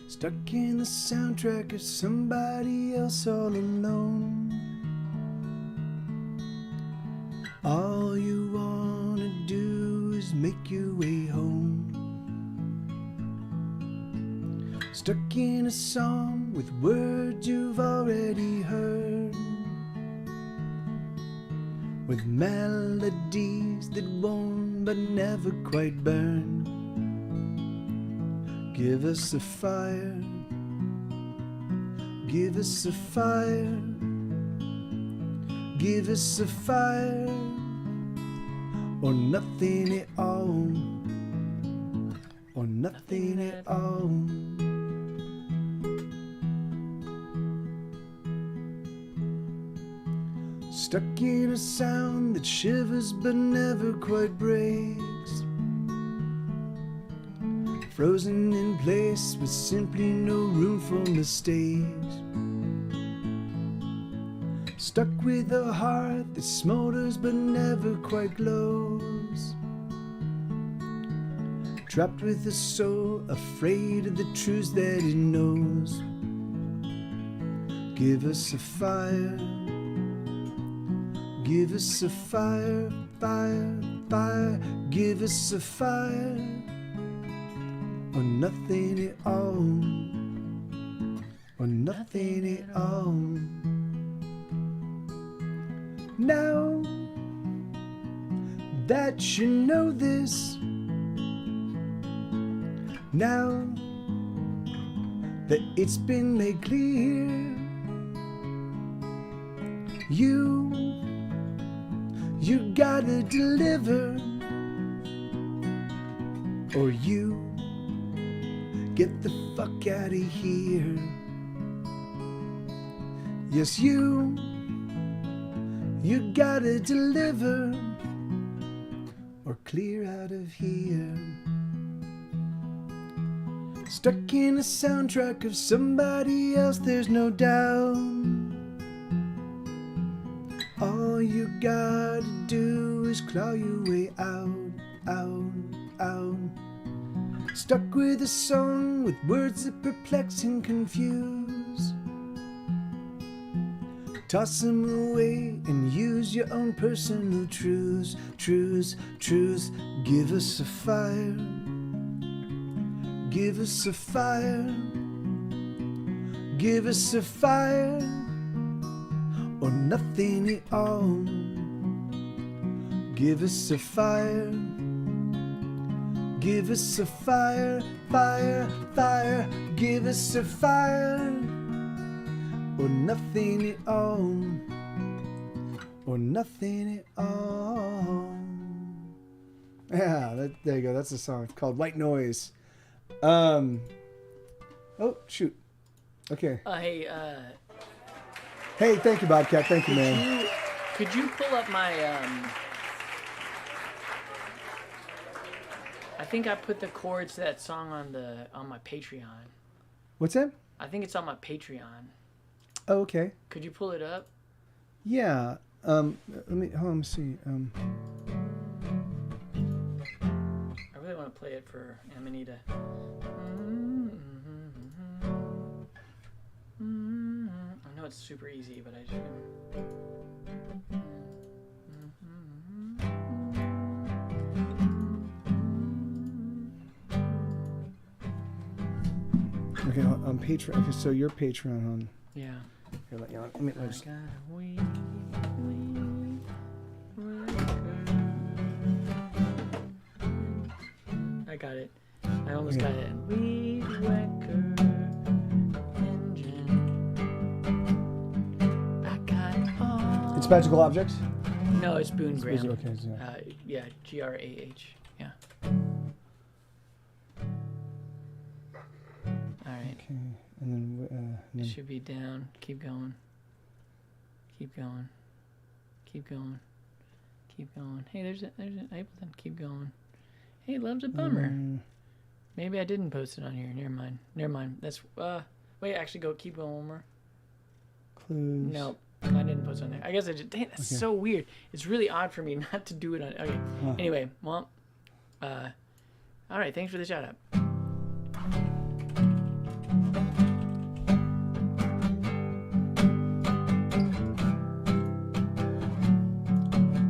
Stuck in the soundtrack of somebody else all alone. All you wanna do is make your way home. Stuck in a song with words you've already heard, with melodies that won't but never quite burn. Give us a fire, give us a fire, give us a fire, or nothing at all, or nothing at all. Stuck in a sound that shivers but never quite breaks, frozen in place with simply no room for mistakes. Stuck with a heart that smolders but never quite glows, trapped with a soul afraid of the truths that it knows. Give us a fire, give us a fire, fire, fire, give us a fire, or nothing at all, or nothing at all. Now that you know this, now that it's been made clear, you gotta deliver, or you get the fuck out of here. Yes, you gotta deliver, or clear out of here. Stuck in a soundtrack of somebody else, there's no doubt. All you gotta do is claw your way out, out, out. Stuck with a song with words that perplex and confuse, Toss them away and use your own personal truths. Give us a fire. Give us a fire. Give us a fire. Or nothing at all. Give us a fire. Give us a fire, fire, fire. Give us a fire. Or nothing at all. Or nothing at all. Yeah, there you go. That's a song. It's called White Noise. Oh, shoot. Okay. Hey, thank you, Bobcat. Thank you, man. Could you pull up my I think I put the chords to that song on my Patreon. What's that? I think it's on my Patreon. Oh, okay. Could you pull it up? Yeah. Let me see. I really want to play it for Amanita. I know it's super easy, but I just. Okay, on Patreon. Okay, so your Patreon on. Yeah. Here, let me just. I got it. I almost got it. Weed whacker engine. I got all. It's Magical Objects? No, it's Boone Graham. Okay, so. Yeah, Grah. Yeah. All right. Okay, and then. It should be down. Keep going. Keep going. Keep going. Keep going. Hey, there's an Ableton. Keep going. Hey, love's a bummer. Maybe I didn't post it on here. Never mind. That's wait, actually keep going one more. Clues. Nope. I didn't post it on there. I guess I just dang, that's so weird. It's really odd for me not to do it on okay. Anyway, well all right, thanks for the shout out.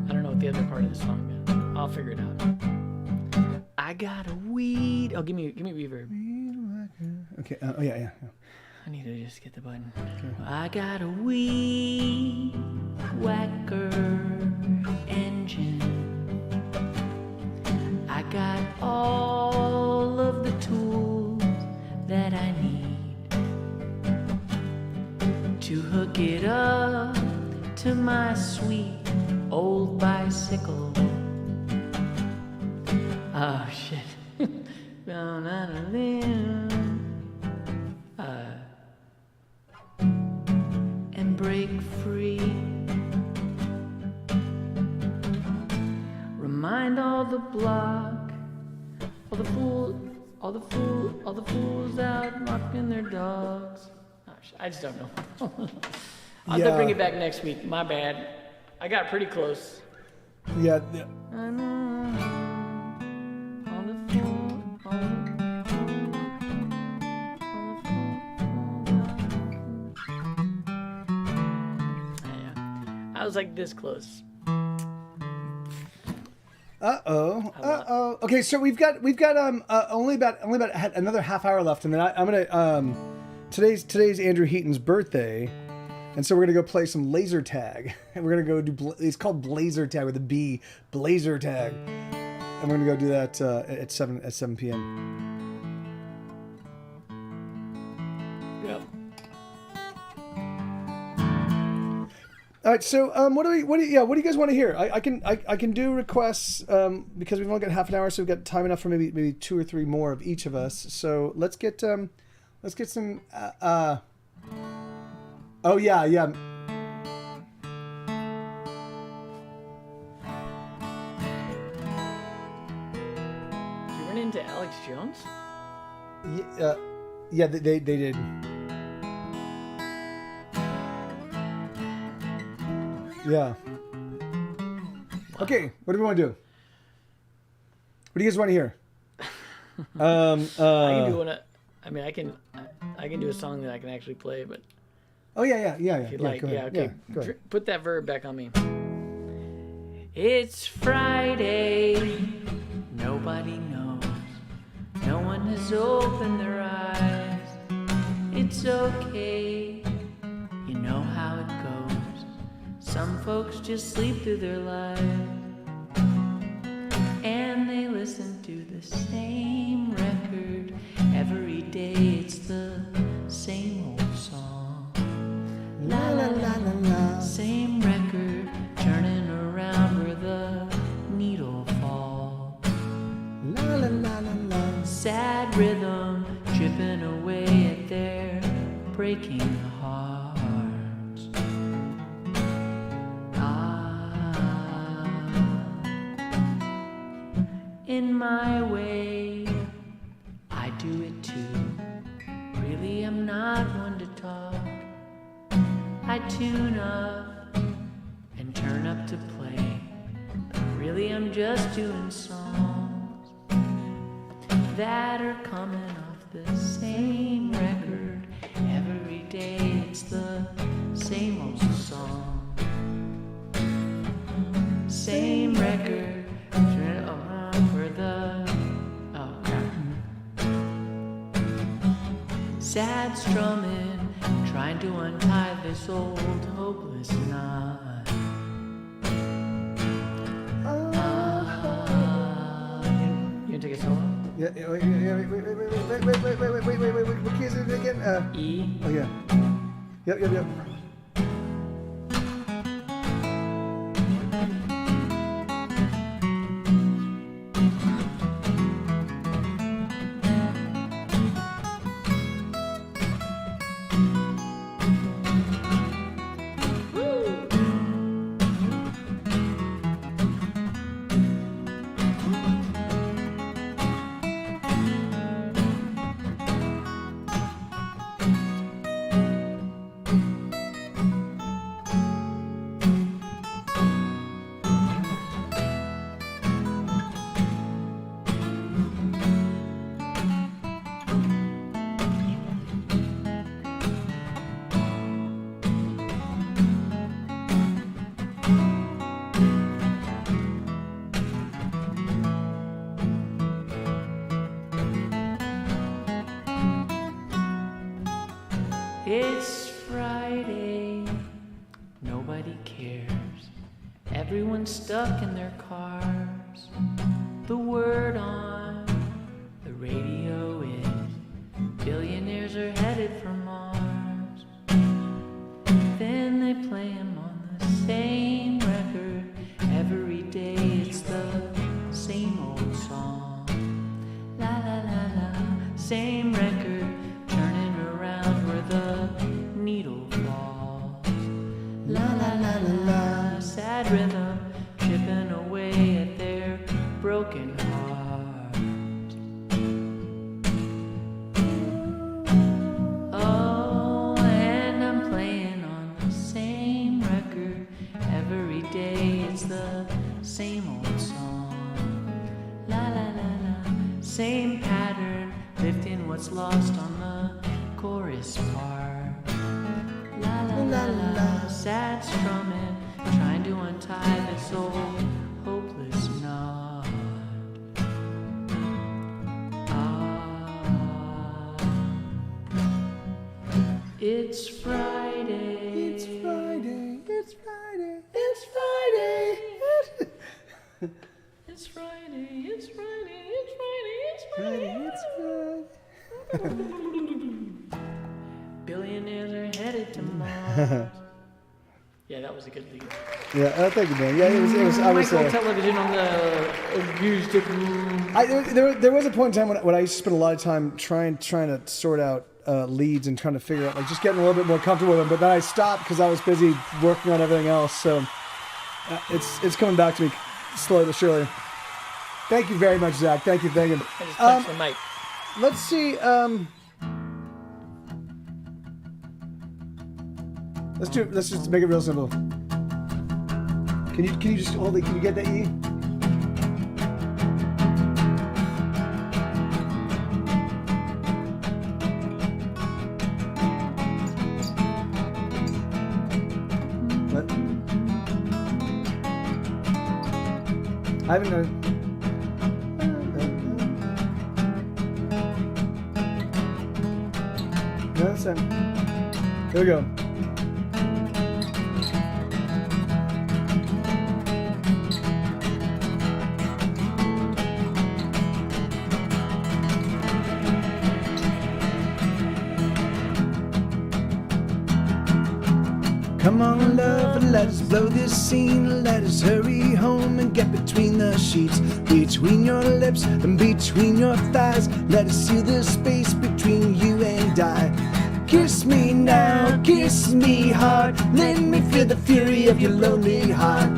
I don't know what the other part of the song is. I'll figure it out. I got a weed. Oh, give me reverb. Okay. Yeah. I need to just get the button. Okay. I got a weed whacker engine. I got all of the tools that I need to hook it up to my sweet old bicycle. Oh shit. And break free. Remind all the block, all the fools out walking their dogs. Oh, I just don't know. I'll have to bring it back next week. My bad. I got pretty close. Yeah. I know. I was like this close. Okay, so we've got only about another half hour left, and then I'm gonna today's Andrew Heaton's birthday, and so we're gonna go play some laser tag, and we're gonna go do it's called Blazer Tag with a B, Blazer Tag, and we're gonna go do that at 7 p.m. Yep. All right, so what do you guys want to hear? I can do requests because we've only got half an hour, so we've got time enough for maybe 2 or 3 more of each of us. So let's get some. Oh yeah. Did you run into Alex Jones? Yeah, they did. Yeah. Okay, what do we want to do? What do you guys want to hear? I can do one. I can do a song that I can actually play, but Oh yeah. If you'd like. Go Yeah, ahead. okay. Go ahead. Put that verb back on me. It's Friday. Nobody knows. No one has opened their eyes. It's okay. You know how it goes. Some folks just sleep through their lives. And they listen to the same record every day. It's the same old song. La la la la la. Same record turning around where the needle falls. La la la la la. Sad rhythm chipping away at their breaking hearts. In my way, I do it too. Really, I'm not one to talk. I tune up and turn up to play. But really, I'm just doing songs that are coming off the same record every day. It's the same old song. Same record. Turn it around for the sad strumming, trying to untie this old hopeless knot. You gonna take a solo? Yeah. Wait. What key is it again? E. Oh yeah. Yep. It's Friday, nobody cares. Everyone's stuck in their cars. The word on the radio is billionaires are headed for Mars. Then they play 'em on the same record every day. It's the same old song. La la la la, same record turning around where the needle falls. La la la la la, sad rhythm chipping away at their broken heart. Oh, and I'm playing on the same record every day. It's the same old song. La la la la, same pattern, lifting what's lost on the chorus part. La la la la, sad strumming, trying to untie this old hopeless knot. It's Friday. It's Friday. It's Friday. It's Friday. It's Friday. It's Friday. It's Friday. It's Friday. It's Friday. Billionaires are headed to Mars. Yeah, that was a good lead. Yeah, thank you, man. Yeah, it was. I was. Michael television on the acoustic room. There was a point in time when I used to spend a lot of time trying to sort out leads and trying to figure out, like, just getting a little bit more comfortable with them. But then I stopped because I was busy working on everything else. So it's coming back to me slowly but surely. Thank you very much, Zach. Thank you. I just touched the mic. Let's see. Let's just make it real simple. Can you just hold it? Can you get that E? I haven't done. No, that's it. Here we go. Come on, love, and let us blow this scene. Let us hurry home and get between the sheets, between your lips and between your thighs. Let us seal the space between you and I. Kiss me now, kiss me hard. Let me feel the fury of your lonely heart.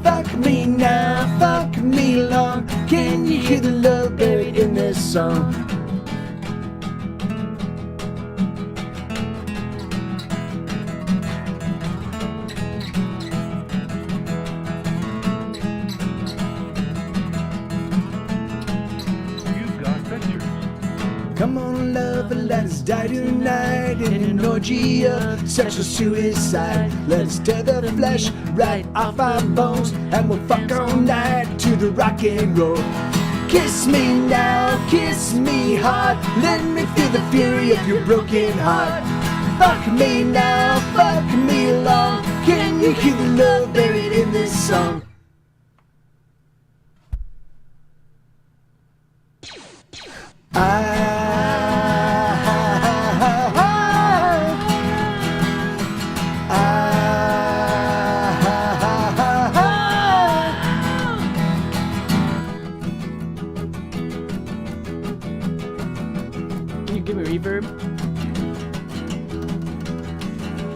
Fuck me now, fuck me long. Can you hear the love buried in this song? Come on, love, and let us die tonight in an orgy of sexual suicide. Let us tear the flesh right off our bones, and we'll fuck all night to the rock and roll. Kiss me now, kiss me hard. Let me feel the fury of your broken heart. Fuck me now, fuck me long. Can you hear the love buried in this song? Can you give me reverb?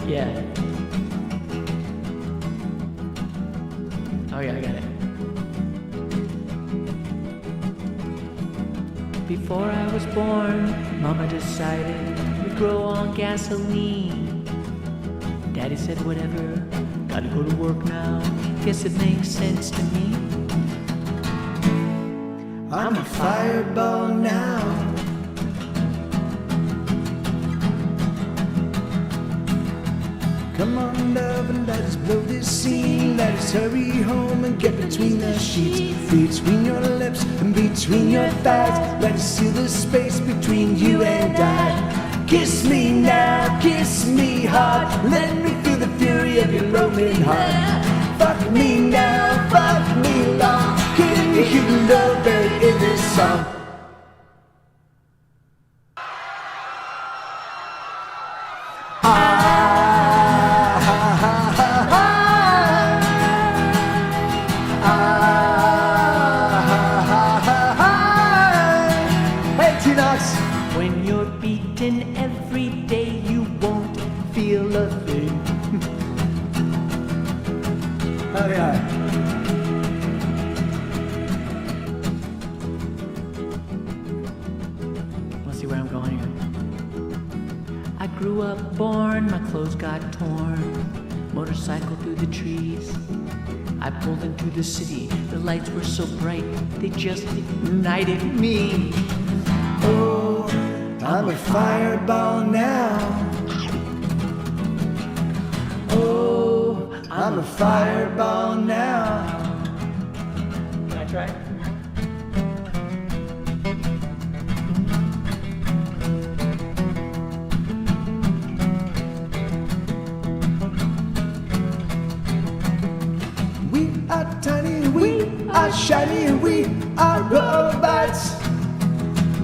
Yeah. Oh yeah, I got it. Before I was born, Mama decided we'd grow on gasoline. Daddy said whatever, gotta go to work now. Guess it makes sense to me. I'm a fireball now. Come on, love, and let us blow this scene. Let us hurry home and get between the sheets, between your lips and between your thighs. Let us seal the space between you and I. Kiss me now, kiss me hard. Let me feel the fury of your broken heart. Fuck me now, fuck me long. Can you hear the love buried in this song? When you're beaten every day, you won't feel a thing. Oh yeah. Let's see where I'm going here. I grew up born, my clothes got torn. Motorcycle through the trees. I pulled into the city. The lights were so bright, they just ignited me. Oh, I'm a fireball now. Oh, I'm a fireball now. Can I try? We are tiny, we are shiny, we are robots.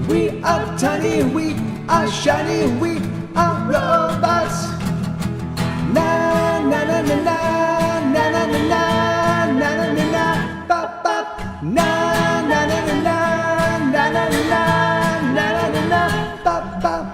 We are tiny, we are shiny, we are robots. Na na na na na na na na na na na na bop bop. Na na na na na na na na na na na bop bop.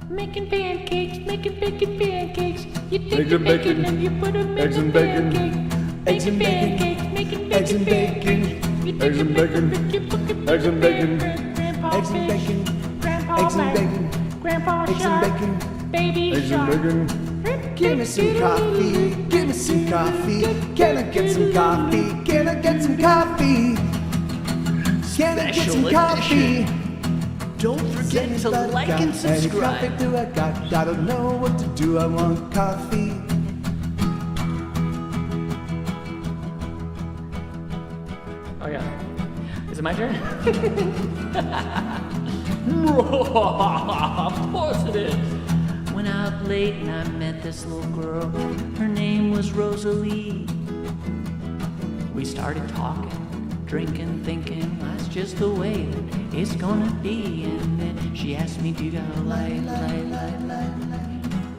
Making pancakes, making bacon pancakes. You take Eggs the and bacon bacon, and you put them eggs in and the bacon, pancake. eggs and bacon, Pancakes, making eggs and bacon, You take eggs the and bacon, you put it in eggs and the bacon, Grandpa eggs and fish, bacon, Grandpa eggs and rat, bacon, Grandpa eggs and shark, bacon, baby eggs and shark. bacon. Give me some coffee, give me some coffee. Can I get some coffee? Can I get some coffee? Can I get some Special coffee? Don't forget to like and Any coffee subscribe. do I got? I don't know what to do. I want coffee. Oh yeah. Is it my turn? Of course it is. Went out late and I met this little girl. Her name was Rosalie. We started talking, drinking, thinking that's just the way that it's gonna be. And then she asked me, do you got a light?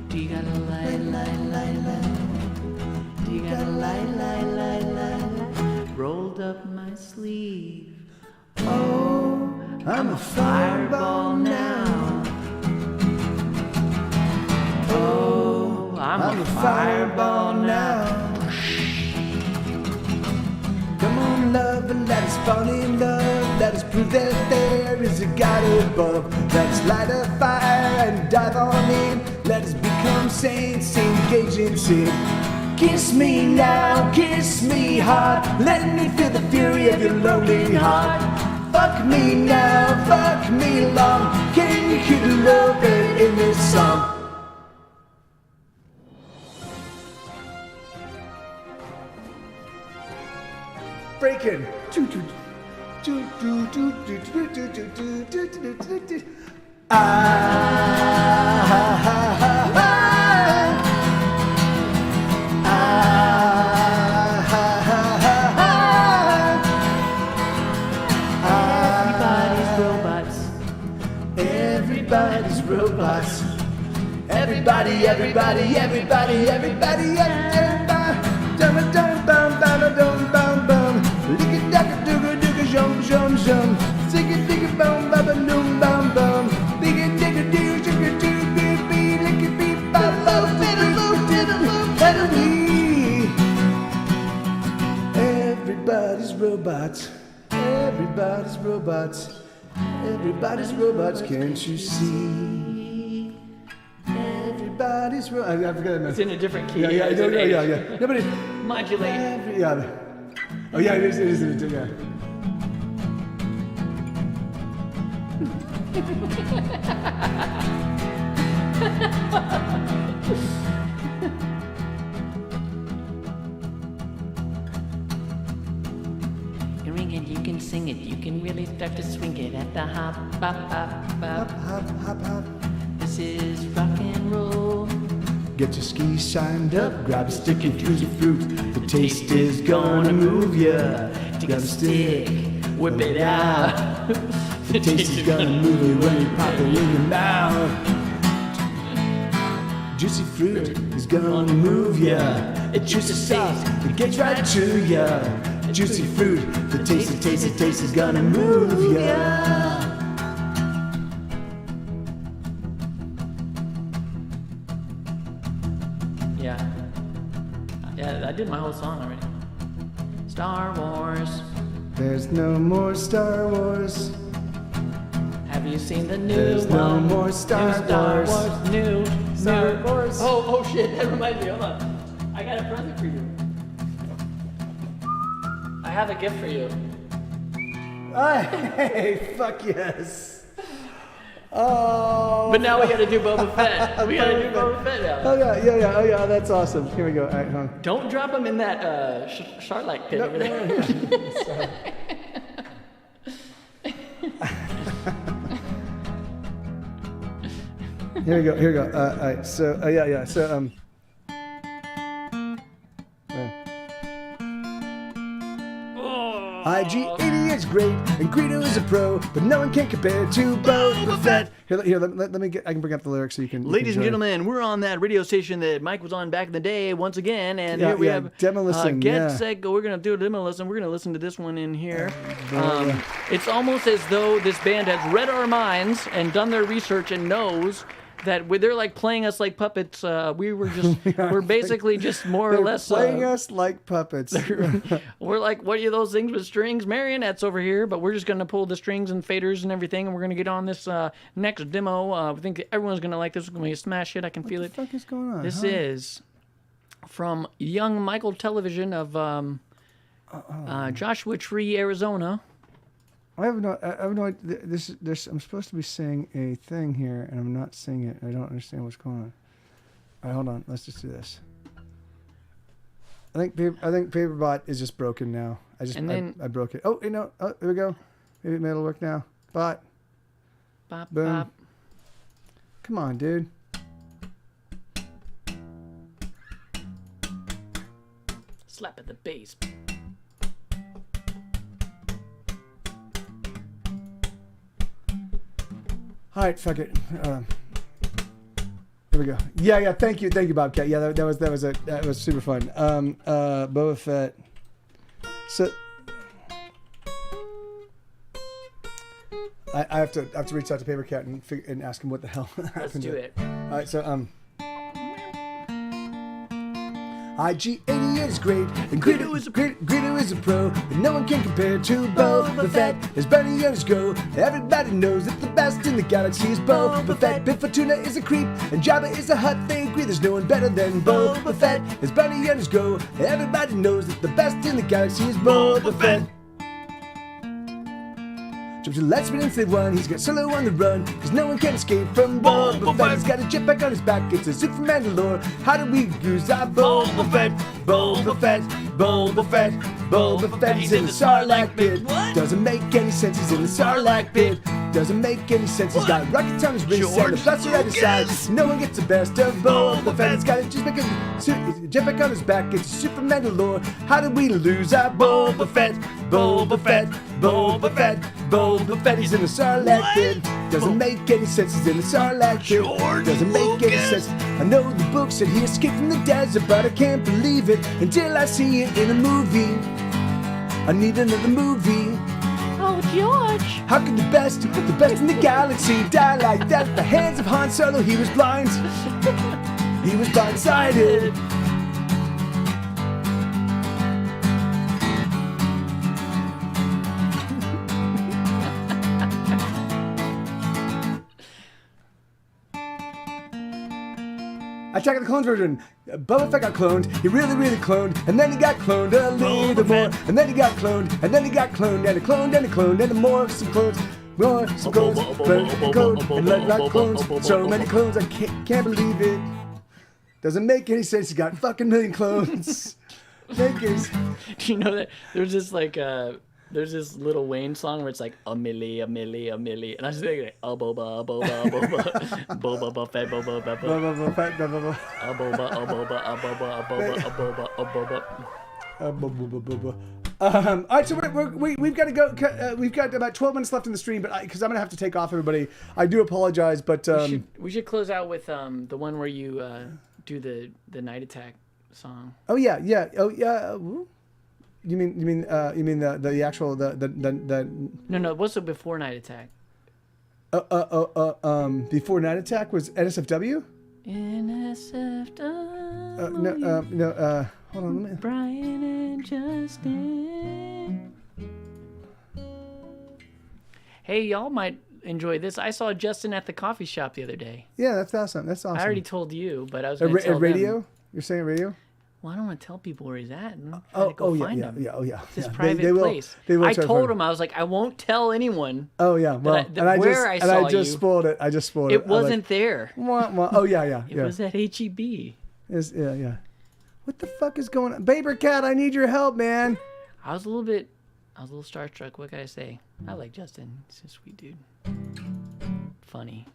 Do you got a light? Do you got a light? Rolled up my sleeve. Oh, I'm a fireball now. Oh, I'm a fireball now. Come on, love, and let us fall in love. Let us prove that there is a God above. Let us light a fire and dive on in. Let us become saints, engage in sin. Kiss me now, kiss me hard. Let me feel the fury of your lonely heart. Fuck me now, fuck me long. Can you hear the love in this song? Breaking. Everybody's robots. Everybody, everybody, everybody, everybody, everybody. Dum dum bum bum dum bum bum. Lick it duck it dugga dugga jum jum jum. Stick it digga bum bum dum bum bum. Dig it digga digga digga digga beep beep lick it beep bum bum diddle diddle wee. Everybody's robots. Everybody's robots. Everybody's robots, can't you see? Everybody's robots. I forgot. It's in a different key. Yeah. No, but Modulate. yeah. Oh yeah, it is. Yeah. You ring it, you can sing it, you can really start to swing it at the hop, bop, bop, bop. Hop, hop, hop. This is rock and roll. Get your skis shined up, grab a stick and juicy fruit. The taste is gonna move ya. Grab a stick, whip it out. The taste is gonna move you when you pop it in your mouth. Juicy fruit is gonna move ya. It's juicy sauce, it gets right to ya. Juicy fruit, the taste is gonna move ya. Yeah, I did my whole song already. Star Wars. There's no more Star Wars. Have you seen the new There's no one? more Star New Star Wars. Wars. New Star Wars. Oh shit, that reminds me. Hold on. I got a present for you. I have a gift for you. Hey, fuck yes. Oh. But now we gotta do Boba Fett. We gotta do Boba Fett now. Oh yeah. That's awesome. Here we go. All right, hold on. Don't drop him in that Charlotte pit over there. Sorry. Here we go. All right. So yeah. So IG-80 is great, and Greedo is a pro, but no one can compare to Boba Fett. Here, let me get. I can bring up the lyrics so you can. Ladies and enjoy. gentlemen, we're on that radio station that Mike was on back in the day once again, and Yeah, here we yeah, have Demo Listen, Get yeah. Set Go. We're gonna do a demo listen. We're gonna listen to this one in here. It's almost as though this band has read our minds and done their research and knows that they're like playing us like puppets. We're basically just more or They're less playing us like puppets. We're like, what are those things with strings? Marionettes over here, but we're just going to pull the strings and faders and everything, and we're going to get on this next demo. I think everyone's going to like this. It's going to be a smash hit. I can feel What it. the fuck is going on? This is from Young Michael Television of Joshua Tree, Arizona. I have no idea. I'm supposed to be saying a thing here, and I'm not saying it. I don't understand what's going on. All right, hold on. Let's just do this. I think Paperbot is just broken now. I broke it. Oh, here we go. Maybe it'll work now. Bot. Bop, Boom. bop. Come on, dude. Slap at the bass. All right, fuck it. Here we go. Yeah. Thank you, Bobcat. Yeah, that was super fun. Boba Fett. So I have to reach out to Papercat and ask him what the hell happened. Let's do it. All right, so IG-88 is great, and Greedo is a pro, but no one can compare to Boba Fett. As Bounty Hunters go, everybody knows that the best in the galaxy is Boba Fett. Bib Fortuna is a creep, and Jabba is a hut. They agree there's no one better than Boba Fett. As Bounty Hunters go, everybody knows that the best in the galaxy is Boba Fett. Jumps to light speed and save one. He's got Solo on the run, cause no one can escape from Boba Fett. He's got a jetpack on his back, it's a suit from Mandalore. How do we use our Boba Fett? Boba Fett, Boba Fett, Boba Fett. He's in the Sarlacc pit. Doesn't make any sense, he's in the Sarlacc pit. Doesn't make any sense, he's got rockets on his wrist and a blaster at his side. No one gets the best of Boba Fett. He's got a jetpack on his back, it's a suit from Mandalore. How did we lose our Boba Fett? Boba Fett, Boba Fett, Boba Fett. He's in the Sarlacc pit. Doesn't make any sense, he's in the Sarlacc pit. Doesn't make any sense. I know the book said he escaped from the desert, but I can't believe it until I see it in a movie. I need another movie. Oh, George. How could the best in the galaxy die like that? At the hands of Han Solo, he was blind. He was blindsided. Attack of the Clones version. Boba Fett got cloned. He really cloned. And then he got cloned a little more. And then he got cloned. And then he got cloned. And he cloned and he cloned. And more some clones. More some clones. Clone. And let clones. So many clones. I can't believe it. Doesn't make any sense. He got fucking million clones. Do you know that there's this there's this Lil Wayne song where it's like a milli, and I was thinking like, boba, boba fett, boba, all right, so we've got to go. We've got about 12 minutes left in the stream, but because I'm gonna have to take off, everybody. I do apologize, but we should close out with the one where you do the Night Attack song. Oh yeah. Woo. You mean the actual the No, what's the before Night Attack? Before Night Attack was NSFW? NSFW. Hold on, let me. Brian and Justin. Hey, y'all might enjoy this. I saw Justin at the coffee shop the other day. Yeah, that's awesome. I already told you, but I was going to tell radio? them. You're saying radio? Well, I don't want to tell people where he's at. Yeah. It's his private place. I told him, I was like, I won't tell anyone. Oh yeah, well, I just spoiled it. It wasn't there. Oh yeah. It was at HEB. Yeah. What the fuck is going on, Baber Cat? I need your help, man. I was a little starstruck. What can I say? I like Justin. He's a sweet dude. Funny.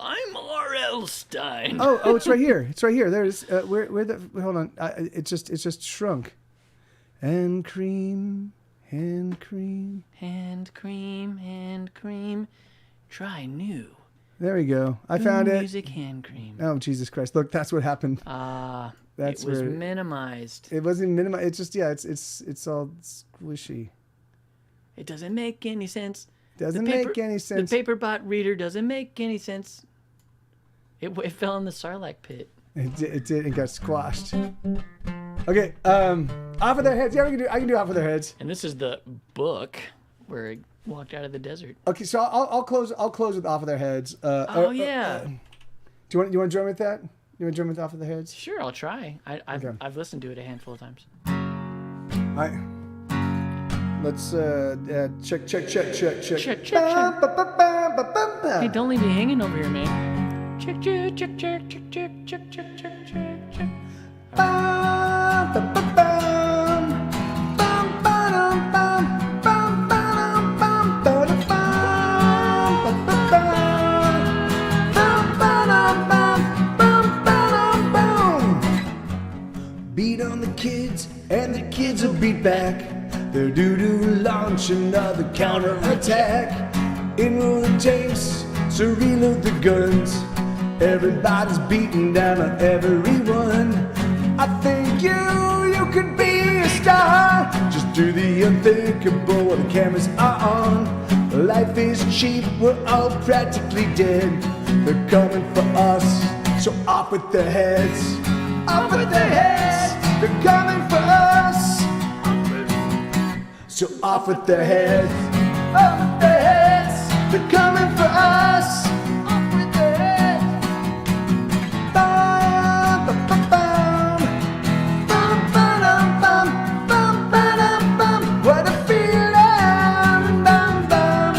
I'm R.L. Stein. Oh, it's right here. There's hold on. It's just shrunk. Hand cream. Try new. There we go. I found it. Music hand cream. Oh Jesus Christ! Look, that's what happened. It was minimized. It wasn't minimized. It's just it's all squishy. It doesn't make any sense. Doesn't make any sense. The Paperbot reader doesn't make any sense. It fell in the Sarlacc pit. It did. It got squashed. Okay. Off of their heads. Yeah, I can do off of their heads. And this is the book where it walked out of the desert. Okay, so I'll close with off of their heads. Yeah. Do you want to join with that? You want to join with off of their heads? Sure, I'll try. I've listened to it a handful of times. All right. Let's check. Check. Hey, don't leave me hanging over here, man. Check. Bye. Beat on the kids, and the kids will beat back. They're due to launch another counterattack. In roll the tanks, so reload the guns. Everybody's beating down on everyone. I think you could be a star. Just do the unthinkable while the cameras are on. Life is cheap, we're all practically dead. They're coming for us, so off with their heads. Off with their heads, they're coming for us. So off with their heads, off with their heads, they're coming for us. Off with their heads. Bum, bum, bum, bum. Bum, ba-dum, bum, bum, ba-dum, bum. What a feeling. Bum, bum.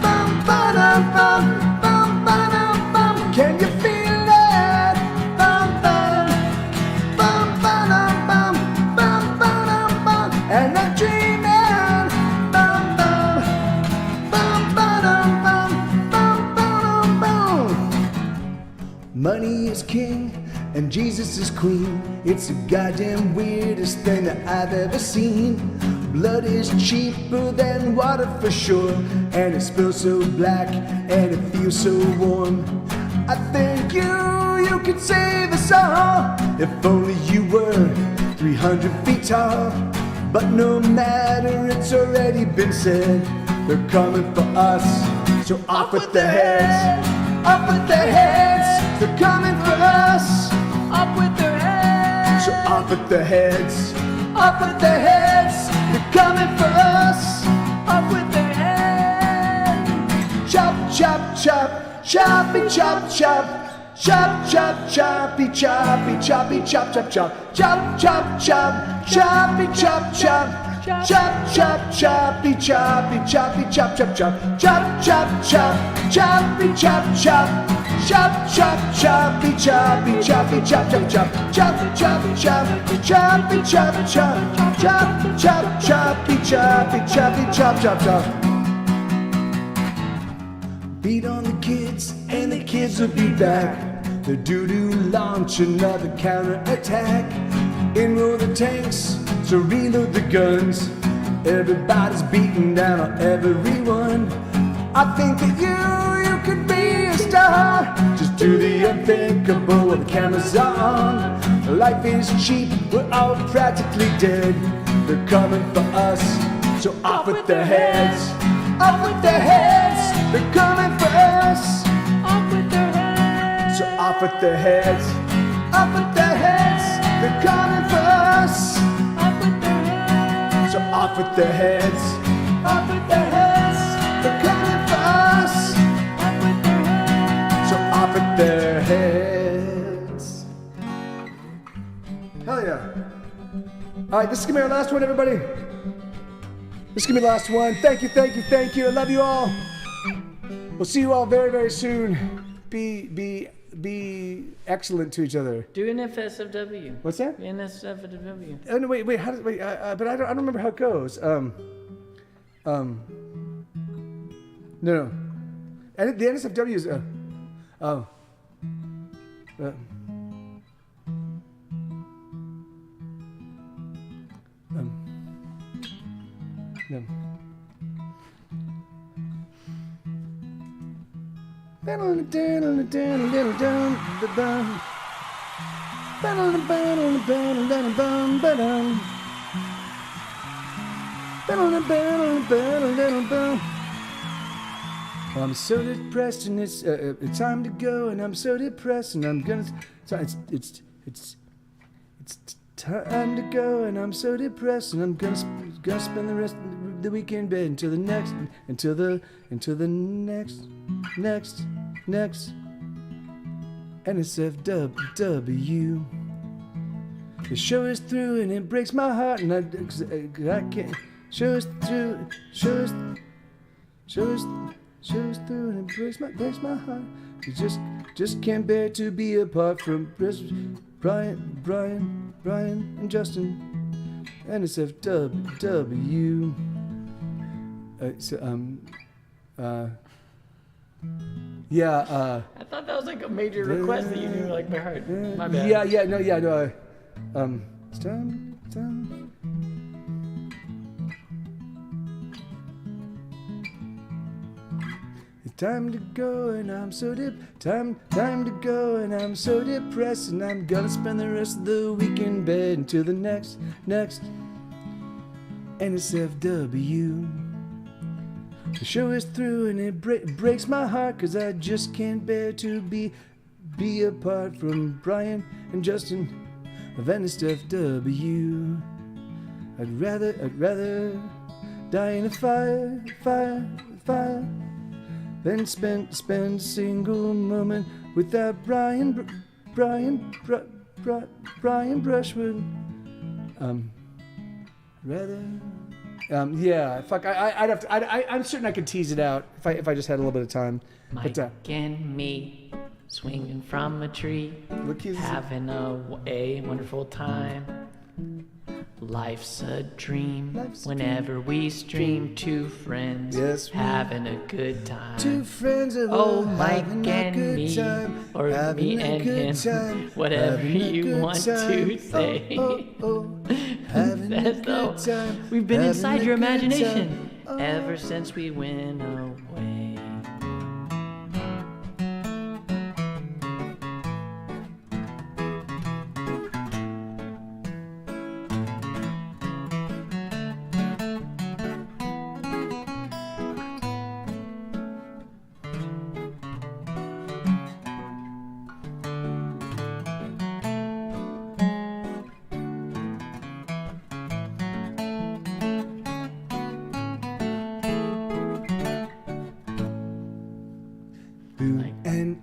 Bum, ba-dum, bum, bum, ba-dum, bum. Can you feel it? Bum, bum. Bum, ba-dum, bum, bum, ba-dum, bum. And I'm dreaming. Bum, bum. Bum, ba-dum, bum, bum, ba-dum, bum. Money is king and Jesus is queen. It's the goddamn weirdest thing that I've ever seen. Blood is cheaper than water for sure, and it spills so black and it feels so warm. I think you could save us all if only you were 300 feet tall. But no matter, it's already been said, they're coming for us. So off with their heads, off with their heads, they're coming for us. Up with their heads. So off with their heads, off with their heads, they're coming for us. Up with their heads. Chop, chop, chop, choppy, chop, chop. Chop, chop, choppy, choppy, choppy, chop, chop, chop. Chop, chop, chop, choppy, chop, chop. Chop, chop, choppy, choppy, choppy, chop, chop, chop. Chop, chop, chop, choppy, chop, chop. Chop, chop, choppy, choppy, choppy, chop, chop, chop. Chop, chop, chop, choppy, chop, chop. Chop, chop, choppy, choppy, choppy, chop, chop, chop. Beat on the kids, and the kids will be back. They're due to launch another counterattack. Enroll the tanks, so reload the guns. Everybody's beating down on everyone. I think that you could be a star. Just do the unthinkable while the cameras are on. Life is cheap, we're all practically dead. They're coming for us, so off with their heads. Off with their heads, they're coming for us. Up with their heads. So off with their heads, off with their heads, they're coming for us. Up with their heads. So off with their heads, off with their heads, they're coming for us. Up with their heads. So off with their heads. Hell yeah. All right, this is gonna be our last one, everybody. This is gonna be the last one. Thank you, thank you, thank you. I love you all. We'll see you all very, very soon. Be excellent to each other. Do an FSFW. What's that? NSFW. Oh no, wait. How does wait? But I don't remember how it goes. No. And the NSFW is no. I'm so depressed and it's time to go and I'm so depressed and I'm gonna it's time to go and I'm so depressed and I'm gonna spend the rest of the weekend in bed until the next NSFW. The show is through and it breaks my heart and I can't. Show is through and it breaks my heart. You just can't bear to be apart from. Brian, and Justin, NSFW. I thought that was like a major request that you knew like by heart. My bad. No. It's time. It's time to go, and I'm so time to go, and I'm so depressed, and I'm gonna spend the rest of the week in bed until the next NSFW. The show is through, and it breaks my heart, 'cause I just can't bear to be apart from Brian and Justin of NSFW. I'd rather die in a fire than spend a single moment without Brian Brushwood. I'm certain I could tease it out if I just had a little bit of time. Mike and me swinging from a tree, having a wonderful time. Life's a dream. Whenever we stream, two friends having a good time. Two friends of Mike and me, or me and him, whatever you want to say. That's though we've been inside your imagination ever since we went away. And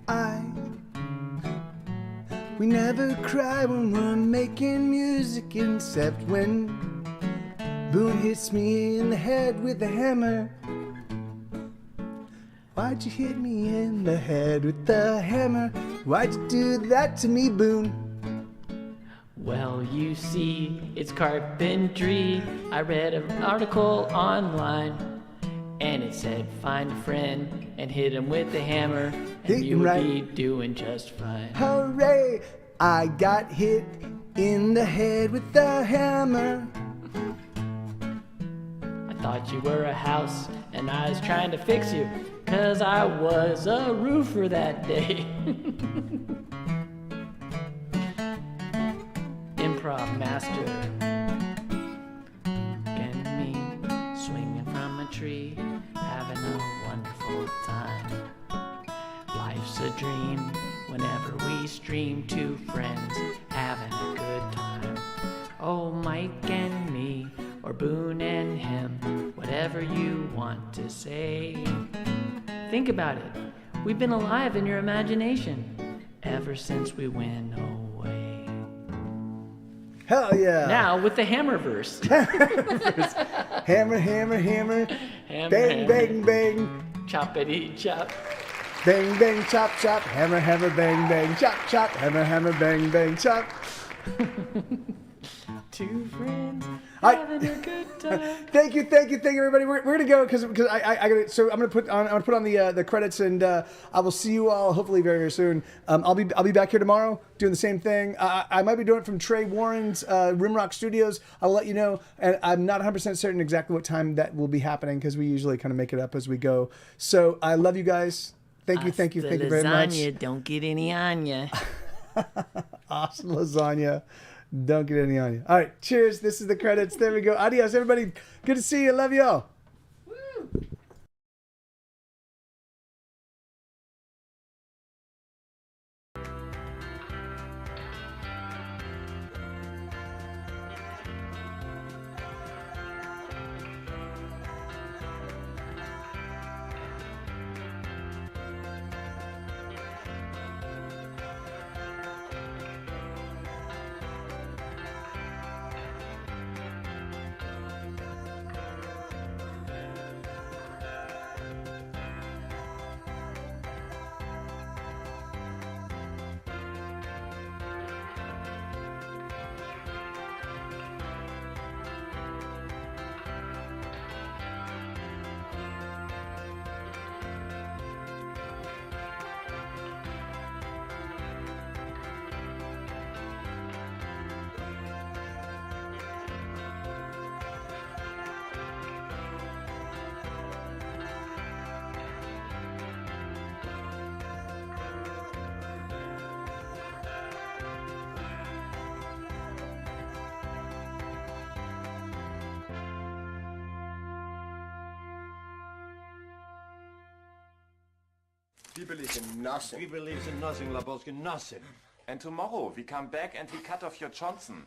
we never cry when we're making music, except when Boone hits me in the head with a hammer. Why'd you hit me in the head with the hammer? Why'd you do that to me, Boone? Well, you see, it's carpentry. I read an article online, and it said find a friend and hit him with the hammer, and you would be doing just fine. Hooray! I got hit in the head with the hammer. I thought you were a house, and I was trying to fix you, 'cause I was a roofer that day. Improv master. And me swinging from a tree, having a wonderful time. Life's a dream whenever we stream, two friends having a good time. Oh, Mike and me, or Boone and him, whatever you want to say. Think about it. We've been alive in your imagination ever since we went away. Hell yeah! Now with the hammer verse. Hammer, hammer, hammer. Bang, bang, bang. Choppity chop. Bang, bang, chop, chop. Hammer, hammer, bang, bang. Chop, chop. Hammer, hammer, bang, bang, chop. Two friends having a good time. Thank you, everybody. We're gonna go because I gotta. So I'm gonna put on the credits, and I will see you all hopefully very, very soon. I'll be back here tomorrow doing the same thing. I might be doing it from Trey Warren's Rimrock Studios. I'll let you know, and I'm not 100% certain exactly what time that will be happening because we usually kind of make it up as we go. So I love you guys. Thank you very much. Lasagna, don't get any on ya. Awesome lasagna. Don't get any on you. All right, cheers. This is the credits. There we go. Adios, everybody. Good to see you. Love y'all. We believe in nothing. We believe in nothing, Lebowski, nothing. And tomorrow we come back and we cut off your Johnson.